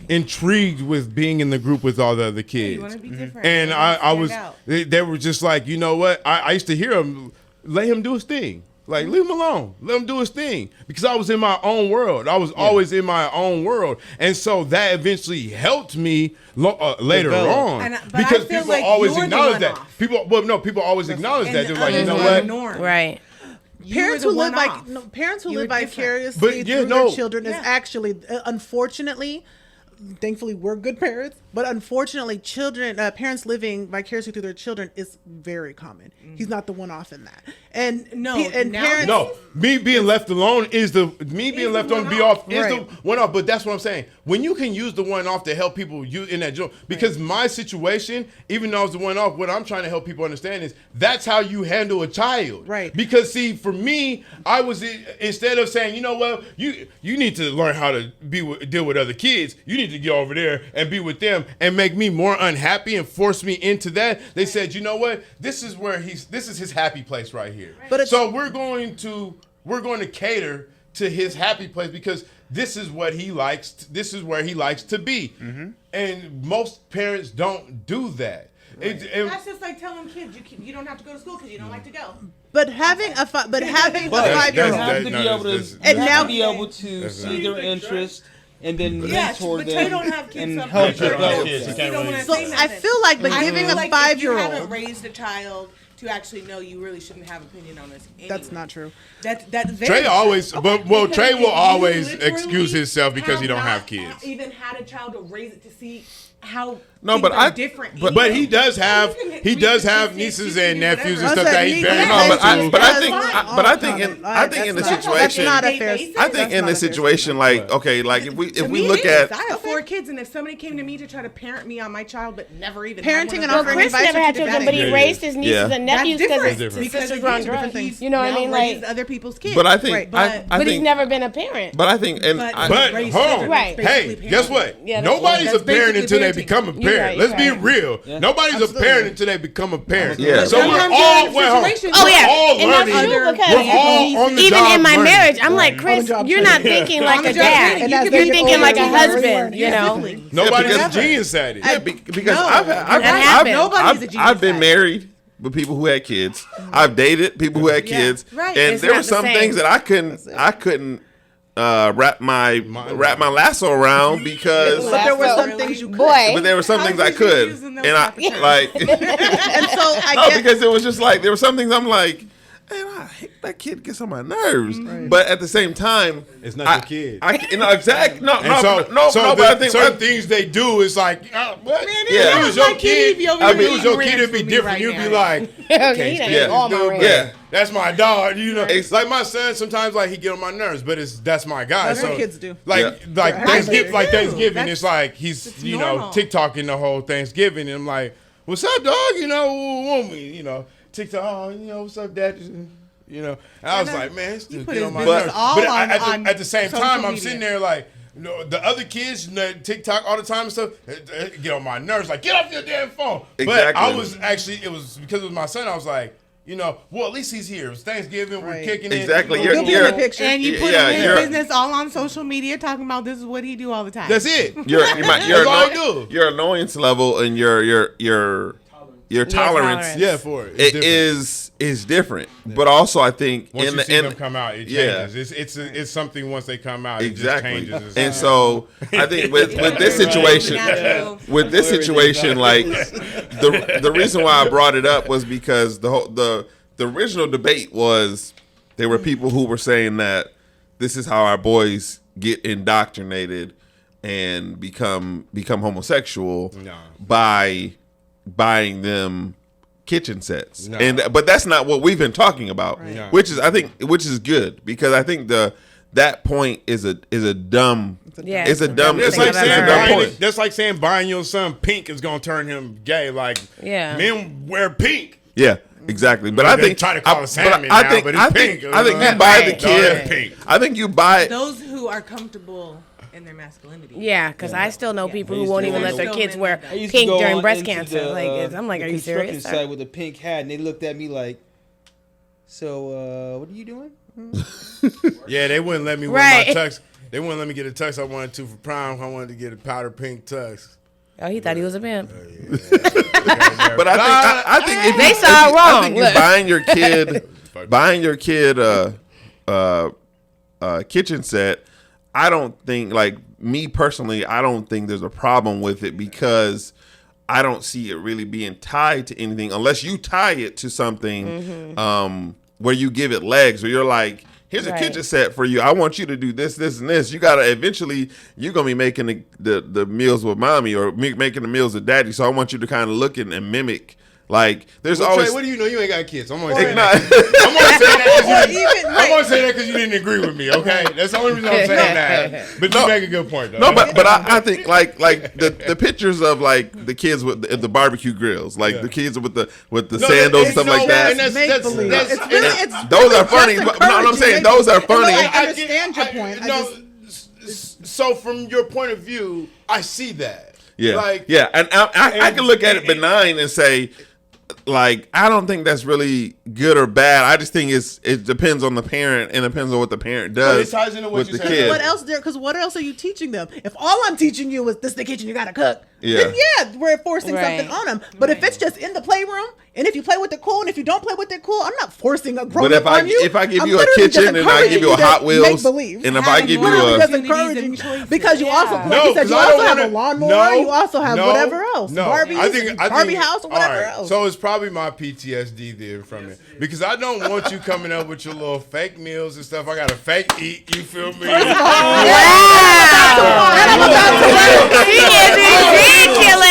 intrigued with being in the group with all the other kids, you want to be different. And I was. They were just like, you know what? I used to hear them, let him do his thing. Like, leave him alone. Let him do his thing. Because I was in my own world. I was always in my own world. And so that eventually helped me later on. Because people always acknowledge that. People always acknowledge that. They're like, you know what? Right. Parents who live vicariously through their children is actually, unfortunately, thankfully we're good parents, but unfortunately parents living vicariously through their children is very common. He's not the one off in that. And parents, me being left alone is the one off. But that's what I'm saying. When you can use the one off to help people in that job, because my situation, even though it's the one off, what I'm trying to help people understand is that's how you handle a child. Right. Because see, for me, I was instead of saying, you know what, you need to learn how to deal with other kids. You need to get over there and be with them and make me more unhappy and force me into that. They said, you know what, this is his happy place right here. Right. So we're going to cater to his happy place because this is what he likes. This is where he likes to be. Mm-hmm. And most parents don't do that. That's just like telling kids you don't have to go to school because you don't like to go. But having a 5-year-old, you have to be able to and now be able to see their interest and then Yes, mentor but them they don't have kids. and help develop kids. them. You can't really. so I feel like, but giving a If you 5-year-old, haven't raised a child to actually know, you really shouldn't have opinion on this. Anyway. that's not true. That's very Trey true. always, but well, Because Trey if will you always literally excuse himself because he don't not have kids. Even had a child to raise it to see how No, things but are I- different. But he does have You can read nieces the and nephews and I stuff said that he nieces very and No, much but I nephews. think I think in the that's situation, not a fair. I think in the situation, like okay, like if To we me, look it is. at I have 4 kids, and if somebody came to me to try to parent me on my child, but never even Parenting had one and of offering those- Chris advice never are had two children, different but he things. raised his nieces Yeah. and That's nephews because different his because sisters were on again, drugs. he's You know what I now mean? raised Like, other people's kids. but I think Right. I but he's think never been a parent. but I think and But- I, But raised hold on. children. Right. Hey, Basically guess parenting. what? Yeah, that's Nobody's right. a parent That's until they basically become a parenting. parent. You're right, Let's be you're right. real. Yeah. Nobody's a Absolutely. parent until they become a parent. Yeah. So we're Sometimes all you're in well, hold on. situations Oh where yeah, all and that's learning. true We're because We're all on the even job in my learning. marriage, I'm like, On the Chris, job you're training. not thinking On like the a job dad. training. And You as could they You're get thinking older, like a you gotta husband. relearn. You know, Nobody's a because- genius at it. yeah, because No, I've That happens. Nobody's a genius I've been at it. married with people who had kids. I've dated people who had Yeah, kids, right. and It's there not were the some same. things that I couldn't wrap my lasso around because. But there were Lasso. some things you could. boy. But there were some How things I did you could, use in those and I type of terms? like. And so I No, get because it was just like there were some things I'm like, man, I hate that kid gets on my nerves. But at the same time, It's not your kid. Exactly. No, And no, but I think certain things they do is like, what? Yeah. If it was My your kid, kid, he'd be over I mean, here if it was your eating kid, it'd be ranch with me different. right You'd be now. like, Okay, okay, he done stand ate all this my dude, ranch. but Yeah. that's my dog. You know, It's- like my son. Sometimes like he get on my nerves, but that's my guy. That's so what kids do. Like Yeah. like Right. Thanksgiving, like That's- Thanksgiving, it's like he's it's you know normal. TikToking the whole Thanksgiving, and I'm like, what's up, dog? You know, want me? You know, TikTok. Oh, you know, what's up, dad? You know, and I was then like, man, this you dude put get his on my business nerves. all But on- at the same social time, I'm media. sitting there like. You know, the other kids, you know, TikTok all the time and stuff, it get on my nerves. Like, get off your damn phone. But Exactly. I was actually, it was because it was my son. I was like, you know, well, at least he's here. It was Thanksgiving. We're Right. kicking Exactly. it. He'll be in the picture. And you put Yeah, his you're- business all on social media talking about this is what he do all the time. That's it. your That's all I do. your annoyance level and your tolerance tolerance. Yeah, for it. It's it different. is different. But also, I think Once you see them come out, it Yeah. changes. It's something once they come out, Exactly. it just changes. And so I think with this situation, Natural. with this situation, like the reason why I brought it up was because the original debate was there were people who were saying that this is how our boys get indoctrinated and become homosexual No. by buying them kitchen sets. No. But that's not what we've been talking about, No. which is good because I think that point is a dumb Yeah. it's a dumb That's it's like I've saying ever dumb heard. point. that's like saying buying your son pink is gonna turn him gay. Like Yeah. men wear pink. Yeah, exactly. But Well, I they think try to call it salmon I now, think but it's I think pink. I think you Right. buy the Right. No, kid. it's pink. I think you buy Those who are comfortable in their masculinity. Yeah, because I still know people I who used won't to even go let their on- kids wear I used to pink go during on breast into cancer. I'm like, the are you construction serious? site with a pink hat, and they looked at me like, "So, what are you doing?" Yeah, they wouldn't let me wear Right. my tux. They wouldn't let me get a tux I wanted to for prom. I wanted to get a powder pink tux. Oh, he thought he was a pimp. But I think if They you, saw it I wrong. think you Look. buying your kid a kitchen set. I don't think, like me personally, I don't think there's a problem with it because I don't see it really being tied to anything unless you tie it to something where you give it legs, or you're like, here's a Right. kitchen set for you. I want you to do this, this, and this. You gotta eventually, you're gonna be making the meals with mommy or making the meals with daddy. So I want you to kind of look and mimic. Like there's Well, always Trey, what do you know? You ain't got kids. I'm gonna say Nah. that. I'm gonna say that because you didn't. Even, I'm gonna say that because you didn't agree with me. Okay, that's the only reason I'm saying that. But you make a good point, though. No, but I think like the pictures of like the kids with the barbecue grills, like the kids with the No, sandals and it's stuff so- like that. and that's- make believe. that's- It's really, and it's those really are funny. just But no, I'm saying encouraging. those are And funny. I understand your point. I No, just- so from your point of view, I see that. Yeah, Like, yeah, and I can look at it benign and say, like I don't think that's really good or bad. I just think it depends on the parent and depends on what the parent does it ties into what with you the said. kid. What else? Because what else are you teaching them? If all I'm teaching you is this is the kitchen, you gotta cook. Yeah. Then we're forcing Right. something on them. But if it's just in the playroom, and if you play with it, cool. And if you don't play with it, cool. I'm not forcing a grown But if on you. if I give I'm you a literally just kitchen and I give you a encouraging Hot to Wheels, make believe. and if I give you Literally a just encouraging choices. because you also, Yeah. like you said, you because I also don't have a wanna- lawnmower. You also have whatever else, No, Barbie house, or whatever all right, else. So it's probably my PTSD there from it because I don't want you coming up with your little fake meals and stuff. I gotta fake eat. You feel me? He is ridiculous.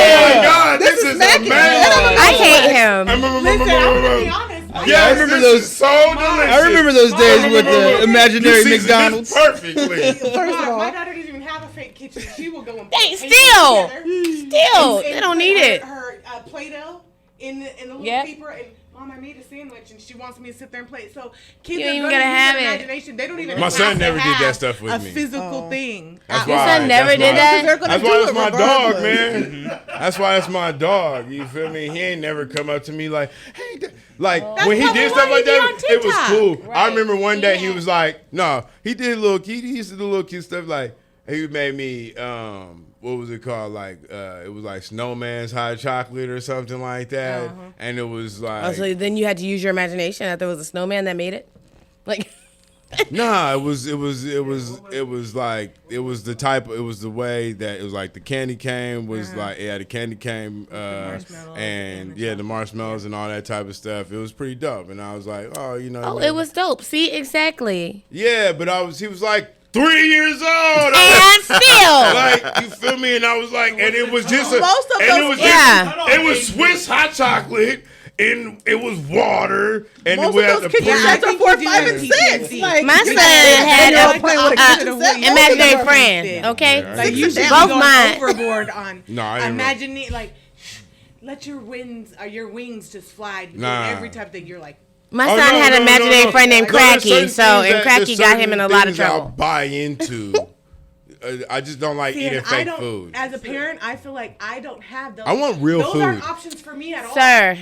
Oh my God, this is amazing. I hate him. Listen, I'm gonna be honest. Yes, I remember this those- is so delicious. I remember those days with the imaginary You seasoned McDonald's. this perfectly. First of all, My daughter doesn't even have a fake kitchen. She will go and They put still, together still, and they don't put need her, it. Her Play-Doh in the little Yep. paper and. Mom, I made a sandwich and she wants me to sit there and play it. So kids You are ain't even gonna gotta use have their it. imagination. They don't even. My have son to never did that have stuff with a me. physical thing. That's Your why. son never that's did why- that? they're gonna That's do why it it's my dog, regardless. man. That's why it's my dog. You feel me? He ain't never come up to me like, hey, like when he probably did why stuff he like be that, on it was TikTok. cool. I Right. remember one day he Yeah. was like, no, he did he used to do little cute stuff like he made me what was it called? Like it was like Snowman's hot chocolate or something like that. And it was like Oh, so then you had to use your imagination that there was a snowman that made it? Like nah, it was like it was the way that it was like the candy cane was like the candy cane marshmallows and the marshmallows and all that type of stuff. It was pretty dope, and I was like, oh, you know, oh, it was dope. See, exactly. yeah, but he was like 3 years old. And still. Like, you feel me? And I was like, and it was just Most of and those it was Yeah. just, it was Swiss hot chocolate. And it was water, and Most we of had those to kitchen put sets are think 4, you do 5, have and PTSD. 6. Like, My you son know, had and you're a- playing with a kitchen set. Most of Imaginary them are friend, did. okay? Like you should be Both going mine. overboard on No, I ain't imagining like let your wings just fly. Nah. Every type that you're like. My Oh, son no, had no, an no, imaginary no. friend named No, there's Cracky, certain so things and that- Cracky there's got him in a lot of certain things I'll trouble. buy into. I just don't like See, eating and I fake don't. food. As a parent, I feel like I don't have those. I want real those food. aren't options for me at all. Sir,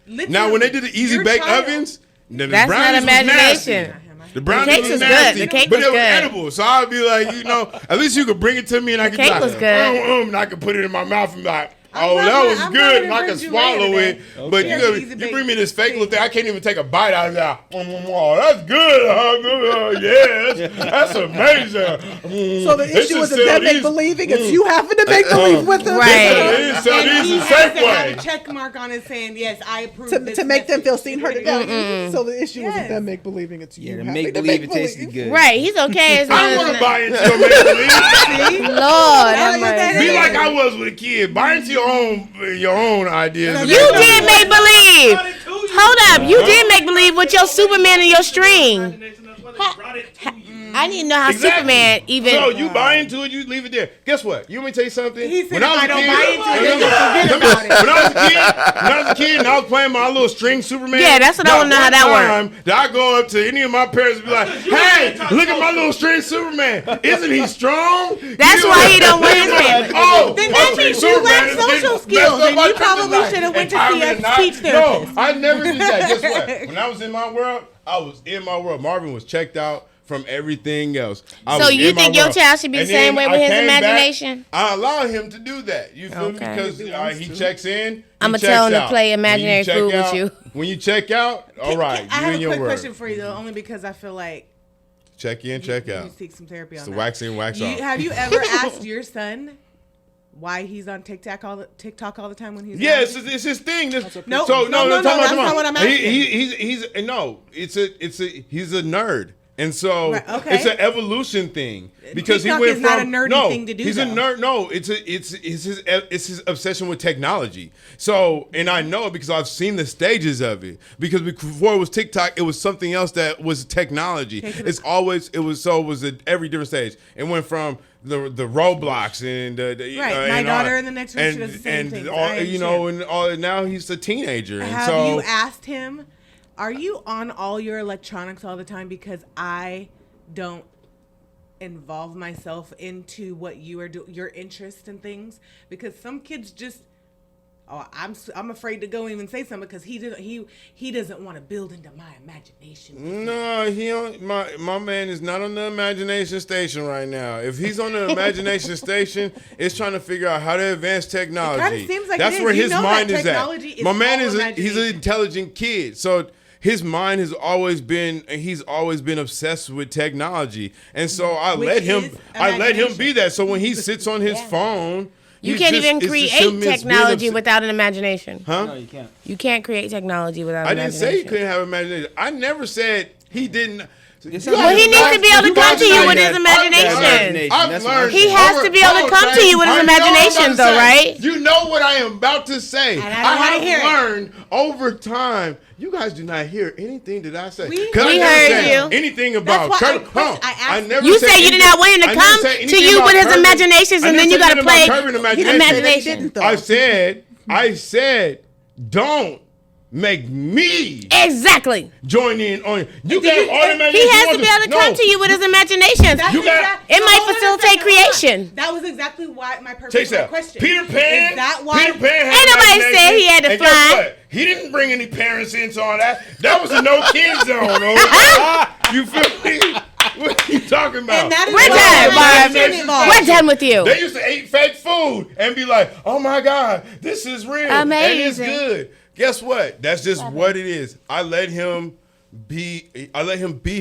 Literally, Now, when they did the easy your bake child- ovens, then that's the not brownies was nasty. imagination. The brownies cake was was good. nasty, The cake but was it was good. edible. So I'd be like, you know, at least you could bring it to me and I could be cake like, was good. and I could put it in my mouth and be like, I'm oh, glad that my- was I'm good, glad and it I can brings you swallow later it. today. But Yeah, easy you bake bring me this fake little thing. thing, I can't even take a bite out of that. Oh, that's good. Yeah, that's amazing. So the They issue should isn't sell them make these- believing, it's you having to make believe with them. Right. They should sell And these he in has to have a Safeway. check mark on it saying yes, I approve. To, this to make them message. feel seen, heard, and Pretty valued. So the issue isn't Yes. them make believing, it's you Yeah, to having make to believe make it tasted believe. good. Right, he's okay as long I as want to it's buy into your make believe. not- Lord, have Buy into mercy. Be like I was with a kid. Buy into your own ideas. You did make believe. Hold up, you did make believe with your Superman and your string. I need to know how Exactly. Superman even. So you buy into it, you leave it there. Guess what? You want me to tell you something? He said if I don't buy into it, then you forget about it. When I was a kid and I was playing my little string Superman. Yeah, that's what I wanna know how that works. That I go up to any of my parents and be like, hey, look at my little string Superman. Isn't he strong? That's why he don't want his family. Oh, Then my that string means you Superman lack is social getting skills, messed up and by you probably kryptonite. should have went to And see I a did not- speech therapist. No, I never did that. Guess what? When I was in my world, I was in my world. Marvin was checked out from everything else. I So was you in my think your world. child should be the And same then way with I his came back, imagination? I allow him to do that. You feel me? Okay. Because he checks in. I'ma he tell checks him to out. play When you imaginary check food with out- you. When you check out, all right, I you have in a your quick word. question for you though, only because I feel like Check in, check you out. need to seek some therapy It's on the that. wax in, wax off. Have you ever asked your son why he's on TikTok all the time when he's Yeah, out? it's his thing. No, so no, time out, that's time not out. what I'm asking. He's a nerd. And so Right, okay. it's an evolution thing because TikTok he went is not from a nerdy thing to do, He's though. a nerd. No, it's his obsession with technology. So, and I know it because I've seen the stages of it. Because before it was TikTok, it was something else that was technology. It was at every different stage. It went from the Roblox and Right, my daughter in the next room, she does the same things. I and now he's a teenager. And Have so you asked him, are you on all your electronics all the time? Because I don't involve myself into what you are doing, your interests and things. Because some kids just oh, I'm afraid to go even say something because he doesn't want to build into my imagination. No, he don't. My man is not on the imagination station right now. If he's on the imagination station, it's trying to figure out how to advance technology. It kinda seems like that's it is. where You his know mind that is at. technology is My man all he's an imagination. intelligent kid, so he's mind has always been obsessed with technology, and so I let him be that. So when he sits on his phone. You can't even create technology without an imagination. Huh? No, you can't. You can't create technology without I an didn't imagination. say you couldn't have imagination. I never said he didn't. Well, he needs to be able to come to you with his imagination. I've learned. He has to be able to come to you with his imagination, though, right? You know what I am about to say. And I have learned over time. You guys do not hear anything that I say. We heard you. Anything about That's why I asked never You said say you did not want him to I never come said to anything you about with his curbing- imaginations, I and never then you said got to anything play about curbing imagination. imagination. I said, don't make me Exactly. join in on you. Got all the imagination. He has to be able to come to you with his imagination. It might facilitate creation. That was exactly why my purpose Take of my that. question. Peter Pan. Is that why? Peter Pan had Ain't nobody imagination, said he had to and guess fly. what? He didn't bring any parents into all that. That was a no kid zone. You feel me? What are you talking about? And that is We're why done, imagination Bob. is We're done with you. They used to eat fake food and be like, "Oh my God, this is real and it's Amazing. good." Guess what? That's just what it is. I let him be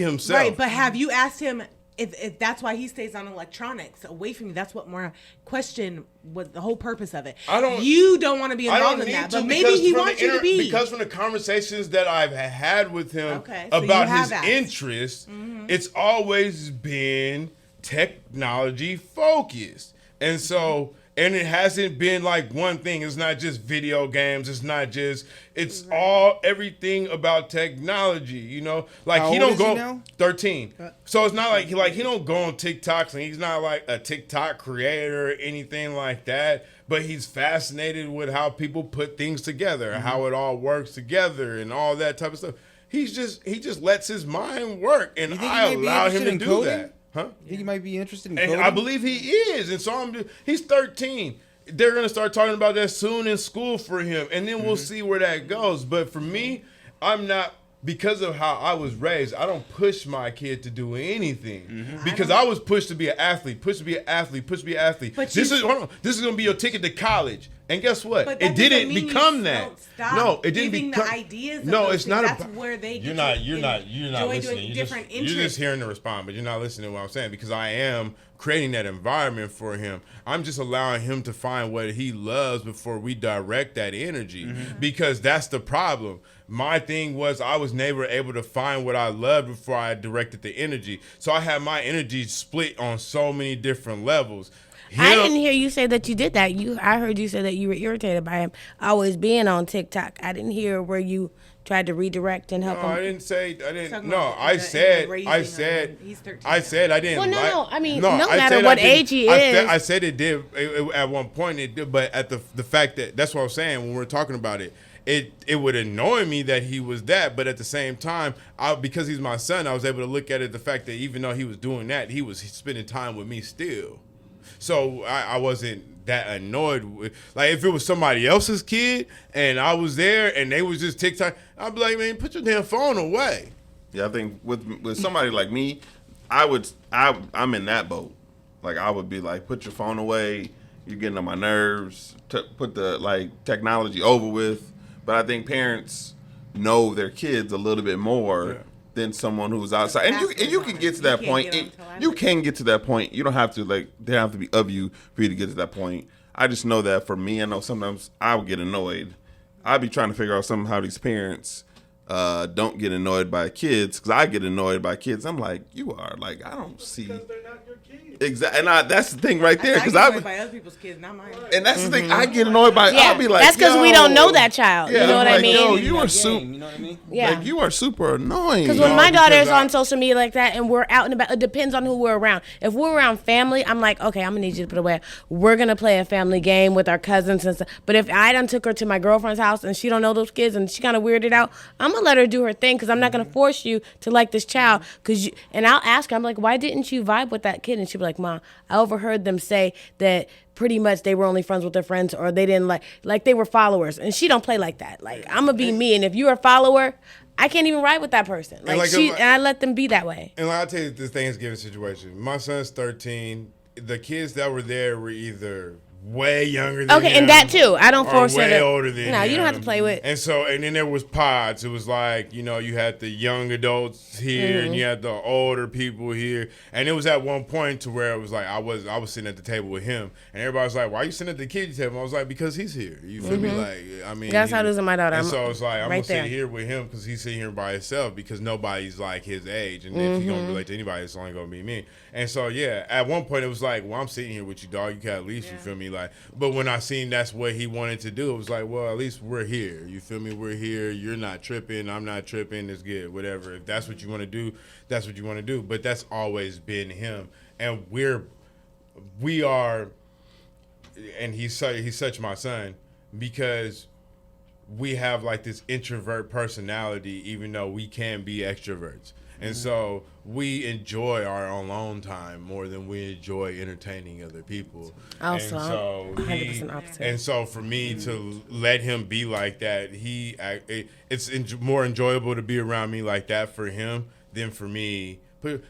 himself. Right, but have you asked him if that's why he stays on electronics away from you? That's what more question was the whole purpose of it. You don't want to be involved in that, but maybe he wants you to be. Because from the conversations that I've had with him so about you his have asked. interests, it's always been technology focused. And so, and it hasn't been like one thing. It's not just video games. It's not just, it's everything about technology, you know? Like How he old don't is he go now? 13. So it's not like he don't go on TikToks and he's not like a TikTok creator or anything like that. But he's fascinated with how people put things together, how it all works together and all that type of stuff. He just lets his mind work, and I allow him to do that. Huh? You think he might be interested in And coding? I believe he is, and so he's 13. They're gonna start talking about that soon in school for him, and then we'll see where that goes. But for me, I'm not, because of how I was raised, I don't push my kid to do anything because I was pushed to be an athlete, pushed to be an athlete, pushed to be an athlete. But This is gonna be your ticket to college, and guess what? But It that didn't doesn't mean become you that. don't stop No, it didn't giving become. the ideas. Of No, those it's things. not That's about. where they You're get not enjoy listening. doing You're different just interests. hearing the response, but you're not listening to what I'm saying because I am creating that environment for him. I'm just allowing him to find what he loves before we direct that energy because that's the problem. My thing was I was never able to find what I loved before I directed the energy. So I had my energy split on so many different levels. I didn't hear you say that you did that. I heard you say that you were irritated by him always being on TikTok. I didn't hear where you tried to redirect and help him. I didn't say. I didn't. Talking No, about I the said. raising I of said. him. He's 13 I said I didn't. Well, no, like, no. I mean, no I matter said what I didn't- age he I is. said, I said it did at one point. It did, but at the fact that that's what I was saying when we were talking about it. It would annoy me that he was that, but at the same time, because he's my son, I was able to look at it the fact that even though he was doing that, he was spending time with me still. So I wasn't that annoyed with, like, if it was somebody else's kid and I was there and they was just TikTok, I'd be like, man, put your damn phone away. Yeah, I think with somebody like me, I'm in that boat. Like I would be like, put your phone away. You're getting on my nerves. Put the technology over with. But I think parents know their kids a little bit more than someone who's outside. And you can get to that point. You can get to that point. You don't have to they don't have to be of you for you to get to that point. I just know that for me, I know sometimes I would get annoyed. I'd be trying to figure out somehow these parents don't get annoyed by kids, because I get annoyed by kids. I'm like, you are like, I don't see. Because they're not your kids. Exactly, and that's the thing right there. Because I get annoyed by other people's kids, not mine. and that's the thing. I get annoyed by. Yeah, I'll be like, that's because we don't know that child. Yeah, you know what I like, mean? Yo, you are Game, super. you know what I mean? Yeah. Like, you are super annoying. Because when my daughter is on social media like that and we're out and about, it depends on who we're around. If we're around family, I'm like, okay, I'm going to need you to put away. We're going to play a family game with our cousins and stuff. But if I done took her to my girlfriend's house and she don't know those kids and she kind of weirded out, I'm going to let her do her thing because I'm not going to force you to like this child. And I'll ask her, I'm like, why didn't you vibe with that kid, and she'd be like, "Mom, I overheard them say that pretty much they were only friends with their friends, or they didn't like they were followers." And she don't play like that. Like, I'm gonna be me, and if you're a follower, I can't even ride with that person. Like, and I let them be that way. And like, I'll tell you this Thanksgiving situation. My son's 13. The kids that were there were either way younger than him. Okay, and that too. I don't force way her to. older than No, him. you don't have to play with. And then there was pods. It was like, you know, you had the young adults here and you had the older people here. And it was at one point to where it was like I was sitting at the table with him, and everybody was like, "Why are you sitting at the kids table?" I was like, "Because he's here." You feel me? Like, I mean, that's how it is with my daughter. And so it's like I'm right gonna sit there. here with him because he's sitting here by himself because nobody's like his age, and if he's gonna relate to anybody, it's only gonna be me. And so yeah, at one point it was like, "Well, I'm sitting here with you, dog. You can at least you feel me?" Like, but when I seen that's what he wanted to do, it was like, well, at least we're here. You feel me? We're here. You're not tripping. I'm not tripping. It's good. Whatever. If that's what you want to do, that's what you want to do. But that's always been him, and we are, and he's such my son because we have like this introvert personality, even though we can be extroverts. And so we enjoy our alone time more than we enjoy entertaining other people. Also, and so 100% opposite. And so for me to let him be like that, it's more enjoyable to be around me like that for him than for me.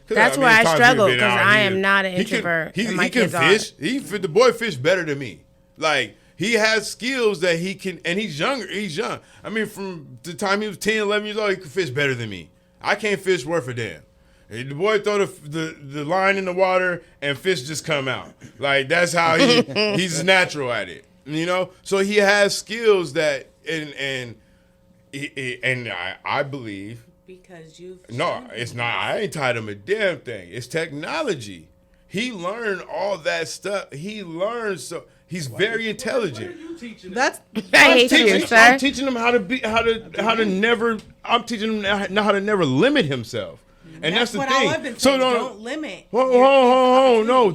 That's where I struggle because I am not an introvert. He and can fish. The boy fish better than me. Like, he has skills that he can, and he's younger. He's young. I mean, from the time he was 10, 11 years old, he could fish better than me. I can't fish worth a damn. The boy throw the line in the water and fish just come out. Like, that's how he's natural at it. You know? So he has skills that, and I believe. Because you've. No, it's not. I ain't taught him a damn thing. It's technology. He learned all that stuff. He learned so. He's very intelligent. What are you teaching? I'm teaching him how to never. I'm teaching him how to never limit himself. And that's the what thing. I've been saying. Don't limit. No,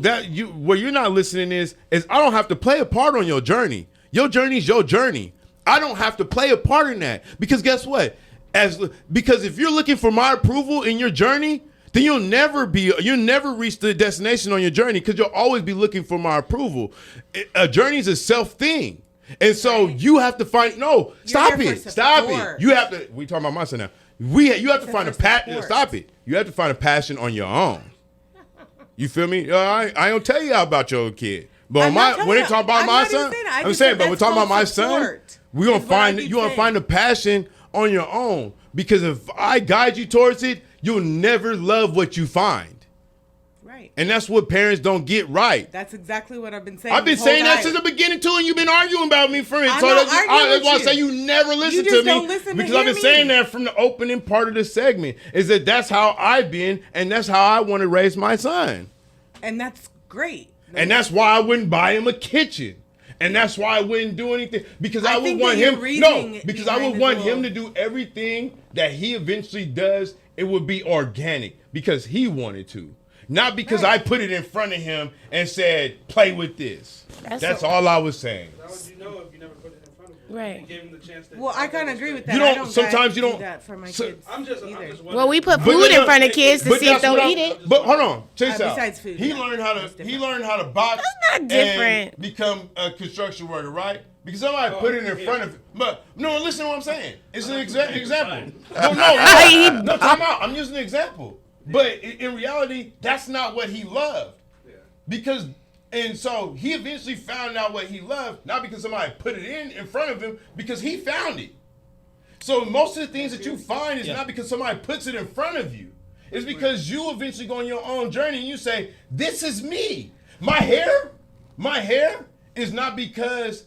what you're not listening is I don't have to play a part on your journey. Your journey's your journey. I don't have to play a part in that because guess what? Because if you're looking for my approval in your journey, then you'll never reach the destination on your journey because you'll always be looking for my approval. A journey is a self thing. And so you have to find, stop it. You have to, we talking about my son now. You have to find a passion. Stop it. You have to find a passion on your own. You feel me? I don't tell you about your kid. But when they talk about my son, I'm saying, but we're talking about my son, you're going to find a passion on your own. Because if I guide you towards it, you'll never love what you find. Right. And that's what parents don't get right. That's exactly what I've been saying. I've been saying that since the beginning too, and you've been arguing about me for it. So that's why I say you never listen to me. Because I've been saying that from the opening part of the segment. Is that's how I've been, and that's how I want to raise my son. And that's great. And that's why I wouldn't buy him a kitchen. And that's why I wouldn't do anything. Because I would want him. No, because I would want him to do everything that he eventually does. It would be organic because he wanted to. Not because I put it in front of him and said, play with this. That's all I was saying. How would you know if you never put it in front of him? Right. And gave him the chance to. Well, I kind of agree with that. Sometimes you don't. Do that for my kids. I'm just well, we put food in front of kids to see if they'll eat it. But hold on, check this out. Besides food, he learned how to box. That's not different. And become a construction worker, right? Because somebody put it in front of him. But no, listen to what I'm saying. It's an example. No, time out. I'm using an example. But in reality, that's not what he loved. Yeah. And so he eventually found out what he loved, not because somebody put it in front of him, because he found it. So most of the things that you find is not because somebody puts it in front of you. It's because you eventually go on your own journey and you say, this is me. My hair is not because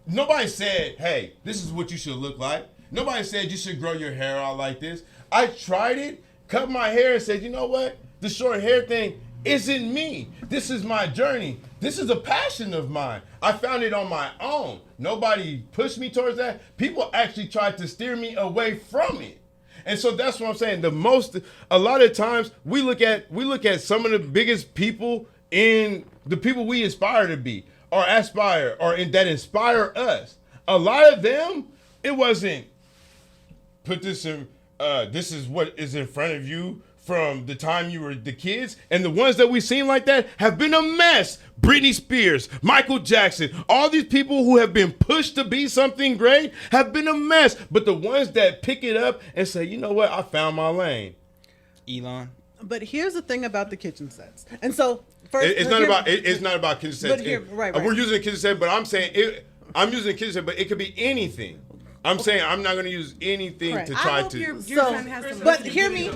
nobody said, hey, this is what you should look like. Nobody said you should grow your hair out like this. I tried it, cut my hair, and said, you know what? The short hair thing isn't me. This is my journey. This is a passion of mine. I found it on my own. Nobody pushed me towards that. People actually tried to steer me away from it. And so that's what I'm saying. A lot of times we look at some of the biggest people in the people we aspire to be or aspire or that inspire us. A lot of them, it wasn't put this in, this is what is in front of you from the time you were the kids, and the ones that we've seen like that have been a mess. Britney Spears, Michael Jackson, all these people who have been pushed to be something great have been a mess. But the ones that pick it up and say, you know what, I found my lane. Elon. But here's the thing about the kitchen sets, and so first, It's not about kitchen sets. But here, right. We're using a kitchen set, but I'm saying I'm using a kitchen set, but it could be anything. I'm saying I'm not going to use anything Correct. to try I hope to. your son has some. But hear me.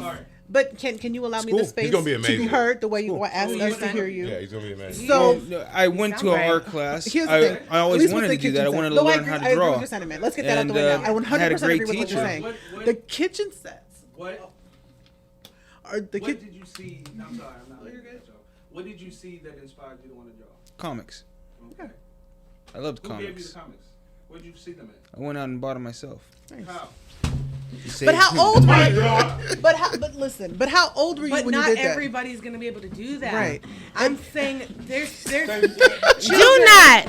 But can you allow me the space gonna be to be amazing. heard the way you asked us to hear you? Yeah, he's going to be amazing. So No, I went to an art class. here's the thing. I At always least wanted with to the do that. I kitchen wanted to set. No, learn how I to agree draw. with your sentiment. Let's get that out And, the way now. I 100% had a great agree with what you're teacher. saying. The kitchen sets What? are the What kitchen. did you see? I'm sorry, I'm not. You're good. What did you see that inspired you to want to draw? Comics. Okay. I loved Who gave you comics. the comics? Where did you see them at? I went out and bought them myself. How? But how old were you? But listen. But how old were you But when you not did that? everybody's gonna be able to do that. Right. I'm saying there's Do not.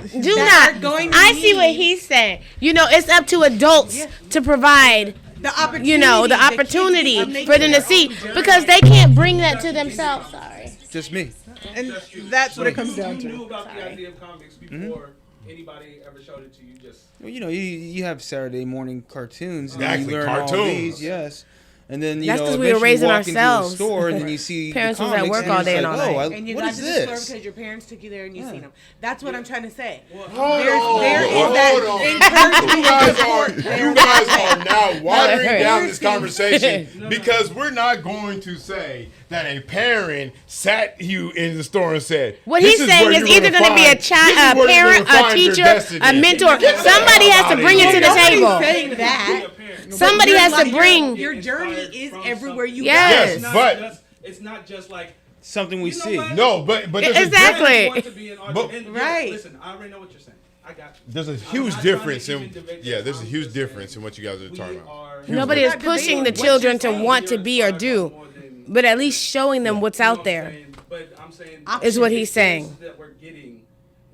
I see what he's saying. You know, it's up to adults to provide. the opportunity. You know, the kids opportunity of making for them to their see, own journey. because they can't bring that to themselves. Sorry. Just me. And that's what it comes down You knew to. about the idea of comics before anybody ever showed it to you. Just Well, you know, you have Saturday morning cartoons. And Exactly, you learn all cartoons. these, yes. And then, you That's know, 'cause we were eventually raising you walk into ourselves. a store and then you see Parents the was at comics work and all you're day just and like, all oh, night. And you what got is to the store this? because your parents took you there and you Yeah. seen them. That's what I'm trying to say. Hold There is on. that encouragement. You guys are now watering hurt. down this conversation because we're not going to say that a parent sat you in the store and said, What "This he's is saying where is you're either gonna going to be a find- this is child, a where you're parent, gonna a find your teacher, destiny." a mentor. Get the Somebody hell has to outta bring here. it to the Nobody's table. saying that. Somebody has to Like, bring. your journey is everywhere you Yes. go. But- it's not just like Something we You know see. what? No, but there's a Exactly. want to be an artist. But- And Right. Listen, I already know what you're saying. I got you. There's a I'm huge not difference trying to in even debate yeah. that. There's a I'm huge just difference saying in what you guys are we talking about. are- Nobody We're is not pushing the debating. children to What you're want to You're be or inspired do, more than- but at least showing them what's You know out what I'm there. saying? But I'm saying Is what the he's saying. experiences that we're getting,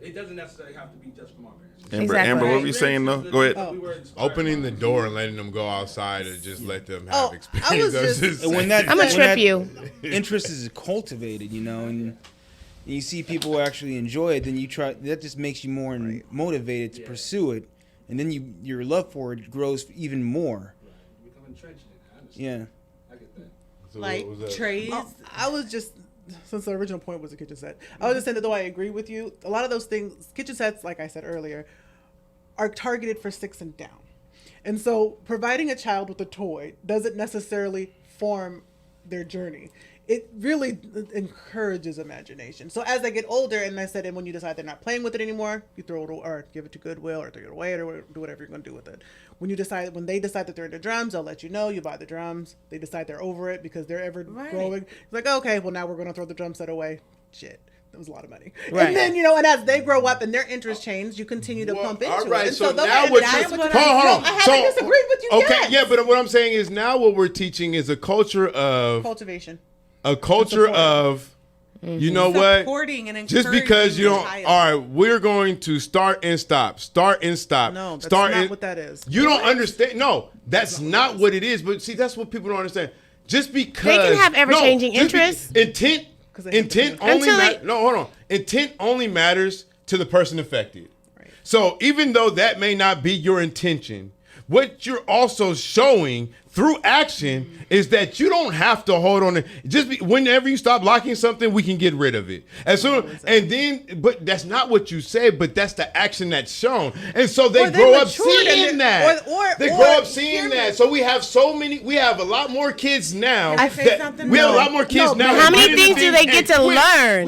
it doesn't necessarily have to be just from our parents. Amber, Exactly. Amber, what were you saying though? Go ahead. We were inspired Opening the by. door and letting them go outside and just let them have Oh, experience. I was I was just- And when that, I'm gonna when trip that you. interest is cultivated, you know, and you see people actually enjoy it, then you try. That just makes you more motivated to pursue it, and then your love for it grows even more. You become entrenched in it. I understand. Yeah. I get that. So Like what was that? trays. I was just, since the original point was the kitchen set, I was just saying that though I agree with you, a lot of those things, kitchen sets, like I said earlier, are targeted for 6 and down. And so providing a child with a toy doesn't necessarily form their journey. It really encourages imagination. So as they get older, and I said, and when you decide they're not playing with it anymore, you throw it or give it to Goodwill or throw it away or do whatever you're going to do with it. When they decide that they're into drums, they'll let you know. You buy the drums. They decide they're over it because they're ever growing. It's like, okay, well now we're going to throw the drum set away. Shit. That was a lot of money. Right. And then, and as they grow up and their interest change, you continue to pump into all right, it. And so those now are- what that's you what hold on. I haven't disagreed with you Okay, yet. yeah, but what I'm saying is now what we're teaching is a culture of Cultivation. you know what? Supporting and Just because you don't, encouraging the all child. right, we're going to start and stop. No, that's not what that is. You don't understand. No, that's not what it is. But see, that's what people don't understand. Just because They can have ever-changing just interests. Intent only Until they- no, hold on. Intent only matters to the person affected. So even though that may not be your intention, what you're also showing through action is that you don't have to hold on to whenever you stop liking something, we can get rid of it. But that's not what you say, but that's the action that's shown. And so they grow up seeing that. They grow up seeing that. So we have a lot more kids now. Can I say something? We have a lot more kids now. How many that things do they get to learn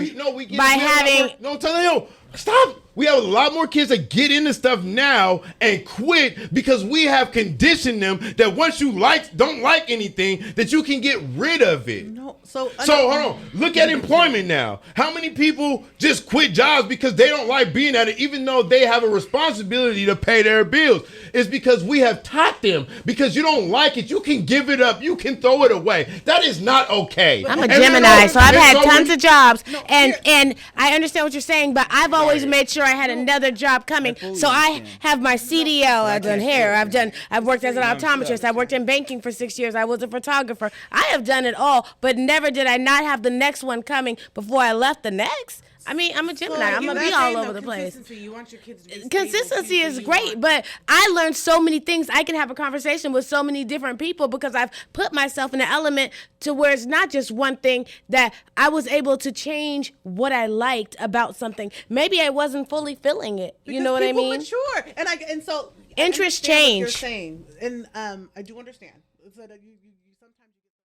by having? No, tell them, stop. We have a lot more kids that get into stuff now and quit because we have conditioned them that once you don't like anything, that you can get rid of it. No, So hold on. Look at employment now. How many people just quit jobs because they don't like being at it, even though they have a responsibility to pay their bills? It's because we have taught them, because you don't like it, you can give it up, you can throw it away. That is not okay. I'm a Gemini, so I've had tons of jobs, and I understand what you're saying, but I've always made sure I had another job coming. So I have my CDL. I've done hair. I've worked as an optometrist. I worked in banking for 6 years. I was a photographer. I have done it all, but and never did I not have the next one coming before I left the next. I mean, I'm a Gemini. I'm gonna be all over the place. You want your kids to be Consistency is great, but I learned so many things. I can have a conversation with so many different people because I've put myself in an element to where it's not just one thing, that I was able to change what I liked about something. Maybe I wasn't fully feeling it. You know what I mean? Mature, and so interests I understand what change. you're saying, and I do understand. So that you